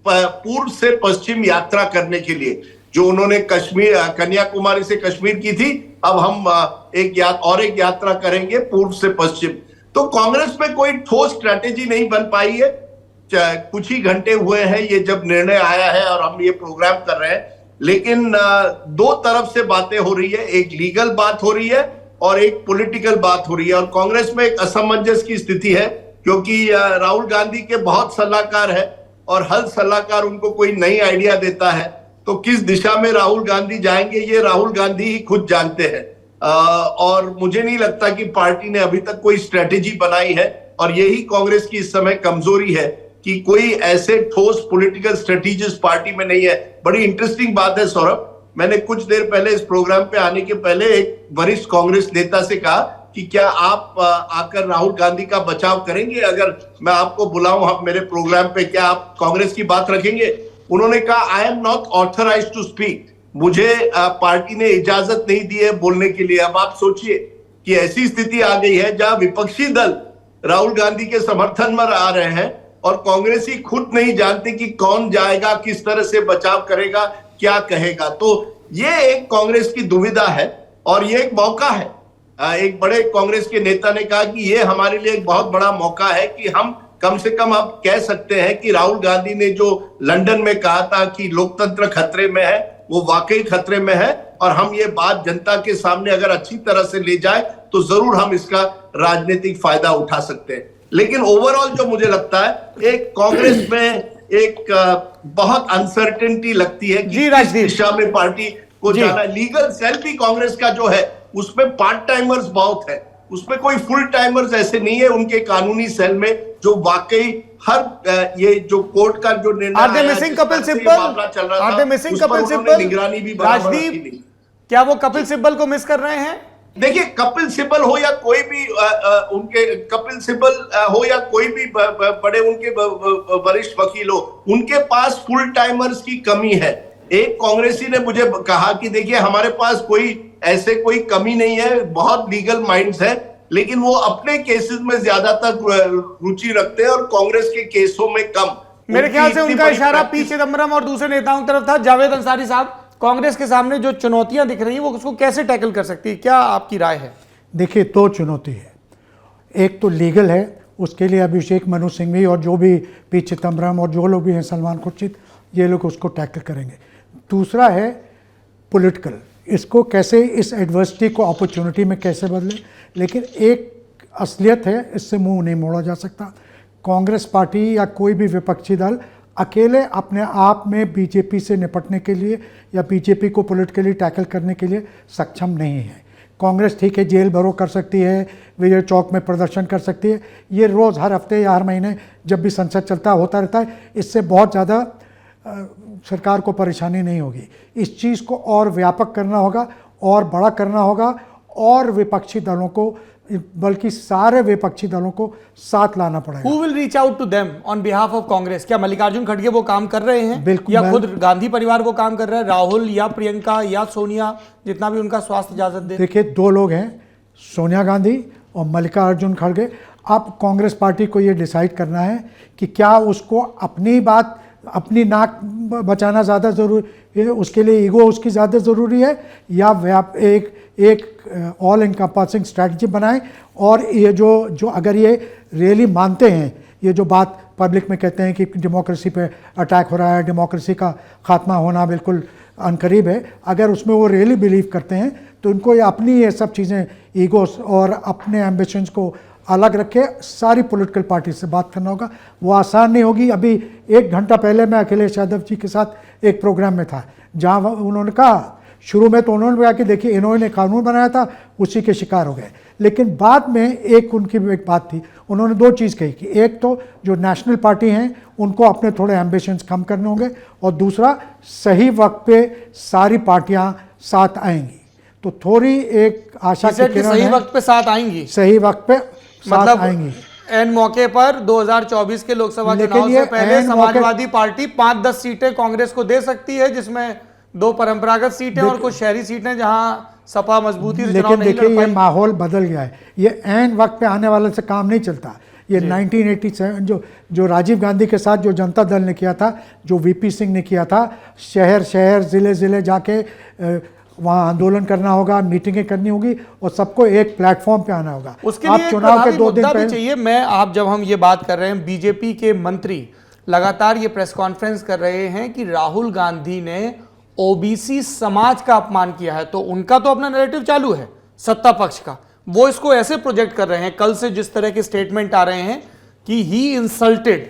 पूर्व से पश्चिम यात्रा करने के लिए। जो उन्होंने कश्मीर कन्याकुमारी से कश्मीर की थी, अब हम एक यात्रा करेंगे पूर्व से पश्चिम। तो कांग्रेस में कोई ठोस स्ट्रैटेजी नहीं बन पाई है। कुछ ही घंटे हुए हैं ये जब निर्णय आया है और हम ये प्रोग्राम कर रहे हैं, लेकिन दो तरफ से बातें हो रही है। एक लीगल बात हो रही है और एक पॉलिटिकल बात हो रही है। और कांग्रेस में एक असमंजस की स्थिति है, क्योंकि राहुल गांधी के बहुत सलाहकार है और हर सलाहकार उनको कोई नई आइडिया देता है। तो किस दिशा में राहुल गांधी जाएंगे ये राहुल गांधी ही खुद जानते हैं। और मुझे नहीं लगता कि पार्टी ने अभी तक कोई स्ट्रेटेजी बनाई है, और यही कांग्रेस की इस समय कमजोरी है कि कोई ऐसे ठोस पॉलिटिकल स्ट्रेटेजिस्ट पार्टी में नहीं है। बड़ी इंटरेस्टिंग बात है सौरभ, मैंने कुछ देर पहले इस प्रोग्राम पे आने के पहले एक वरिष्ठ कांग्रेस नेता से कहा कि क्या आप आकर राहुल गांधी का बचाव करेंगे, अगर मैं आपको बुलाऊं मेरे प्रोग्राम पे, क्या आप कांग्रेस की बात रखेंगे? उन्होंने कहा I am not authorized to speak, मुझे पार्टी ने इजाजत नहीं दी है बोलने के लिए। अब आप सोचिए कि ऐसी स्थिति आ गई है जहां विपक्षी दल राहुल गांधी के समर्थन में आ रहे हैं और कांग्रेसी खुद नहीं जानते कि कौन जाएगा, किस तरह से बचाव करेगा, क्या कहेगा। तो ये एक कांग्रेस की दुविधा है और ये एक मौका है। एक बड़े कांग्रेस के नेता ने कहा कि ये हमारे लिए एक बहुत बड़ा मौका है कि हम कम से कम अब कह सकते हैं कि राहुल गांधी ने जो लंदन में कहा था कि लोकतंत्र खतरे में है, वो वाकई खतरे में है। और हम ये बात जनता के सामने अगर अच्छी तरह से ले जाए तो जरूर हम इसका राजनीतिक फायदा उठा सकते हैं। लेकिन ओवरऑल जो मुझे लगता है, एक कांग्रेस में एक बहुत अनसर्टेनिटी लगती है कि किस दिशा में पार्टी को जाना। लीगल सेल भी कांग्रेस का जो है उसमें पार्ट टाइमर्स बहुत है, उसमें कोई फुल टाइमर्स ऐसे नहीं है उनके कानूनी सेल में जो वाकई हर ये जो कोर्ट का जो निर्णय are they missing Kapil Sibal? निगरानी भी राजदीप, क्या वो कपिल सिब्बल को मिस कर रहे हैं? देखिए, कपिल सिब्बल हो या कोई भी उनके कपिल सिब्बल हो या कोई भी बड़े उनके वरिष्ठ वकील हो, उनके पास फुल टाइमर्स की कमी है। एक कांग्रेसी ने मुझे कहा कि देखिए हमारे पास कोई कमी नहीं है, बहुत लीगल माइंड्स है, लेकिन वो अपने केसेस में ज्यादातर रुचि रखते हैं और कांग्रेस के केसों में कम। मेरे ख्याल से उनका इशारा पी चिदम्बरम और दूसरे नेताओं की तरफ था। जावेद अंसारी साहब, कांग्रेस के सामने जो चुनौतियां दिख रही हैं वो उसको कैसे टैकल कर सकती है, क्या आपकी राय है? देखिए, दो चुनौती है। एक तो लीगल है, उसके लिए अभिषेक मनु सिंघवी और जो भी पी चिदम्बरम और जो लोग भी हैं, सलमान खुर्शीद, ये लोग उसको टैकल करेंगे। दूसरा है पॉलिटिकल, इसको कैसे, इस एडवर्सिटी को अपॉर्चुनिटी में कैसे बदले। लेकिन एक असलियत है, इससे मुंह नहीं मोड़ा जा सकता। कांग्रेस पार्टी या कोई भी विपक्षी दल अकेले अपने आप में बीजेपी से निपटने के लिए या बीजेपी को पॉलिटिकली टैकल करने के लिए सक्षम नहीं है। कांग्रेस ठीक है, जेल भरो कर सकती है, विजय चौक में प्रदर्शन कर सकती है, ये रोज़ हर हफ्ते या हर महीने जब भी संसद चलता होता रहता है। इससे बहुत ज़्यादा सरकार को परेशानी नहीं होगी। इस चीज़ को और व्यापक करना होगा और बड़ा करना होगा और विपक्षी दलों को, बल्कि सारे विपक्षी दलों को साथ लाना पड़ेगा। Who will reach out to them on behalf of Congress? क्या मल्लिकार्जुन खड़गे वो काम कर रहे हैं? बिल्कुल, या खुद गांधी परिवार वो काम कर रहा है, राहुल या प्रियंका या सोनिया, जितना भी उनका स्वास्थ्य इजाजत दे? देखिए, दो लोग हैं, सोनिया गांधी और मल्लिकार्जुन खड़गे। अब कांग्रेस पार्टी को ये डिसाइड करना है कि क्या उसको अपनी बात, अपनी नाक बचाना ज़्यादा ज़रूरी है, उसके लिए ईगो उसकी ज़्यादा ज़रूरी है, या एक ऑल इनकम्पासिंग स्ट्रैटेजी बनाएं। और ये जो अगर ये रियली मानते हैं, ये जो बात पब्लिक में कहते हैं कि डेमोक्रेसी पे अटैक हो रहा है, डेमोक्रेसी का खात्मा होना बिल्कुल अनकरीब है, अगर उसमें वो रियली बिलीव करते हैं तो उनको ये अपनी ये सब चीज़ें ईगोस और अपने एम्बिशंस को अलग रखे सारी पॉलिटिकल पार्टी से बात करना होगा। वो आसान नहीं होगी। अभी 1 घंटा पहले मैं अखिलेश यादव जी के साथ एक प्रोग्राम में था जहाँ उन्होंने कहा, शुरू में तो उन्होंने कहा कि देखिए इन्होंने कानून बनाया था, उसी के शिकार हो गए, लेकिन बाद में एक उनकी एक बात थी, उन्होंने 2 चीज़ कही कि एक तो जो नेशनल पार्टी हैं उनको अपने थोड़े एम्बिशंस कम करने होंगे, और दूसरा सही वक्त पे सारी पार्टियां साथ आएंगी। तो थोड़ी एक आशा की किरण सही है, वक्त पे साथ आएंगी, सही वक्त पे साथ मतलब आएंगी। एन मौके पर 2024 के लोकसभा लेकिन चुनाव ये से पहले एन समाजवादी पार्टी 5-10 सीटें कांग्रेस को दे सकती है, जिसमें 2 परंपरागत सीटें और कुछ शहरी सीटें जहां सपा मजबूती से चुनाव लेकिन नहीं देखिए लड़ ये पाई। माहौल बदल गया है, ये ऐन वक्त पे आने वाले से काम नहीं चलता। ये 1987 जो राजीव गांधी के साथ जो जनता दल ने किया था, जो वीपी सिंह ने किया था, शहर शहर ज़िले ज़िले जाके वहाँ आंदोलन करना होगा, मीटिंगें करनी होगी और सबको एक प्लेटफॉर्म पे आना होगा। उसके लिए एक चुनाव के 2 दिन मुद्दा भी पहले चाहिए। मैं आप जब हम ये बात कर रहे हैं, बीजेपी के मंत्री लगातार ये प्रेस कॉन्फ्रेंस कर रहे हैं कि राहुल गांधी ने ओबीसी समाज का अपमान किया है, तो उनका तो अपना नैरेटिव चालू है सत्ता पक्ष का, वो इसको ऐसे प्रोजेक्ट कर रहे हैं। कल से जिस तरह के स्टेटमेंट आ रहे हैं कि ही इंसल्टेड,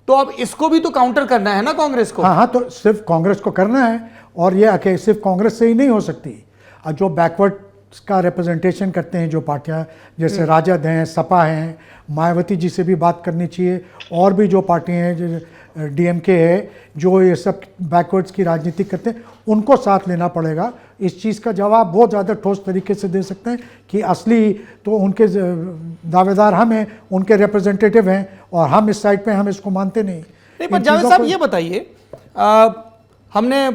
तो अब इसको भी तो काउंटर करना है ना कांग्रेस को। हाँ, तो सिर्फ कांग्रेस को करना है, और ये सिर्फ कांग्रेस से ही नहीं हो सकती। और जो बैकवर्ड का रिप्रेजेंटेशन करते हैं जो पार्टियां, जैसे राजद हैं, सपा हैं, मायावती जी से भी बात करनी चाहिए, और भी जो पार्टियां हैं, डीएमके है, जो ये सब बैकवर्ड्स की राजनीति करते हैं, उनको साथ लेना पड़ेगा। इस चीज़ का जवाब बहुत ज़्यादा ठोस तरीके से दे सकते हैं कि असली तो उनके दावेदार हम हैं, उनके रिप्रेजेंटेटिव हैं, और हम इस साइड पे हम इसको मानते नहीं। पर जावेद साहब ये बताइए, हमने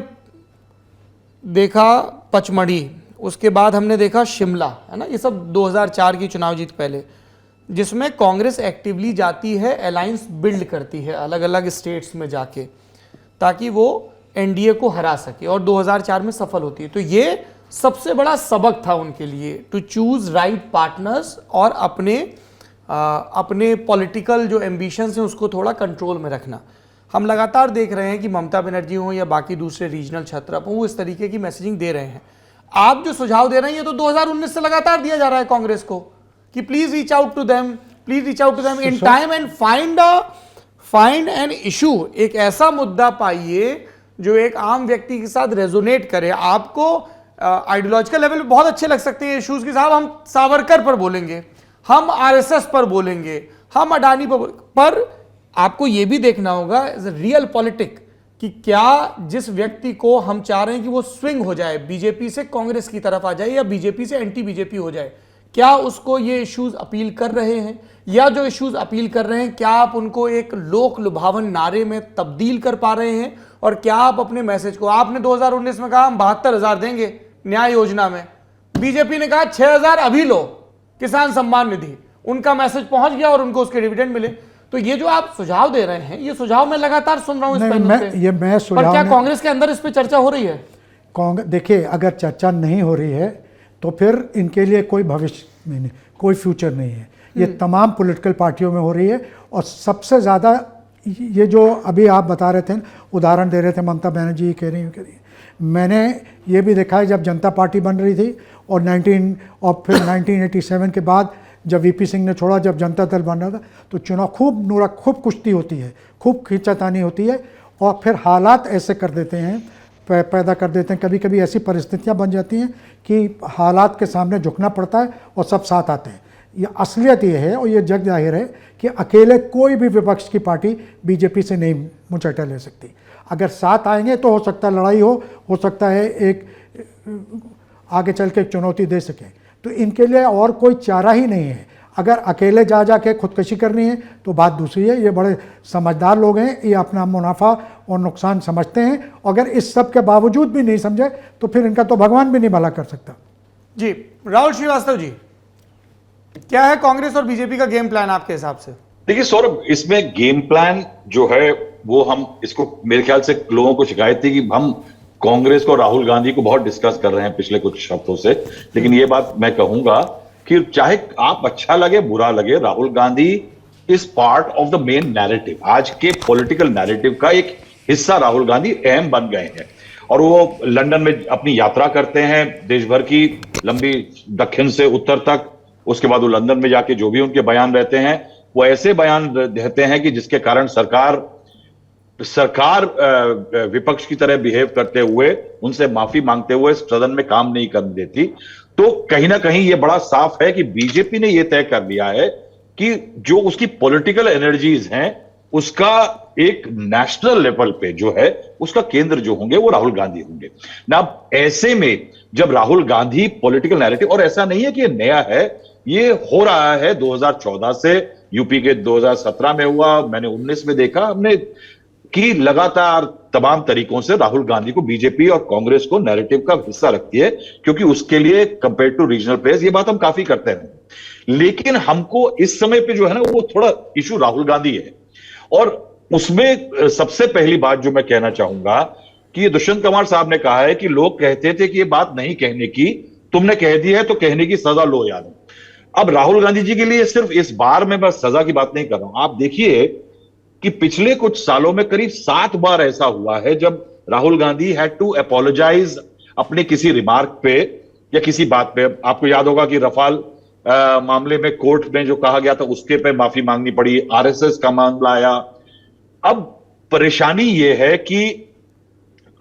देखा पचमढ़ी, उसके बाद हमने देखा शिमला, है ना, ये सब 2004 की चुनाव जीत पहले, जिसमें कांग्रेस एक्टिवली जाती है, अलायंस बिल्ड करती है अलग अलग स्टेट्स में जाके, ताकि वो एनडीए को हरा सके, और 2004 में सफल होती है। तो ये सबसे बड़ा सबक था उनके लिए, टू चूज राइट पार्टनर्स और अपने पॉलिटिकल जो एम्बिशंस हैं उसको थोड़ा कंट्रोल में रखना। हम लगातार देख रहे हैं कि ममता बनर्जी हो या बाकी दूसरे रीजनल छत्रप हो, वो इस तरीके की मैसेजिंग दे रहे हैं। आप जो सुझाव दे रहे हैं ये तो 2019 से लगातार दिया जा रहा है कांग्रेस को कि please reach out to them, please reach out to them in time and find an issue, एक ऐसा मुद्दा पाइए जो एक आम व्यक्ति के साथ रेजोनेट करे। आपको आइडियोलॉजिकल लेवल पे बहुत अच्छे लग सकते हैं इश्यूज के साथ, हम सावरकर पर बोलेंगे, हम आरएसएस पर बोलेंगे, हम अडानी पर आपको यह भी देखना होगा एज ए रियल पॉलिटिक कि क्या जिस व्यक्ति को हम चाह रहे हैं कि वो स्विंग हो जाए, बीजेपी से कांग्रेस की तरफ आ जाए या बीजेपी से एंटी बीजेपी हो जाए, क्या उसको ये इश्यूज अपील कर रहे हैं, या जो इश्यूज अपील कर रहे हैं क्या आप उनको एक लोक लुभावन नारे में तब्दील कर पा रहे हैं, और क्या आप अपने मैसेज को, आपने 2019 में कहा हम 72,000 देंगे न्याय योजना में, बीजेपी ने कहा 6,000 अभी लो किसान सम्मान निधि, उनका मैसेज पहुंच गया और उनको उसके डिविडेंड मिले। तो ये जो आप सुझाव दे रहे हैं, ये सुझाव मैं लगातार सुन रहा हूं इस पहलू पे। पर क्या कांग्रेस के अंदर इस पे चर्चा हो रही है? देखिए, अगर चर्चा नहीं हो रही है तो फिर इनके लिए कोई भविष्य नहीं, कोई फ्यूचर नहीं है। ये तमाम पॉलिटिकल पार्टियों में हो रही है, और सबसे ज़्यादा ये जो अभी आप बता रहे थे, उदाहरण दे रहे थे, ममता बनर्जी कह रही है, मैंने ये भी देखा है जब जनता पार्टी बन रही थी और फिर 1987 के बाद जब वीपी सिंह ने छोड़ा, जब जनता दल बन रहा था, तो चुनाव खूब कुश्ती होती है, खूब खींचातानी होती है, और फिर हालात ऐसे कर देते हैं, पैदा कर देते हैं, कभी कभी ऐसी परिस्थितियां बन जाती हैं कि हालात के सामने झुकना पड़ता है और सब साथ आते हैं। ये असलियत ये है, और ये जग जाहिर है कि अकेले कोई भी विपक्ष की पार्टी बीजेपी से नहीं मुचैटा ले सकती। अगर साथ आएंगे तो हो सकता है लड़ाई हो सकता है एक आगे चल के चुनौती दे सके। तो इनके लिए और कोई चारा ही नहीं है। अगर अकेले जा के खुदकशी करनी है तो बात दूसरी है। ये बड़े समझदार लोग हैं, ये अपना मुनाफा और नुकसान समझते हैं। अगर इस सब के बावजूद भी नहीं समझे तो फिर इनका तो भगवान भी नहीं भला कर सकता। जी, राहुल श्रीवास्तव जी, क्या है कांग्रेस और बीजेपी का गेम प्लान आपके हिसाब से? देखिए सौरभ, इसमें गेम प्लान जो है वो हम इसको, मेरे ख्याल से लोगों को शिकायत थी कि हम कांग्रेस को, राहुल गांधी को बहुत डिस्कस कर रहे हैं पिछले कुछ हफ्तों से। लेकिन ये बात मैं कहूंगा कि चाहे आप अच्छा लगे बुरा लगे, Rahul Gandhi is part of the main narrative. आज के पॉलिटिकल नैरेटिव का एक हिस्सा राहुल गांधी अहम बन गए हैं और वो लंदन में अपनी यात्रा करते हैं देश भर की, लंबी दक्षिण से उत्तर तक। उसके बाद वो लंदन में जाके जो भी उनके बयान रहते हैं वो ऐसे बयान देते हैं कि जिसके कारण सरकार विपक्ष की तरह बिहेव करते हुए, उनसे माफी मांगते हुए सदन में काम नहीं करने देती। तो कहीं ना कहीं ये बड़ा साफ है कि बीजेपी ने यह तय कर लिया है कि जो उसकी पॉलिटिकल एनर्जीज हैं उसका एक नेशनल लेवल पे जो है उसका केंद्र जो होंगे वो राहुल गांधी होंगे ना। ऐसे में जब राहुल गांधी पॉलिटिकल नैरेटिव, और ऐसा नहीं है कि ये नया है, ये हो रहा है 2014 से, यूपी के 2017 में हुआ, मैंने 19 में देखा हमने कि लगातार तमाम तरीकों से राहुल गांधी को बीजेपी और कांग्रेस को नैरेटिव का हिस्सा रखती है, क्योंकि उसके लिए कंपेयर टू रीजनल प्लेयर्स ये बात हम काफी करते हैं। लेकिन हमको इस समय पे जो है ना वो थोड़ा इशू राहुल गांधी है, और उसमें सबसे पहली बात जो मैं कहना चाहूंगा कि दुष्यंत कुमार साहब ने कहा है कि लोग कहते थे कि ये बात नहीं कहने की, तुमने कह दी है तो कहने की सजा लो यार। अब राहुल गांधी जी के लिए सिर्फ इस बार में बस सजा की बात नहीं कर रहा हूं, आप देखिए कि पिछले कुछ सालों में करीब 7 बार ऐसा हुआ है जब Rahul Gandhi had to apologise अपने किसी रिमार्क पे या किसी बात पे। आपको याद होगा कि रफाल मामले में कोर्ट में जो कहा गया था उसके पे माफी मांगनी पड़ी, आरएसएस का मामला आया। अब परेशानी यह है कि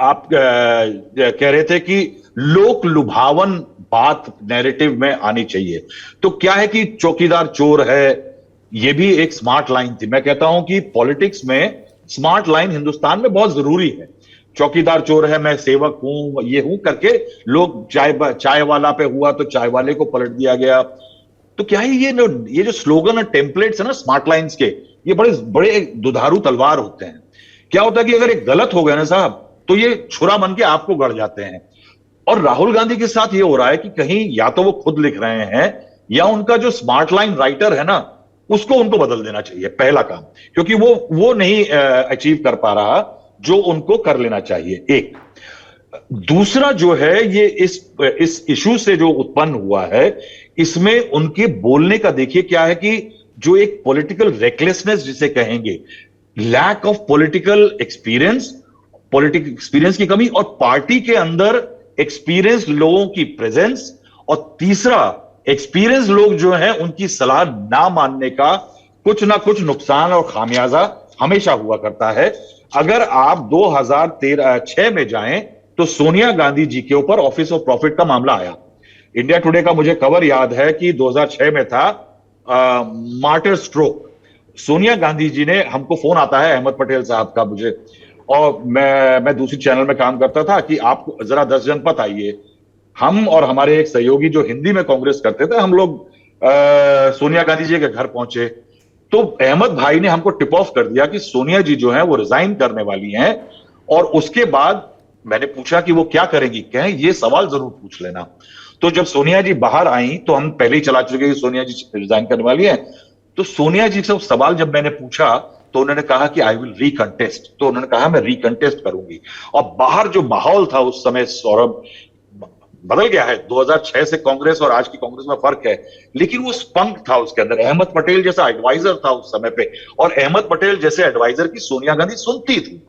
आप कह रहे थे कि लोक लुभावन बात नैरेटिव में आनी चाहिए, तो क्या है कि चौकीदार चोर है, यह भी एक स्मार्ट लाइन थी। मैं कहता हूं कि पॉलिटिक्स में स्मार्ट लाइन हिंदुस्तान में बहुत जरूरी है। चौकीदार चोर है, मैं सेवक हूं, ये हूं करके लोग चाय वाला पे हुआ तो चाय वाले को पलट दिया गया। तो क्या है ये जो स्लोगन और टेम्पलेट्स है ना स्मार्ट लाइन्स के, ये बड़े बड़े दुधारू तलवार होते हैं। क्या होता है कि अगर एक गलत हो गया ना साहब तो ये छुरा बन के आपको गड़ जाते हैं। और राहुल गांधी के साथ ये हो रहा है कि कहीं या तो वो खुद लिख रहे हैं या उनका जो स्मार्ट लाइन राइटर है ना उसको उनको बदल देना चाहिए, पहला काम, क्योंकि वो नहीं अचीव कर पा रहा जो उनको कर लेना चाहिए। एक दूसरा जो है ये इस इशू से जो उत्पन्न हुआ है इसमें उनके बोलने का देखिए क्या है कि जो एक पॉलिटिकल रेकलेसनेस जिसे कहेंगे, लैक ऑफ पॉलिटिकल एक्सपीरियंस की कमी, और पार्टी के अंदर एक्सपीरियंस लोगों की प्रेजेंस, और तीसरा एक्सपीरियंस लोग जो हैं उनकी सलाह ना मानने का कुछ ना कुछ नुकसान और खामियाजा हमेशा हुआ करता है। अगर आप 2006 में जाएं तो सोनिया गांधी जी के ऊपर ऑफिस ऑफ प्रॉफिट का मामला आया। इंडिया टुडे का मुझे कवर याद है कि 2006 में था मार्टर स्ट्रोक। सोनिया गांधी जी ने, हमको फोन आता है अहमद पटेल साहब का मुझे, और मैं दूसरी चैनल में काम करता था कि आप जरा 10 जनपद आइए। हम और हमारे एक सहयोगी जो हिंदी में कांग्रेस करते थे, हम लोग सोनिया गांधी जी के घर पहुंचे तो अहमद भाई ने हमको टिप ऑफ कर दिया कि सोनिया जी जो है वो रिजाइन करने वाली हैं। और उसके बाद मैंने पूछा कि वो क्या करेंगी, कहें ये सवाल जरूर पूछ लेना। तो जब सोनिया जी बाहर आई तो हम पहले ही चला चुके कि सोनिया जी रिजाइन करने वाली है। तो सोनिया जी से सवाल जब मैंने पूछा तो उन्होंने कहा कि आई विल रिकंटेस्ट। तो उन्होंने कहा मैं रिकंटेस्ट करूंगी। और बाहर जो माहौल था उस समय, सौरभ, बदल गया है। 2006 से कांग्रेस और आज की कांग्रेस में फर्क है, लेकिन वो स्पंक था उसके अंदर। अहमद पटेल जैसा एडवाइजर था उस समय पे, और अहमद पटेल जैसे एडवाइजर की सोनिया गांधी सुनती थी।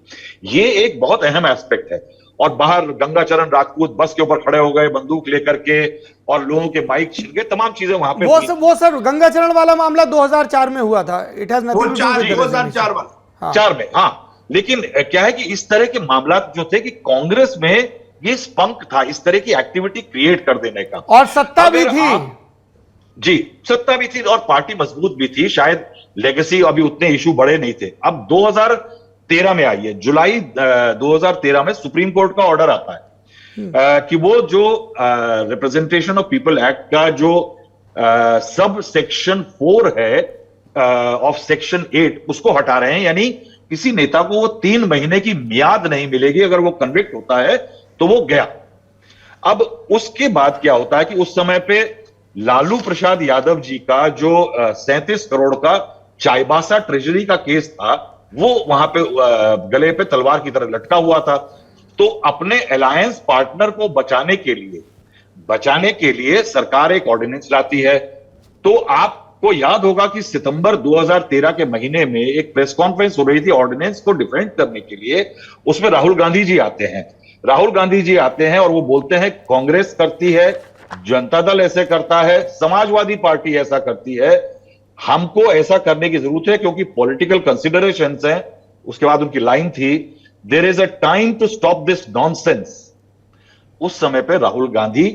ये एक बहुत अहम एस्पेक्ट है। और बाहर गंगाचरण राजपूत बस के ऊपर खड़े हो गए बंदूक लेकर के, और लोगों के माइक छिन गए, तमाम चीजें वहां पे वो सर गंगाचरण वाला मामला 2004 में हुआ था। It has nothing to do with 2004 वाला 4 में। हाँ, लेकिन क्या है कि इस तरह के मामला जो थे कि कांग्रेस में ये स्पंक था इस तरह की एक्टिविटी क्रिएट कर देने का, और सत्ता भी थी। जी, सत्ता भी थी और पार्टी मजबूत भी थी। शायद लेगेसी अभी उतने इशू बड़े नहीं थे। अब 2013 में आई है, जुलाई 2013 में सुप्रीम कोर्ट का ऑर्डर आता है कि वो जो रिप्रेजेंटेशन ऑफ पीपल एक्ट का जो सब सेक्शन 4 है ऑफ सेक्शन 8 उसको हटा रहे हैं। यानी किसी नेता को वो 3 महीने की मियाद नहीं मिलेगी, अगर वो कन्विक्ट होता है तो वो गया। अब उसके बाद क्या होता है कि उस समय पे लालू प्रसाद यादव जी का जो 37 करोड़ का चाईबासा ट्रेजरी का केस था वो वहां पे गले पे तलवार की तरह लटका हुआ था। तो अपने अलायंस पार्टनर को बचाने के लिए सरकार एक ऑर्डिनेंस लाती है। तो आपको आपको याद होगा कि सितंबर 2013 के महीने में एक प्रेस कॉन्फ्रेंस हो रही थी ऑर्डिनेंस को डिफेंड करने के लिए। उसमें राहुल गांधी जी आते हैं। राहुल गांधी जी आते हैं और वो बोलते हैं कांग्रेस करती है, जनता दल ऐसे करता है, समाजवादी पार्टी ऐसा करती है, हमको ऐसा करने की जरूरत है क्योंकि पॉलिटिकल कंसिडरेशंस हैं। उसके बाद उनकी लाइन थी, there is a time to stop this nonsense. उस समय पे राहुल गांधी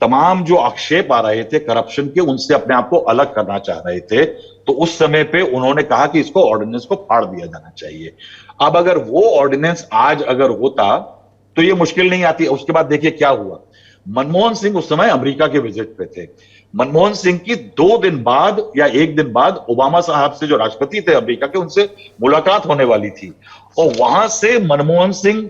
तमाम जो आक्षेप आ रहे थे करप्शन के, उनसे अपने आप को अलग करना चाह रहे थे। तो उस समय पे उन्होंने कहा कि इसको ऑर्डिनेंस को फाड़ दिया जाना चाहिए। अब अगर वो ऑर्डिनेंस आज अगर होता तो ये मुश्किल नहीं आती। उसके बाद देखिए क्या हुआ। मनमोहन सिंह उस समय अमेरिका के विजिट पे थे। मनमोहन सिंह की 2 दिन बाद या 1 दिन बाद ओबामा साहब से, जो राष्ट्रपति थे अमेरिका के, उनसे मुलाकात होने वाली थी। और वहां से मनमोहन सिंह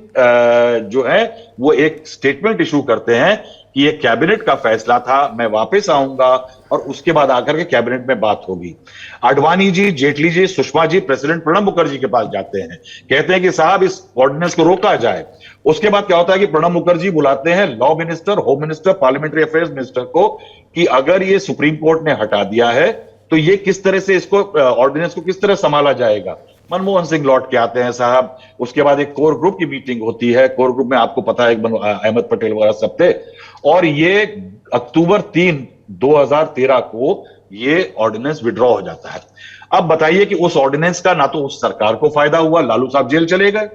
जो है वो एक स्टेटमेंट इशू करते हैं कि ये कैबिनेट का फैसला था, मैं वापस आऊंगा और उसके बाद आकर के कैबिनेट में बात होगी। आडवाणी जी, जेटली जी, सुषमा जी प्रेसिडेंट प्रणब मुखर्जी के पास जाते हैं, कहते हैं कि साहब इस ऑर्डिनेंस को रोका जाए। उसके बाद क्या होता है कि प्रणब मुखर्जी बुलाते हैं law minister, home minister, parliamentary affairs minister को कि अगर ये सुप्रीम कोर्ट ने हटा दिया है तो ये किस तरह से इसको ऑर्डिनेंस को किस तरह संभाला जाएगा। मनमोहन सिंह लौट के आते हैं साहब। उसके बाद एक कोर ग्रुप की मीटिंग होती है। कोर ग्रुप में आपको पता है अहमद पटेल वगैरह सब थे। और ये अक्टूबर 3, 2013 को ये ऑर्डिनेंस विड्रॉ हो जाता है। अब बताइए कि उस ऑर्डिनेंस का ना तो उस सरकार को फायदा हुआ, लालू साहब जेल चले गए,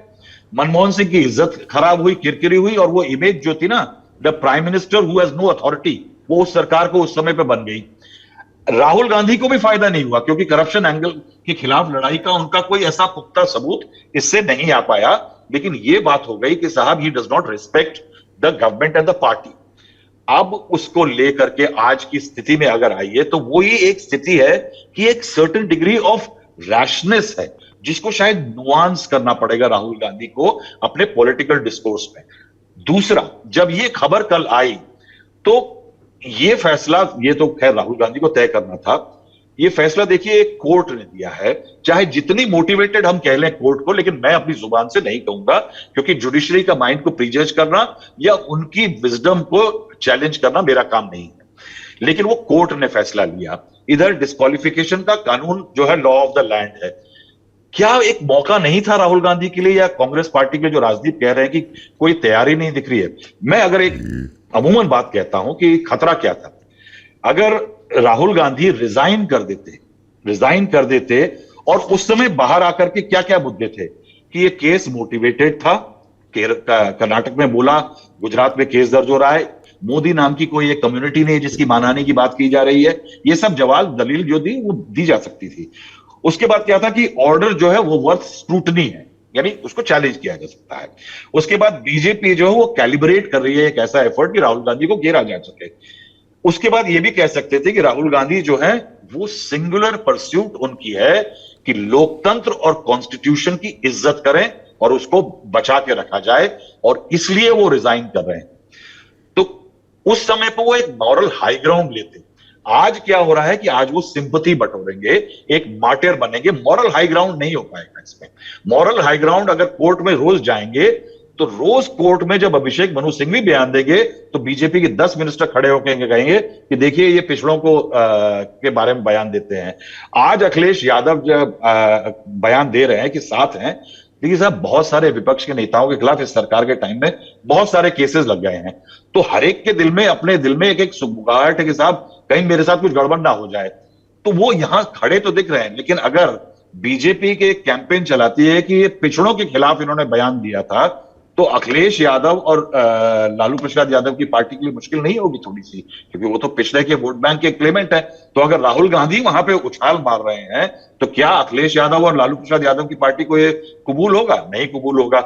मनमोहन सिंह की इज्जत खराब हुई, किरकिरी हुई, और वो इमेज जो थी ना, the prime minister who has no authority, वो उस सरकार को उस समय पे बन गई। राहुल गांधी को भी फायदा नहीं हुआ क्योंकि करप्शन एंगल के खिलाफ लड़ाई का उनका कोई ऐसा पुख्ता सबूत इससे नहीं आ पाया। लेकिन यह बात हो गई कि साहब he does not respect the government and the party. अब उसको लेकर के आज की स्थिति में अगर आइए तो वो ही एक स्थिति है कि एक सर्टेन डिग्री ऑफ रैशनेस है जिसको शायद नुआंस करना पड़ेगा राहुल गांधी को अपने पॉलिटिकल डिस्कोर्स में। दूसरा, जब ये खबर कल आई तो ये फैसला, ये तो खैर राहुल गांधी को तय करना था, ये फैसला देखिए कोर्ट ने दिया है। चाहे जितनी मोटिवेटेड हम कह लें कोर्ट को, लेकिन मैं अपनी जुबान से नहीं कहूंगा क्योंकि जुडिशरी का माइंड को प्रीजज करना या उनकी विजडम को चैलेंज करना मेरा काम नहीं है। लेकिन वो कोर्ट ने फैसला लिया। इधर डिस्क्वालिफिकेशन का कानून जो है लॉ ऑफ द लैंड है। क्या एक मौका नहीं था राहुल गांधी के लिए, या कांग्रेस पार्टी के जो राजदीप कह रहे हैं कि कोई तैयारी नहीं दिख रही है? मैं अगर एक अमूमन बात कहता हूं कि खतरा क्या था, अगर राहुल गांधी रिजाइन कर देते और उस समय बाहर आकर के क्या क्या मुद्दे थे कि ये केस मोटिवेटेड था, कर्नाटक में बोला, गुजरात में केस दर्ज हो रहा है, मोदी नाम की कोई एक कम्युनिटी नहीं जिसकी मानहानि की बात की जा रही है, ये सब जवाब दलील जो दी वो दी जा सकती थी। उसके बाद क्या था कि ऑर्डर जो है वो वर्थ स्क्रूटनी है, यानी उसको चैलेंज किया जा सकता है। उसके बाद बीजेपी जो है वो कैलिब्रेट कर रही है एक ऐसा एफर्ट कि राहुल गांधी को घेरा जा सके। उसके बाद ये भी कह सकते थे कि राहुल गांधी जो है वो सिंगुलर परस्यूट उनकी है कि लोकतंत्र और कॉन्स्टिट्यूशन की इज्जत करें और उसको बचा के रखा जाए, और इसलिए वो रिजाइन कर रहे हैं। तो उस समय पर वो एक मॉरल हाई ग्राउंड लेते। आज क्या हो रहा है कि आज वो सिंपैथी बटोरेंगे, एक मार्टियर बनेंगे। मॉरल हाई ग्राउंड नहीं हो पाएगा इसमें। मॉरल हाई ग्राउंड अगर कोर्ट में रोज जाएंगे तो रोज कोर्ट में जब अभिषेक मनु सिंघवी बयान देंगे तो बीजेपी के 10 मिनिस्टर खड़े होकर कहेंगे कि देखिए ये पिछड़ों को के बारे में बयान देते हैं। आज अखिलेश यादव जब बयान दे रहे हैं कि साथ हैं, देखिए साहब बहुत सारे विपक्ष के नेताओं के खिलाफ इस सरकार के टाइम में बहुत सारे केसेस लग गए हैं। तो हर एक के दिल में, अपने दिल में एक सुगबुगाहट है कि साहब कहीं मेरे साथ कुछ गड़बड़ ना हो जाए। तो वो यहां खड़े तो दिख रहे हैं, लेकिन अगर बीजेपी के कैंपेन चलाती है कि ये पिछड़ों के खिलाफ इन्होंने बयान दिया था, तो अखिलेश यादव और लालू प्रसाद यादव की पार्टी के लिए मुश्किल नहीं होगी थोड़ी सी, क्योंकि वो तो पिछड़े के वोट बैंक के क्लेमेंट है। तो अगर राहुल गांधी वहां पे उछाल मार रहे हैं तो क्या अखिलेश यादव और लालू प्रसाद यादव की पार्टी को ये कबूल होगा? नहीं कबूल होगा।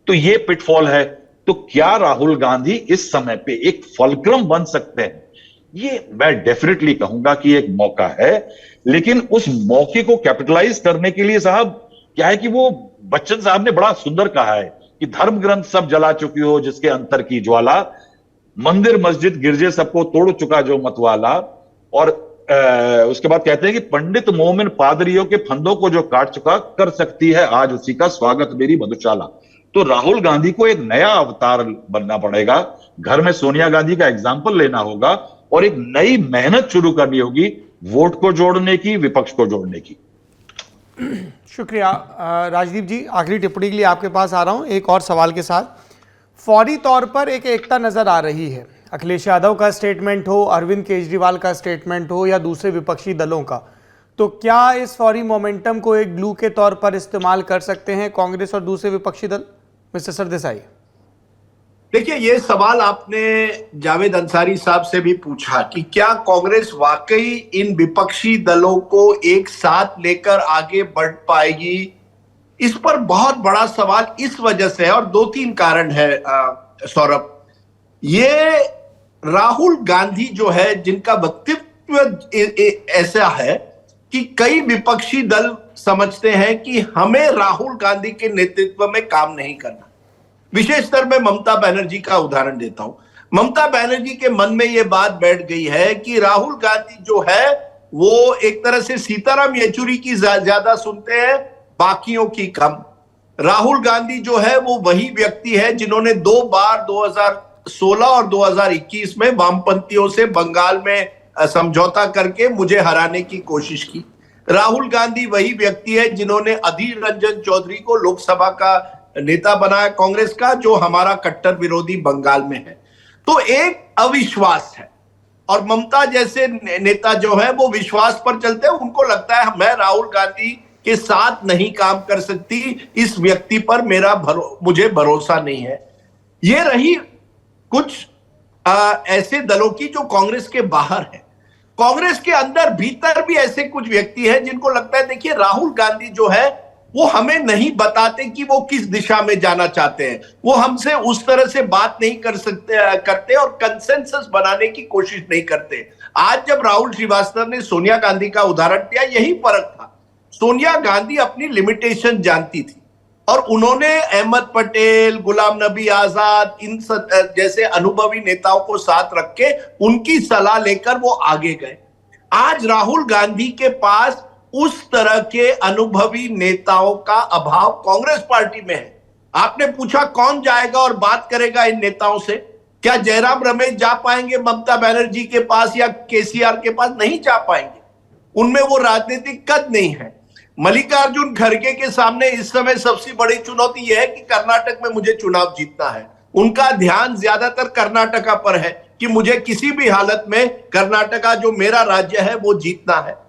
तो ये पिटफॉल है। तो क्या राहुल गांधी इस समय पे एक फलक्रम बन सकते हैं? ये मैं डेफिनेटली कहूंगा कि एक मौका है, लेकिन उस मौके को कैपिटलाइज करने के लिए साहब क्या है कि वो बच्चन साहब ने बड़ा सुंदर कहा है कि धर्म ग्रंथ सब जला चुकी हो जिसके अंतर की ज्वाला, मंदिर मस्जिद गिरजे सबको तोड़ चुका जो मतवाला, और उसके बाद कहते हैं कि पंडित मोमिन पादरियों के फंदों को जो काट चुका, कर सकती है आज उसी का स्वागत मेरी मधुशाला। तो राहुल गांधी को एक नया अवतार बनना पड़ेगा, घर में सोनिया गांधी का एग्जाम्पल लेना होगा और एक नई मेहनत शुरू करनी होगी वोट को जोड़ने की, विपक्ष को जोड़ने की। शुक्रिया राजदीप जी। आखिरी टिप्पणी के लिए आपके पास आ रहा हूं एक और सवाल के साथ। फौरी तौर पर एक एकता नजर आ रही है, अखिलेश यादव का स्टेटमेंट हो, अरविंद केजरीवाल का स्टेटमेंट हो या दूसरे विपक्षी दलों का, तो क्या इस फौरी मोमेंटम को एक ग्लू के तौर पर इस्तेमाल कर सकते हैं कांग्रेस और दूसरे विपक्षी दल? मिस्टर सरदेसाई। देखिए, ये सवाल आपने जावेद अंसारी साहब से भी पूछा कि क्या कांग्रेस वाकई इन विपक्षी दलों को एक साथ लेकर आगे बढ़ पाएगी। इस पर बहुत बड़ा सवाल इस वजह से है, और दो तीन कारण है सौरभ। ये राहुल गांधी जो है, जिनका वक्तव्य ऐसा है कि कई विपक्षी दल समझते हैं कि हमें राहुल गांधी के नेतृत्व में काम नहीं करना। विशेषकर मैं ममता बनर्जी का उदाहरण देता हूं। ममता बनर्जी के मन में यह बात बैठ गई है कि राहुल गांधी जो है वो एक तरह से सीताराम येचुरी की ज्यादा सुनते हैं, बाकियों की कम। राहुल गांधी जो है वो वही व्यक्ति है जिन्होंने 2 बार 2016 और 2021 में वामपंथियों से बंगाल में समझौता करके मुझे हराने की कोशिश की। राहुल गांधी वही व्यक्ति है जिन्होंने अधीर रंजन चौधरी को लोकसभा का नेता बनाया कांग्रेस का, जो हमारा कट्टर विरोधी बंगाल में है। तो एक अविश्वास है, और ममता जैसे नेता जो है वो विश्वास पर चलते हैं। उनको लगता है मैं राहुल गांधी के साथ नहीं काम कर सकती, इस व्यक्ति पर मुझे भरोसा नहीं है। ये रही कुछ ऐसे दलों की जो कांग्रेस के बाहर है। कांग्रेस के अंदर भीतर भी ऐसे कुछ व्यक्ति हैं जिनको लगता है, देखिए राहुल गांधी जो है वो हमें नहीं बताते कि वो किस दिशा में जाना चाहते हैं, वो हमसे उस तरह से बात नहीं करते और कंसेंसस बनाने की कोशिश नहीं करते। आज जब राहुल श्रीवास्तव ने सोनिया गांधी का उदाहरण दिया, यही फर्क था। सोनिया गांधी अपनी लिमिटेशन जानती थी, और उन्होंने अहमद पटेल, गुलाम नबी आजाद, इन जैसे अनुभवी नेताओं को साथ रख के उनकी सलाह लेकर वो आगे गए। आज राहुल गांधी के पास उस तरह के अनुभवी नेताओं का अभाव कांग्रेस पार्टी में है। आपने पूछा कौन जाएगा और बात करेगा इन नेताओं से? क्या जयराम रमेश जा पाएंगे ममता बनर्जी के पास या केसीआर के पास? नहीं जा पाएंगे, उनमें वो राजनीतिक कद नहीं है। मल्लिकार्जुन खड़गे के सामने इस समय सबसे बड़ी चुनौती यह है कि कर्नाटक में मुझे चुनाव जीतना है। उनका ध्यान ज्यादातर कर्नाटका पर है कि मुझे किसी भी हालत में कर्नाटका जो मेरा राज्य है वो जीतना है।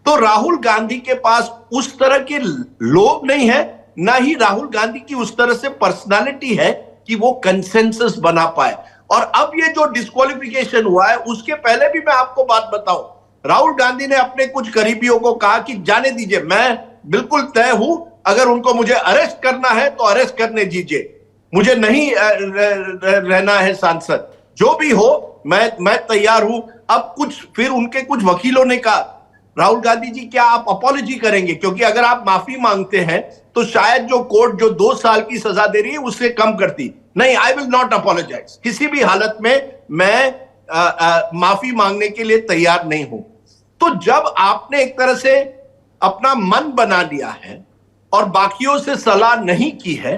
तो राहुल गांधी के पास उस तरह के लोग नहीं है, ना ही राहुल गांधी की उस तरह से पर्सनालिटी है कि वो कंसेंसस बना पाए। और अब ये जो डिस्क्वालिफिकेशन हुआ है, उसके पहले भी मैं आपको बात बताऊं, राहुल गांधी ने अपने कुछ करीबियों को कहा कि जाने दीजिए, मैं बिल्कुल तय हूं, अगर उनको मुझे अरेस्ट करना है तो अरेस्ट करने दीजिए, मुझे नहीं रहना है सांसद, जो भी हो मैं तैयार हूं। अब फिर उनके कुछ वकीलों ने कहा, राहुल गांधी जी क्या आप अपॉलॉजी करेंगे? क्योंकि अगर आप माफी मांगते हैं तो शायद जो कोर्ट जो 2 साल की सजा दे रही है उससे कम करती। नहीं, आई विल नॉट अपॉलोजाइज, किसी भी हालत में मैं माफी मांगने के लिए तैयार नहीं हूं। तो जब आपने एक तरह से अपना मन बना लिया है और बाकियों से सलाह नहीं की है,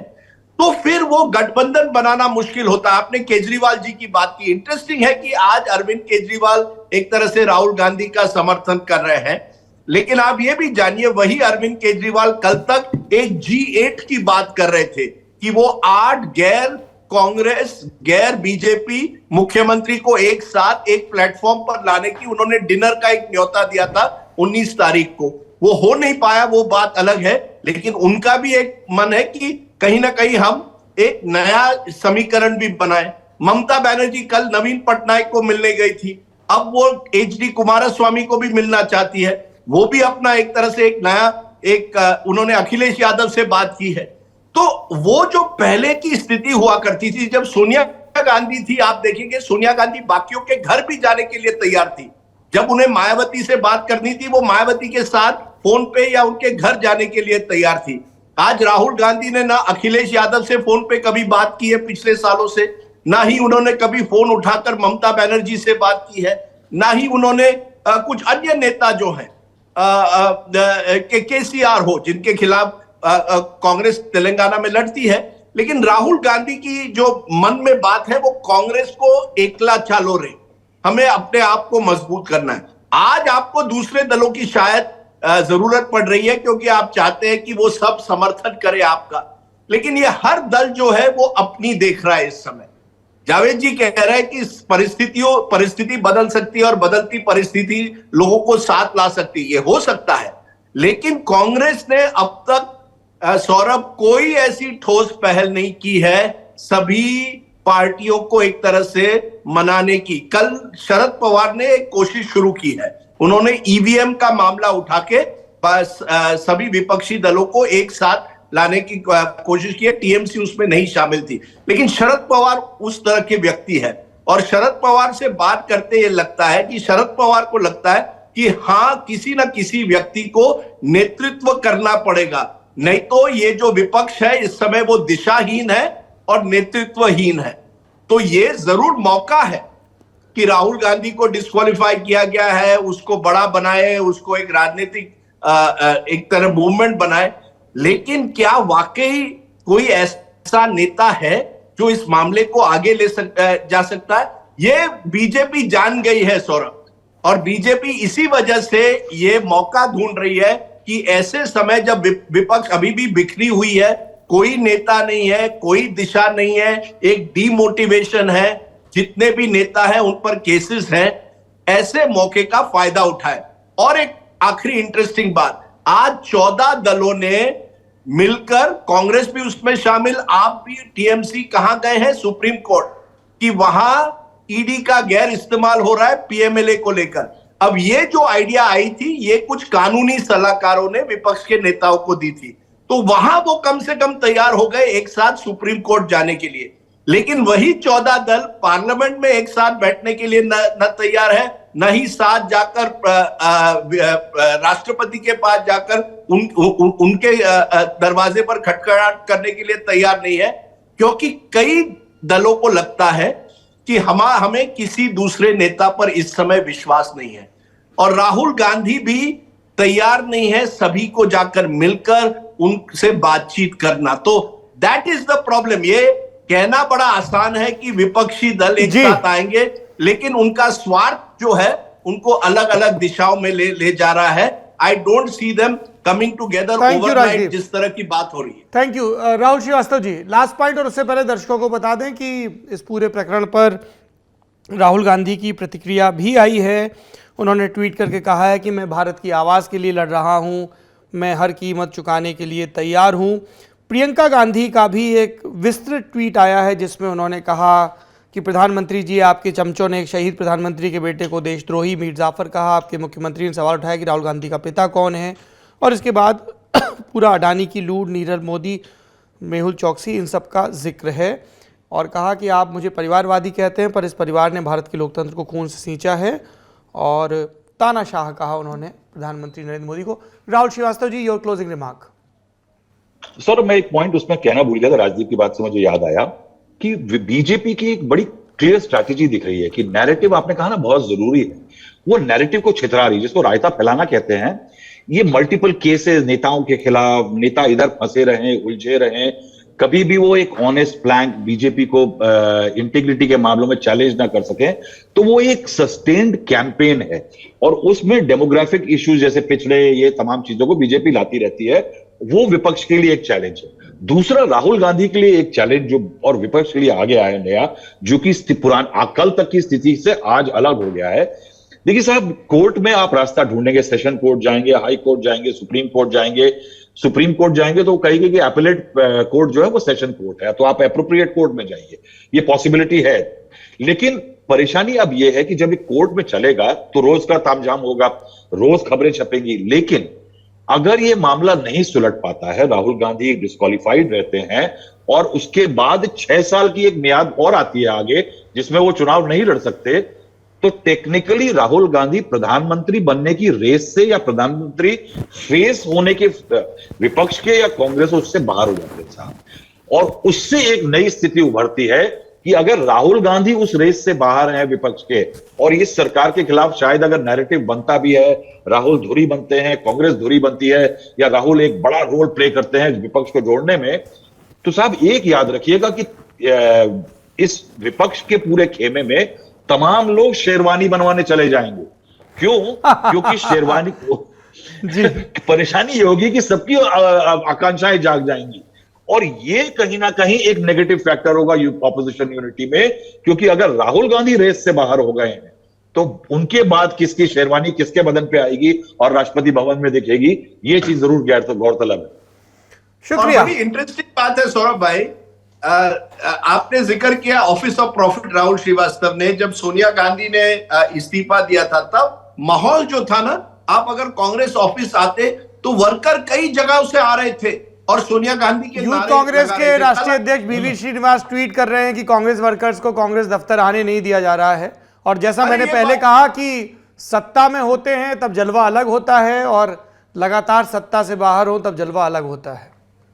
तो फिर वो गठबंधन बनाना मुश्किल होता है। आपने केजरीवाल जी की बात की, इंटरेस्टिंग है कि आज अरविंद केजरीवाल एक तरह से राहुल गांधी का समर्थन कर रहे हैं, लेकिन आप ये भी जानिए वही अरविंद केजरीवाल कल तक एक G8 की बात कर रहे थे कि वो 8 गैर कांग्रेस गैर बीजेपी मुख्यमंत्री को एक साथ एक प्लेटफॉर्म पर लाने की उन्होंने डिनर का एक न्योता दिया था 19 तारीख को। वो हो नहीं पाया, वो बात अलग है, लेकिन उनका भी एक मन है कि कहीं ना कहीं हम एक नया समीकरण भी बनाए। ममता बनर्जी कल नवीन पटनायक को मिलने गई थी, अब वो HD कुमारस्वामी को भी मिलना चाहती है। वो भी अपना एक तरह से एक नया उन्होंने अखिलेश यादव से बात की है। तो वो जो पहले की स्थिति हुआ करती थी जब सोनिया गांधी थी, आप देखेंगे सोनिया गांधी बाकियों के घर भी जाने के लिए तैयार थी। जब उन्हें मायावती से बात करनी थी, वो मायावती के साथ फोन पे या उनके घर जाने के लिए तैयार थी। आज राहुल गांधी ने ना अखिलेश यादव से फोन पे कभी बात की है पिछले सालों से, ना ही उन्होंने कभी फोन उठाकर ममता बनर्जी से बात की है, ना ही उन्होंने कुछ अन्य नेता जो हैं केसीआर हो जिनके खिलाफ कांग्रेस तेलंगाना में लड़ती है, लेकिन राहुल गांधी की जो मन में बात है वो कांग्रेस को एकला चालो रे, हमें अपने आप को मजबूत करना है। आज आपको दूसरे दलों की शायद जरूरत पड़ रही है, क्योंकि आप चाहते हैं कि वो सब समर्थन करे आपका, लेकिन ये हर दल जो है वो अपनी देख रहा है इस समय। जावेद जी कह रहे हैं कि परिस्थिति बदल सकती है और बदलती परिस्थिति लोगों को साथ ला सकती है, ये हो सकता है, लेकिन कांग्रेस ने अब तक सौरभ कोई ऐसी ठोस पहल नहीं की है सभी पार्टियों को एक तरह से मनाने की। कल शरद पवार ने एक कोशिश शुरू की है, उन्होंने ईवीएम का मामला उठा के बस सभी विपक्षी दलों को एक साथ लाने की कोशिश की है। टीएमसी उसमें नहीं शामिल थी, लेकिन शरद पवार उस तरह के व्यक्ति है और शरद पवार से बात करते ये लगता है कि शरद पवार को लगता है कि हाँ, किसी ना किसी व्यक्ति को नेतृत्व करना पड़ेगा, नहीं तो ये जो विपक्ष है इस समय वो दिशाहीन है और नेतृत्वहीन है। तो ये जरूर मौका है कि राहुल गांधी को डिस्क्वालीफाई किया गया है, उसको बड़ा बनाए, उसको एक राजनीतिक एक तरह मूवमेंट बनाए, लेकिन क्या वाकई कोई ऐसा नेता है जो इस मामले को आगे ले जा सकता है? ये बीजेपी जान गई है सौरभ, और बीजेपी इसी वजह से ये मौका ढूंढ रही है कि ऐसे समय जब विपक्ष अभी भी बिखरी हुई है, कोई नेता नहीं है, कोई दिशा नहीं है, एक डीमोटिवेशन है, जितने भी नेता हैं उन पर केसेस हैं, ऐसे मौके का फायदा उठाए। और एक आखिरी इंटरेस्टिंग बात, आज 14 दलों ने मिलकर, कांग्रेस भी उसमें शामिल, आप भी, टीएमसी कहां गए हैं? सुप्रीम कोर्ट, कि वहां ईडी का गैर इस्तेमाल हो रहा है पीएमएलए को लेकर। अब ये जो आइडिया आई थी, ये कुछ कानूनी सलाहकारों ने विपक्ष के नेताओं को दी थी, तो वहां वो कम से कम तैयार हो गए एक साथ सुप्रीम कोर्ट जाने के लिए। लेकिन वही 14 दल पार्लियामेंट में एक साथ बैठने के लिए न तैयार है, न ही साथ जाकर राष्ट्रपति के पास जाकर उनके दरवाजे पर खटखटाहट करने के लिए तैयार नहीं है, क्योंकि कई दलों को लगता है कि हमें किसी दूसरे नेता पर इस समय विश्वास नहीं है, और राहुल गांधी भी तैयार नहीं है सभी को जाकर मिलकर उनसे बातचीत करना। तो दैट इज द प्रॉब्लम। ये कहना बड़ा आसान है कि विपक्षी दल एक साथ आएंगे, लेकिन उनका स्वार्थ जो है उनको अलग अलग दिशाओं में ले जा रहा है। I don't see them coming together overnight, जिस तरह की बात हो रही है। Thank you Rahul Srivastava ji. Last point, और उससे पहले दर्शकों को बता दें कि इस पूरे प्रकरण पर राहुल गांधी की प्रतिक्रिया भी आई है। उन्होंने ट्वीट करके कहा है कि मैं भारत की आवाज़ के लिए लड़ रहा हूं, मैं हर कीमत चुकाने के लिए तैयार हूं। प्रियंका गांधी का भी एक विस्तृत ट्वीट आया है जिसमें उन्होंने कहा कि प्रधानमंत्री जी, आपके चमचों ने एक शहीद प्रधानमंत्री के बेटे को देशद्रोही मीर जाफर कहा। आपके मुख्यमंत्री ने सवाल उठाया कि राहुल गांधी का पिता कौन है, और इसके बाद पूरा अडानी की लूट, नीरव मोदी, मेहुल चौकसी, इन सब का जिक्र है, और कहा कि आप मुझे परिवारवादी कहते हैं, पर इस परिवार ने भारत के लोकतंत्र को खून से सींचा है, और तानाशाह कहा उन्होंने प्रधानमंत्री नरेंद्र मोदी को। राहुल श्रीवास्तव जी, योर क्लोजिंग रिमार्क। सर, मैं एक पॉइंट उसमें कहना भूल गया था, राजदीप की बात से मुझे याद आया कि बीजेपी की एक बड़ी क्लियर स्ट्रैटेजी दिख रही है कि नैरेटिव, आपने कहा ना, बहुत जरूरी है। वो नैरेटिव को छितरा रही है, जिसको रायता फैलाना कहते हैं। ये मल्टीपल केसेस नेताओं के खिलाफ, नेता इधर फंसे रहे, उलझे रहे, कभी भी वो एक ऑनेस्ट प्लैंक बीजेपी को इंटीग्रिटी के मामलों में चैलेंज ना कर सके, तो वो एक सस्टेन्ड कैंपेन है, और उसमें डेमोग्राफिक इश्यूज जैसे पिछड़े, ये तमाम चीजों को बीजेपी लाती रहती है। वो विपक्ष के लिए एक चैलेंज है। दूसरा, राहुल गांधी के लिए एक चैलेंज जो, और विपक्ष के लिए आगे आया नया, जो कि कल तक की स्थिति से आज अलग हो गया है। देखिए साहब, कोर्ट में आप रास्ता ढूंढेंगे, सेशन कोर्ट जाएंगे, हाई कोर्ट जाएंगे, सुप्रीम कोर्ट जाएंगे। सुप्रीम कोर्ट जाएंगे तो कहेंगे कि एपेलेट कोर्ट जो है वो सेशन कोर्ट है, तो आप एप्रोप्रिएट कोर्ट में जाइए, ये पॉसिबिलिटी है। लेकिन परेशानी अब यह है कि जब एक कोर्ट में चलेगा तो रोज का तामझाम होगा, रोज खबरें छपेंगी, लेकिन अगर ये मामला नहीं सुलट पाता है, राहुल गांधी डिस्क्वालिफाइड रहते हैं, और उसके बाद 6 साल की एक मियाद और आती है आगे जिसमें वो चुनाव नहीं लड़ सकते, तो टेक्निकली राहुल गांधी प्रधानमंत्री बनने की रेस से, या प्रधानमंत्री फेस होने के विपक्ष के या कांग्रेस, उससे बाहर हो जाते हैं साहब। और उससे एक नई स्थिति उभरती है कि अगर राहुल गांधी उस रेस से बाहर हैं विपक्ष के, और इस सरकार के खिलाफ शायद अगर नैरेटिव बनता भी है, राहुल धुरी बनते हैं, कांग्रेस धुरी बनती है, या राहुल एक बड़ा रोल प्ले करते हैं विपक्ष को जोड़ने में, तो साहब एक याद रखिएगा कि इस विपक्ष के पूरे खेमे में तमाम लोग शेरवानी बनवाने चले जाएंगे, क्यों? क्योंकि शेरवानी को जी परेशानी ये होगी कि सबकी आकांक्षाएं जाग जाएंगी, और ये कहीं ना कहीं एक नेगेटिव फैक्टर होगा ऑपोजिशन यूनिटी में, क्योंकि अगर राहुल गांधी रेस से बाहर हो गए हैं तो उनके बाद किसकी शेरवानी किसके बदन पे आएगी और राष्ट्रपति भवन में दिखेगी, ये चीज जरूर गौरतलब है। शुक्रिया। और बड़ी इंटरेस्टिंग बात है सौरभ भाई, आपने जिक्र किया office of profit Rahul Srivastava ने, जब सोनिया गांधी ने इस्तीफा दिया था तब माहौल जो था ना, आप अगर कांग्रेस ऑफिस आते तो वर्कर कई जगह से आ रहे थे और सोनिया गांधी के यूथ कांग्रेस के राष्ट्रीय अध्यक्ष बीवी श्रीनिवास ट्वीट कर रहे हैं कि कांग्रेस वर्कर्स को कांग्रेस दफ्तर आने नहीं दिया जा रहा है। और जैसा मैंने पहले कहा कि सत्ता में होते हैं तब जलवा अलग होता है और लगातार सत्ता से बाहर हो तब जलवा अलग होता है।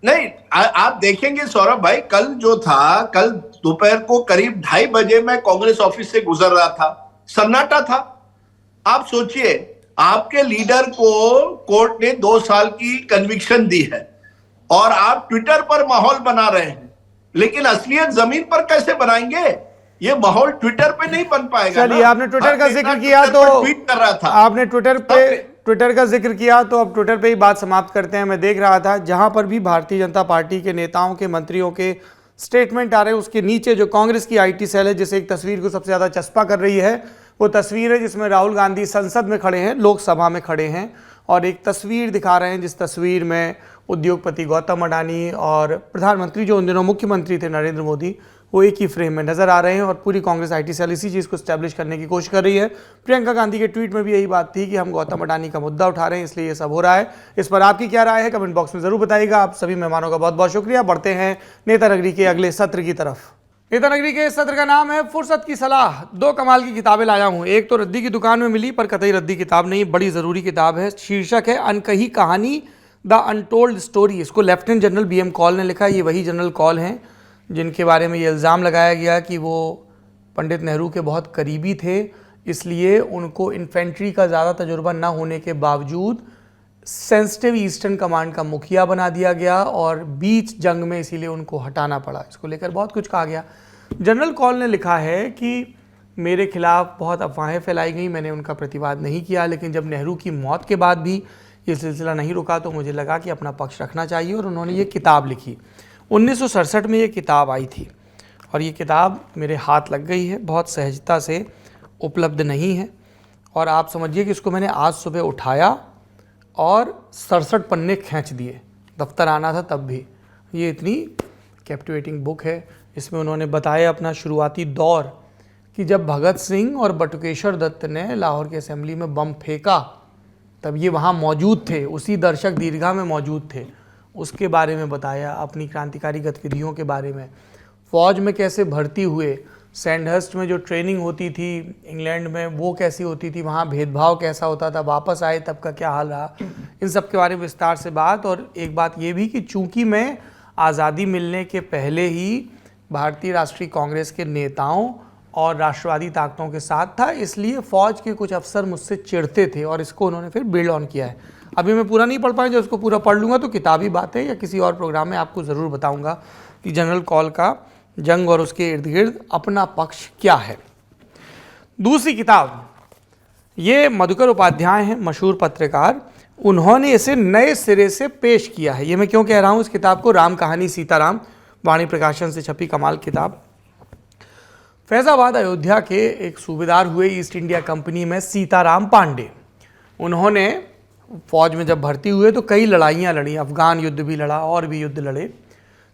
नहीं, आप देखेंगे सौरभ भाई, कल जो था, कल दोपहर को करीब 2:30 बजे मैं कांग्रेस ऑफिस से गुजर रहा था, सन्नाटा था। आप सोचिए, आपके लीडर को कोर्ट ने 2 साल की कन्विक्शन दी है और आप ट्विटर पर माहौल बना रहे हैं, लेकिन असलियत जमीन पर कैसे बनाएंगे? ये माहौल ट्विटर पे नहीं बन पाएगा। चलिए, आपने ट्विटर का जिक्र किया तो ट्वीट कर रहा था, आपने ट्विटर का जिक्र किया तो अब ट्विटर पे ही बात समाप्त करते हैं। मैं देख रहा था जहां पर भी भारतीय जनता पार्टी के नेताओं के, मंत्रियों के स्टेटमेंट आ रहे हैं, उसके नीचे जो कांग्रेस की आईटी सेल है, जिसे एक तस्वीर को सबसे ज्यादा चस्पा कर रही है, वो तस्वीर है जिसमें राहुल गांधी संसद में खड़े हैं, लोकसभा में खड़े हैं, और एक तस्वीर दिखा रहे हैं जिस तस्वीर में उद्योगपति गौतम अडानी और प्रधानमंत्री जो उन दिनों मुख्यमंत्री थे नरेंद्र मोदी, वो एक ही फ्रेम में नजर आ रहे हैं। और पूरी कांग्रेस आईटी सेल इसी चीज़ को स्टैब्लिश करने की कोशिश कर रही है। प्रियंका गांधी के ट्वीट में भी यही बात थी कि हम गौतम अडानी का मुद्दा उठा रहे हैं, इसलिए ये सब हो रहा है। इस पर आपकी क्या राय है, कमेंट बॉक्स में जरूर बताइएगा। आप सभी मेहमानों का बहुत बहुत शुक्रिया। बढ़ते हैं नेता नगरी के अगले सत्र की तरफ। नेता नगरी के इस सत्र का नाम है फुर्सत की सलाह। 2 कमाल की किताबें लाया हूँ। एक तो रद्दी की दुकान में मिली, पर कतई रद्दी किताब नहीं, बड़ी ज़रूरी किताब है। शीर्षक है अनकही कहानी, द अनटोल्ड स्टोरी। इसको लेफ्टिनेंट जनरल BM कौल ने लिखा। ये वही जनरल कौल हैं जिनके बारे में ये इल्ज़ाम लगाया गया कि वो पंडित नेहरू के बहुत करीबी थे, इसलिए उनको इन्फेंट्री का ज़्यादा तजुर्बा ना होने के बावजूद सेंसिटिव ईस्टर्न कमांड का मुखिया बना दिया गया और बीच जंग में इसीलिए उनको हटाना पड़ा। इसको लेकर बहुत कुछ कहा गया। जनरल कौल ने लिखा है कि मेरे खिलाफ बहुत अफवाहें फैलाई गई, मैंने उनका प्रतिवाद नहीं किया, लेकिन जब नेहरू की मौत के बाद भी ये सिलसिला नहीं रुका तो मुझे लगा कि अपना पक्ष रखना चाहिए, और उन्होंने ये किताब लिखी। 1967 में ये किताब आई थी और ये किताब मेरे हाथ लग गई है, बहुत सहजता से उपलब्ध नहीं है, और आप समझिए कि इसको मैंने आज सुबह उठाया और 67 पन्ने खींच दिए। दफ्तर आना था तब भी। ये इतनी कैप्टिवेटिंग बुक है। इसमें उन्होंने बताया अपना शुरुआती दौर कि जब भगत सिंह और बटुकेश्वर दत्त ने लाहौर की असेंबली में बम फेंका तब ये वहाँ मौजूद थे, उसी दर्शक दीर्घा में मौजूद थे। उसके बारे में बताया, अपनी क्रांतिकारी गतिविधियों के बारे में, फ़ौज में कैसे भर्ती हुए, सैंडहर्स्ट में जो ट्रेनिंग होती थी इंग्लैंड में वो कैसी होती थी, वहाँ भेदभाव कैसा होता था, वापस आए तब का क्या हाल रहा, इन सब के बारे में विस्तार से बात। और एक बात ये भी कि चूंकि मैं आज़ादी मिलने के पहले ही भारतीय राष्ट्रीय कांग्रेस के नेताओं और राष्ट्रवादी ताकतों के साथ था, इसलिए फ़ौज के कुछ अफसर मुझसे चिढ़ते थे, और इसको उन्होंने फिर बिल्ड ऑन किया है। अभी मैं पूरा नहीं पढ़ पाया, जब उसको पूरा पढ़ लूँगा तो किताबी बातें या किसी और प्रोग्राम में आपको ज़रूर बताऊँगा कि जनरल कौल का जंग और उसके इर्द गिर्द अपना पक्ष क्या है। दूसरी किताब, ये मधुकर उपाध्याय हैं, मशहूर पत्रकार, उन्होंने इसे नए सिरे से पेश किया है। ये मैं क्यों कह रहा हूँ इस किताब को, राम कहानी सीताराम, वाणी प्रकाशन से छपी कमाल किताब। फैज़ाबाद अयोध्या के एक सूबेदार हुए ईस्ट इंडिया कंपनी में सीताराम पांडे। उन्होंने फौज में जब भर्ती हुए तो कई लड़ाइयाँ लड़ी, अफगान युद्ध भी लड़ा और भी युद्ध लड़े।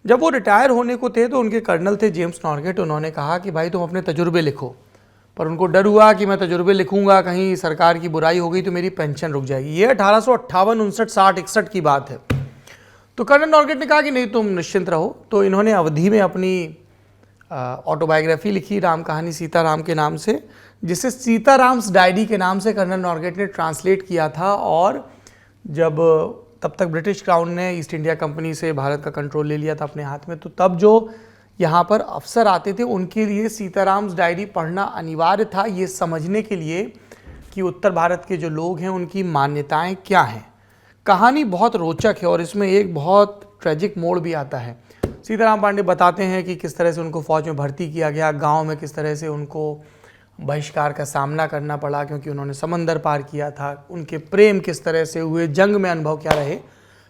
जब वो रिटायर होने को थे तो उनके कर्नल थे जेम्स नॉर्गेट, उन्होंने कहा कि भाई तुम अपने तजुर्बे लिखो, पर उनको डर हुआ कि मैं तजुर्बे लिखूंगा कहीं सरकार की बुराई हो गई तो मेरी पेंशन रुक जाएगी। ये 1858, 59, 60, 61 की बात है। तो कर्नल नॉर्गेट ने कहा कि नहीं, तुम निश्चिंत रहो। तो इन्होंने अवधि में अपनी ऑटोबायोग्राफी लिखी राम कहानी सीताराम के नाम से, जिसे सीताराम्स डायरी के नाम से कर्नल नॉर्गेट ने ट्रांसलेट किया था। और जब तब तक ब्रिटिश क्राउन ने ईस्ट इंडिया कंपनी से भारत का कंट्रोल ले लिया था अपने हाथ में, तो तब जो यहाँ पर अफसर आते थे उनके लिए सीताराम्स डायरी पढ़ना अनिवार्य था, ये समझने के लिए कि उत्तर भारत के जो लोग हैं उनकी मान्यताएं क्या हैं। कहानी बहुत रोचक है और इसमें एक बहुत ट्रेजिक मोड़ भी आता है। सीताराम पांडे बताते हैं कि किस तरह से उनको फ़ौज में भर्ती किया गया, गांव में किस तरह से उनको बहिष्कार का सामना करना पड़ा क्योंकि उन्होंने समंदर पार किया था, उनके प्रेम किस तरह से हुए, जंग में अनुभव क्या रहे।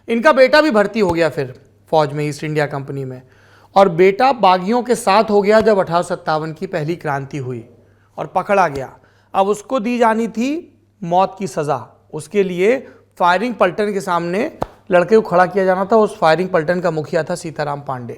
इनका बेटा भी भर्ती हो गया फिर फौज में, ईस्ट इंडिया कंपनी में, और बेटा बागियों के साथ हो गया जब 1857 की पहली क्रांति हुई और पकड़ा गया। अब उसको दी जानी थी मौत की सज़ा, उसके लिए फायरिंग पलटन के सामने लड़के को खड़ा किया जाना था। उस फायरिंग पलटन का मुखिया था सीताराम पांडे।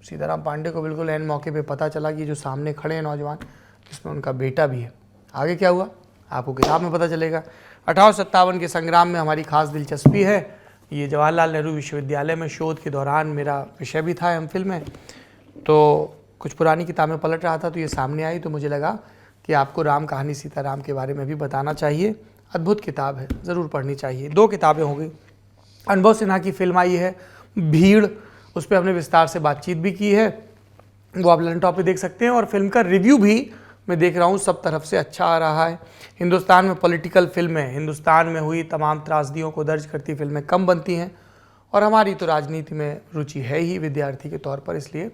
सीताराम पांडे को बिल्कुल ऐन मौके पे पता चला कि जो सामने खड़े हैं नौजवान, इसमें उनका बेटा भी है। आगे क्या हुआ आपको किताब में पता चलेगा। 1857 के संग्राम में हमारी खास दिलचस्पी है। ये जवाहरलाल नेहरू विश्वविद्यालय में शोध के दौरान मेरा विषय भी था एमफिल में, तो कुछ पुरानी किताबें पलट रहा था तो ये सामने आई, तो मुझे लगा कि आपको राम कहानी सीताराम के बारे में भी बताना चाहिए। अद्भुत किताब है, ज़रूर पढ़नी चाहिए। 2 किताबें हो गई। अनुभव सिन्हा की फिल्म आई है भीड़, उस पर हमने विस्तार से बातचीत भी की है, वो आप लर्न टॉप पे देख सकते हैं। और फिल्म का रिव्यू भी मैं देख रहा हूँ सब तरफ से अच्छा आ रहा है। हिंदुस्तान में पॉलिटिकल फिल्में, हिंदुस्तान में हुई तमाम त्रासदियों को दर्ज करती फिल्में कम बनती हैं, और हमारी तो राजनीति में रुचि है ही विद्यार्थी के तौर पर, इसलिए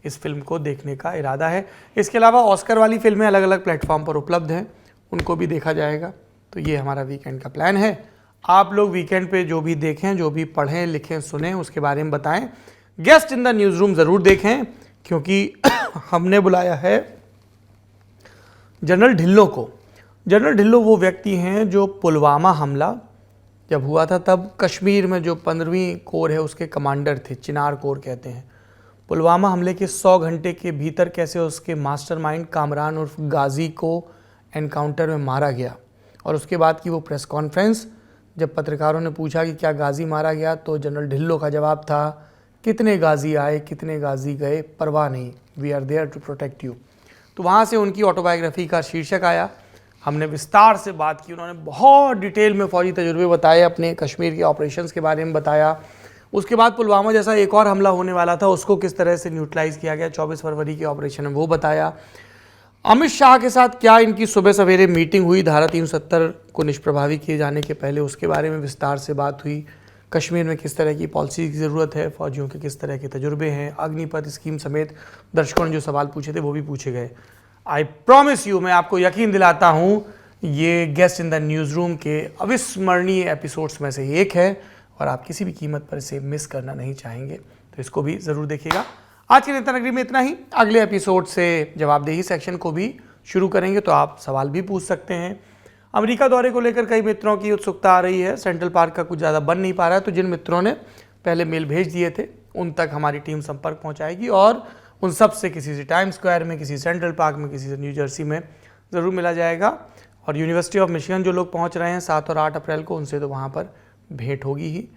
इस फिल्म को देखने का इरादा है। इसके अलावा ऑस्कर वाली फिल्में अलग अलग प्लेटफॉर्म पर उपलब्ध हैं, उनको भी देखा जाएगा। तो ये हमारा वीकेंड का प्लान है। आप लोग वीकेंड पे जो भी देखें, जो भी पढ़ें, लिखें, सुनें, उसके बारे में बताएं। Guest in the news room ज़रूर देखें, क्योंकि हमने बुलाया है जनरल ढिल्लों को। जनरल ढिल्लों वो व्यक्ति हैं जो पुलवामा हमला जब हुआ था तब कश्मीर में जो 15वीं कोर है उसके कमांडर थे, चिनार कोर कहते हैं। पुलवामा हमले के 100 घंटे के भीतर कैसे उसके मास्टरमाइंड कामरान उर्फ गाजी को एनकाउंटर में मारा गया, और उसके बाद की वो प्रेस कॉन्फ्रेंस जब पत्रकारों ने पूछा कि क्या गाजी मारा गया, तो जनरल ढिल्लों का जवाब था, कितने गाजी आए, कितने गाजी गए, परवाह नहीं, we are there to protect you. तो वहाँ से उनकी ऑटोबायोग्राफी का शीर्षक आया। हमने विस्तार से बात की, उन्होंने बहुत डिटेल में फौजी तजुर्बे बताए, अपने कश्मीर के ऑपरेशंस के बारे में बताया। उसके बाद पुलवामा जैसा एक और हमला होने वाला था, उसको किस तरह से न्यूट्रलाइज़ किया गया 24 फरवरी के ऑपरेशन में, वो बताया। अमित शाह के साथ क्या इनकी सुबह सवेरे मीटिंग हुई धारा 370 को निष्प्रभावी किए जाने के पहले, उसके बारे में विस्तार से बात हुई। कश्मीर में किस तरह की पॉलिसी की ज़रूरत है, फौजियों के किस तरह के तजुर्बे हैं, अग्निपथ स्कीम समेत दर्शकों ने जो सवाल पूछे थे वो भी पूछे गए। आई प्रॉमिस यू, मैं आपको यकीन दिलाता हूँ, ये guest in the news room के अविस्मरणीय एपिसोड्स में से एक है, और आप किसी भी कीमत पर इसे मिस करना नहीं चाहेंगे, तो इसको भी ज़रूर देखिएगा। आज के नेता नगरी में इतना ही। अगले एपिसोड से जवाबदेही सेक्शन को भी शुरू करेंगे, तो आप सवाल भी पूछ सकते हैं। अमेरिका दौरे को लेकर कई मित्रों की उत्सुकता आ रही है, सेंट्रल पार्क का कुछ ज़्यादा बन नहीं पा रहा है, तो जिन मित्रों ने पहले मेल भेज दिए थे उन तक हमारी टीम संपर्क पहुंचाएगी, और उन सब से किसी से टाइम स्क्वायर में, किसी सेंट्रल पार्क में, किसी से न्यू जर्सी में ज़रूर मिला जाएगा। और यूनिवर्सिटी ऑफ मिशिगन जो लोग पहुँच रहे हैं 7 और 8 अप्रैल को, उनसे तो वहाँ पर भेंट होगी ही।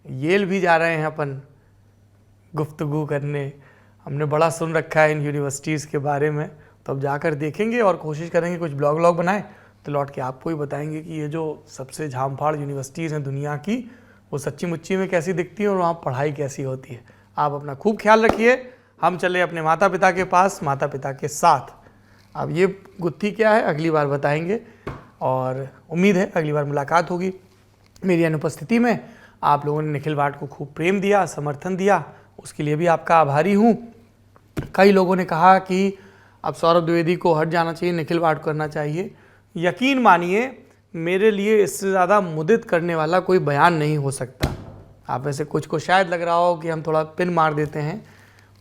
येल भी जा रहे हैं अपन गुफ्तगू करने, हमने बड़ा सुन रखा है इन यूनिवर्सिटीज़ के बारे में, तो अब जाकर देखेंगे और कोशिश करेंगे कुछ ब्लॉग व्लॉग बनाएं, तो लौट के आपको ही बताएंगे कि ये जो सबसे झामफाड़ यूनिवर्सिटीज़ हैं दुनिया की, वो सच्ची मुच्ची में कैसी दिखती हैं और वहाँ पढ़ाई कैसी होती है। आप अपना खूब ख्याल रखिए। हम चले अपने माता पिता के पास, माता पिता के साथ। अब ये गुत्थी क्या है अगली बार बताएंगे, और उम्मीद है अगली बार मुलाकात होगी मेरी अनुपस्थिति में। आप लोगों ने निखिल वाट को खूब प्रेम दिया, समर्थन दिया, उसके लिए भी आपका आभारी हूँ। कई लोगों ने कहा कि अब सौरभ द्विवेदी को हट जाना चाहिए, निखिल वाट करना चाहिए। यकीन मानिए, मेरे लिए इससे ज़्यादा मुदित करने वाला कोई बयान नहीं हो सकता। आप ऐसे कुछ को शायद लग रहा हो कि हम थोड़ा पिन मार देते हैं,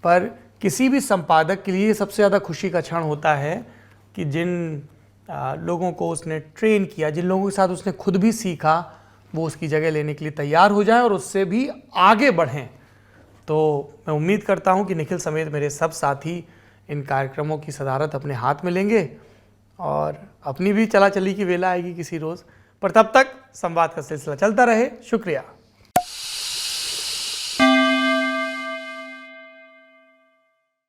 पर किसी भी संपादक के लिए सबसे ज़्यादा खुशी का क्षण होता है कि जिन लोगों को उसने ट्रेन किया, जिन लोगों के साथ उसने खुद भी सीखा, वो उसकी जगह लेने के लिए तैयार हो जाएं और उससे भी आगे बढ़ें। तो मैं उम्मीद करता हूं कि निखिल समेत मेरे सब साथी इन कार्यक्रमों की सदारत अपने हाथ में लेंगे, और अपनी भी चला चली की वेला आएगी किसी रोज़, पर तब तक संवाद का सिलसिला चलता रहे। शुक्रिया।